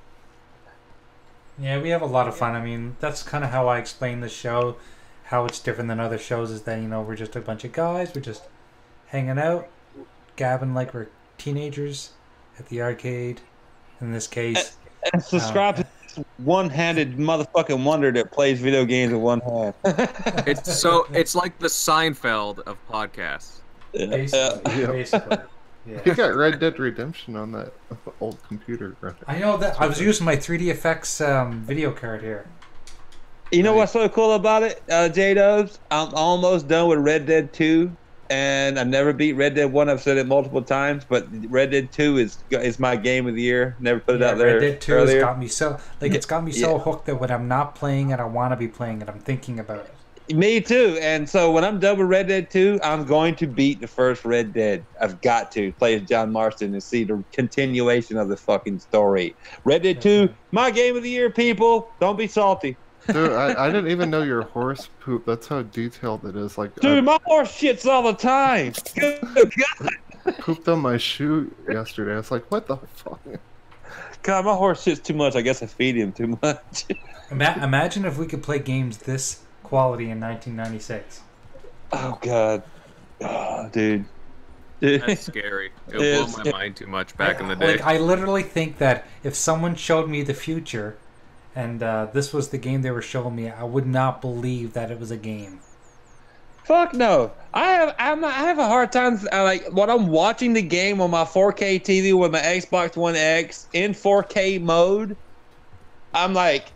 Yeah, we have a lot of fun. I mean, that's kind of how I explain the show. How it's different than other shows is that we're just a bunch of guys. We're just hanging out, gabbing like we're teenagers at the arcade. In this case, and subscribe to one-handed motherfucking wonder that plays video games with one hand. It's like the Seinfeld of podcasts. Basically. Yeah. You got Red Dead Redemption on that old computer, right? I know that. I was using my 3D effects video card here. You know what's so cool about it, J-Dubs? I'm almost done with Red Dead 2, and I never beat Red Dead 1. I've said it multiple times, but Red Dead 2 is my game of the year. Never put it out there. Red Dead 2 has got me so so hooked that when I'm not playing it, I want to be playing it. I'm thinking about it. Me too. And so when I'm done with Red Dead 2, I'm going to beat the first Red Dead. I've got to play as John Marston and see the continuation of the fucking story. Red Dead 2, my game of the year, people. Don't be salty. Dude, I didn't even know your horse poop. That's how detailed it is. Like, dude, my horse shits all the time. Good God. Pooped on my shoe yesterday. I was like, what the fuck? God, my horse shits too much. I guess I feed him too much. Imagine if we could play games this quality in 1996. Oh God, dude. That's scary. It would blow my mind too much back in the day. Like, I literally think that if someone showed me the future, and this was the game they were showing me, I would not believe that it was a game. Fuck no. I have a hard time like when I'm watching the game on my 4K TV with my Xbox One X in 4K mode. I'm like,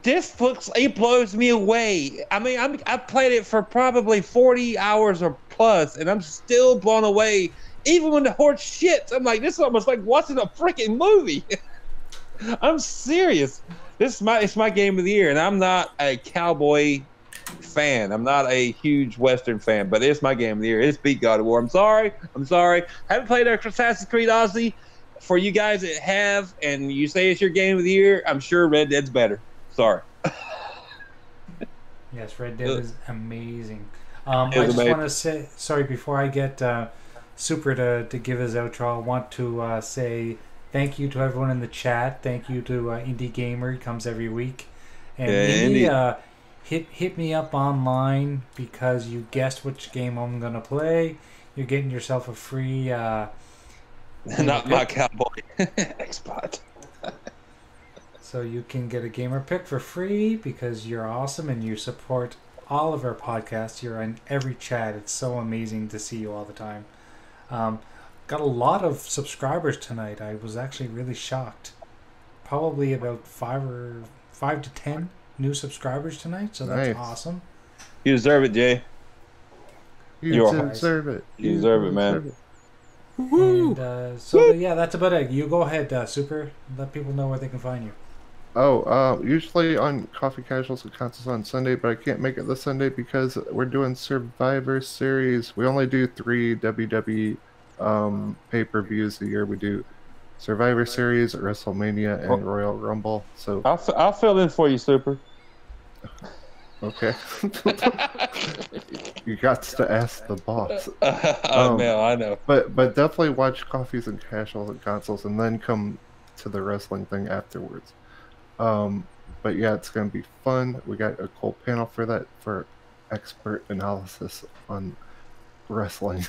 it blows me away. I mean, I've played it for probably 40 hours or plus, and I'm still blown away. Even when the horse shits, I'm like, this is almost like watching a freaking movie. I'm serious. It's my game of the year, and I'm not a cowboy fan. I'm not a huge Western fan, but it's my game of the year. It's beat God of War. I'm sorry. Haven't played Assassin's Creed Odyssey. For you guys that have, and you say it's your game of the year, I'm sure Red Dead's better. Sorry. Yes, Red Dead is amazing. I just want to say, sorry, before I get Super to give his outro, I want to say thank you to everyone in the chat. Thank you to Indie Gamer. He comes every week. And Indie, hit me up online because you guessed which game I'm going to play. You're getting yourself a free... not my cowboy Xbox. So you can get a gamer pick for free because you're awesome and you support all of our podcasts. You're in every chat. It's so amazing to see you all the time. Got a lot of subscribers tonight. I was actually really shocked. Probably about 5 to 10 new subscribers tonight. So that's awesome. You deserve it, Jay. You deserve it. You deserve it, man. And so yeah, that's about it. You go ahead, Super. Let people know where they can find you. Usually on Coffee Casuals and Consoles on Sunday, but I can't make it this Sunday because we're doing Survivor Series. We only do 3 WWE pay-per-views a year. We do Survivor Series, WrestleMania, and Royal Rumble. So I'll fill in for you, Super. Okay. You got to ask the boss. I know. But definitely watch Coffees and Casuals and Consoles and then come to the wrestling thing afterwards. But yeah, it's going to be fun. We got a cool panel for that, for expert analysis on wrestling.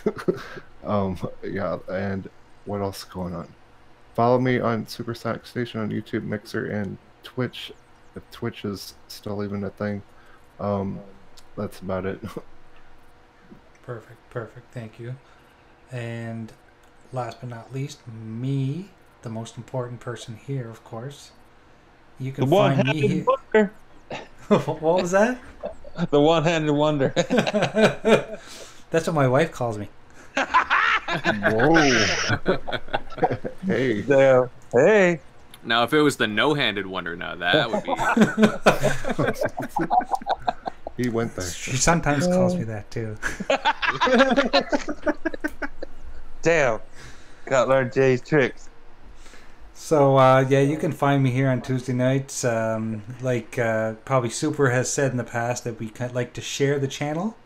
Yeah, and what else is going on? Follow me on SUPERSONICSTATION on YouTube, Mixer, and Twitch, if Twitch is still even a thing. That's about it. Perfect. Thank you. And last but not least, me, the most important person here, of course. You can find me here. Wonder. What was that? The one-handed wonder. That's what my wife calls me. Whoa. Hey. Hey. Now, if it was the no-handed wonder, now that would be... He went there. She sometimes calls me that too. Damn. Gotta learn Jay's tricks. So, yeah, you can find me here on Tuesday nights. Probably Super has said in the past that we like to share the channel.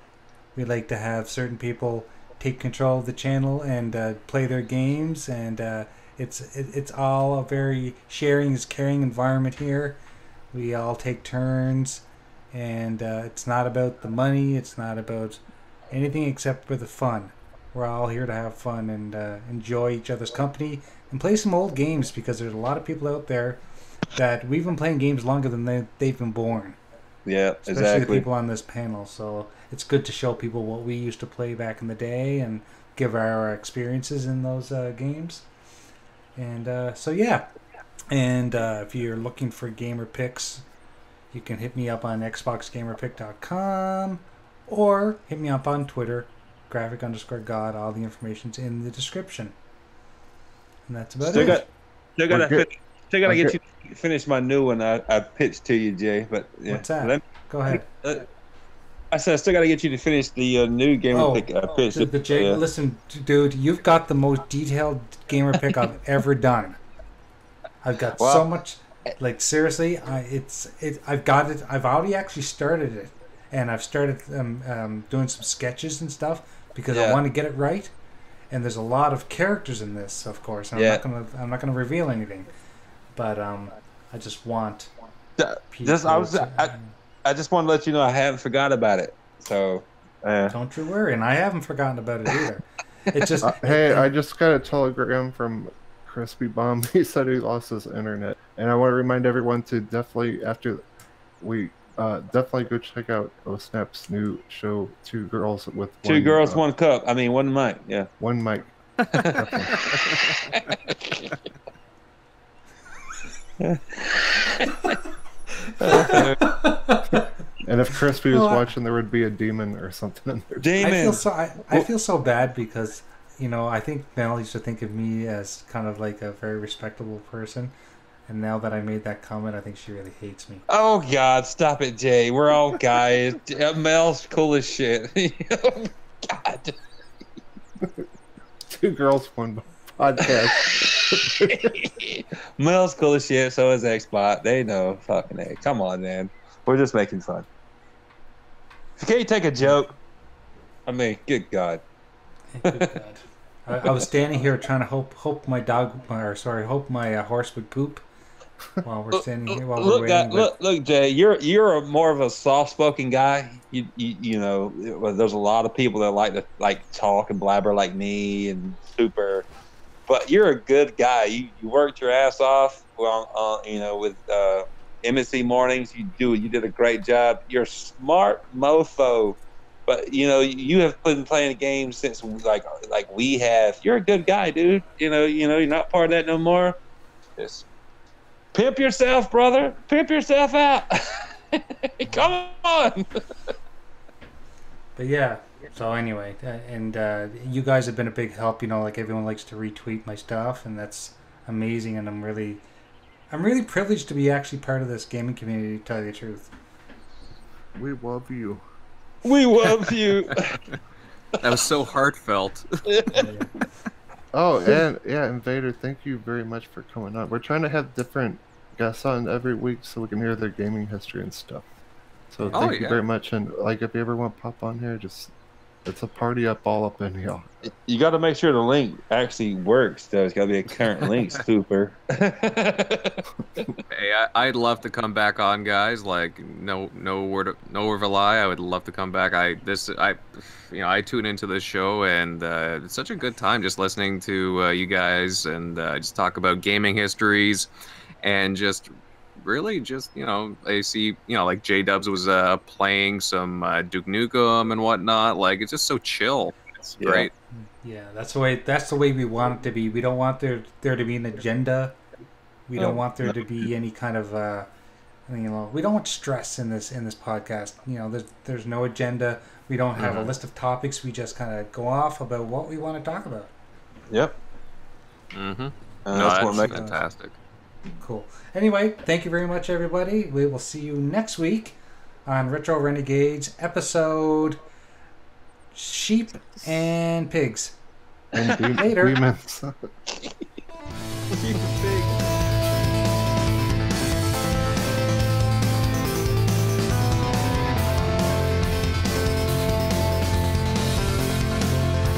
We like to have certain people take control of the channel and play their games. And it's all a very sharing is caring environment here. We all take turns. And it's not about the money. It's not about anything except for the fun. We're all here to have fun and enjoy each other's company and play some old games because there's a lot of people out there that we've been playing games longer than they've been born. Yeah, especially the people on this panel. So it's good to show people what we used to play back in the day and give our experiences in those games. And so yeah. And if you're looking for gamer picks, you can hit me up on xboxgamerpick.com or hit me up on Twitter, graphic_god. All the information's in the description. And that's about it. Still gotta get you to finish my new one I pitched to you, Jay. But yeah. What's that? Go ahead. I said I still gotta get you to finish the new gamer pick I pitched. Listen, dude, you've got the most detailed gamer pick I've ever done. I've got so much. Like seriously, I've got it. I've already actually started it, and I've started doing some sketches and stuff because I want to get it right. And there's a lot of characters in this, of course. And I'm not gonna reveal anything, but I just want. I just want to let you know I haven't forgot about it. So, Don't you worry, and I haven't forgotten about it either. It just hey, I just got a telegram from Crispy Bomb. He said he lost his internet, and I want to remind everyone to definitely definitely go check out OSNAP's new show, Two Girls with Two One, Girls, One Cup. I mean, one mic. Yeah. One mic. And if Crispy was watching, there would be a demon or something in there. Demon. I feel so bad because, you know, I think Mel used to think of me as kind of like a very respectable person. And now that I made that comment, I think she really hates me. Oh, God. Stop it, Jay. We're all guys. Mel's cool as shit. Oh, God. Two Girls, One podcast. Mel's cool as shit. So is Xbot. They know. Fucking A. Come on, man. We're just making fun. If you can't take a joke, I mean, good God. Good God. I was standing here trying to hope my horse would poop while we're standing here while we're waiting. Look, Jay, you're more of a soft-spoken guy. You know, there's a lot of people that like talk and blabber like me and super, but you're a good guy. You worked your ass off. Well, you know, with MSC mornings, you did a great job. You're a smart mofo. But you know, you have been playing games since like we have. You're a good guy, dude. You know, you're not part of that no more. Just pimp yourself, brother. Pimp yourself out. Come on. But yeah. So anyway, and you guys have been a big help. You know, like everyone likes to retweet my stuff, and that's amazing. And I'm really privileged to be actually part of this gaming community. To tell you the truth. We love you. We love you. That was so heartfelt. Oh, and yeah, Invader, thank you very much for coming on. We're trying to have different guests on every week so we can hear their gaming history and stuff. So thank you very much. And like, if you ever want to pop on here, just it's a party all up in here. You got to make sure the link actually works, though. It's got to be a current link, super. Hey, I'd love to come back on, guys. Like, no word of a lie. I would love to come back. I tune into this show, and it's such a good time just listening to you guys and just talk about gaming histories, and just really just, you know, I see, you know, like J-Dubs was playing some Duke Nukem and whatnot. Like, it's just so chill. It's great. Yeah, that's the way we want it to be. We don't want there to be an agenda. We don't want there to be any kind of you know, we don't want stress in this podcast. You know, there's no agenda. We don't have a list of topics. We just kind of go off about what we want to talk about. Yep. Mm-hmm. That's what makes it fantastic. Cool. Anyway, thank you very much, everybody. We will see you next week on Retro Renegades episode Sheep and Pigs. And Later. demons.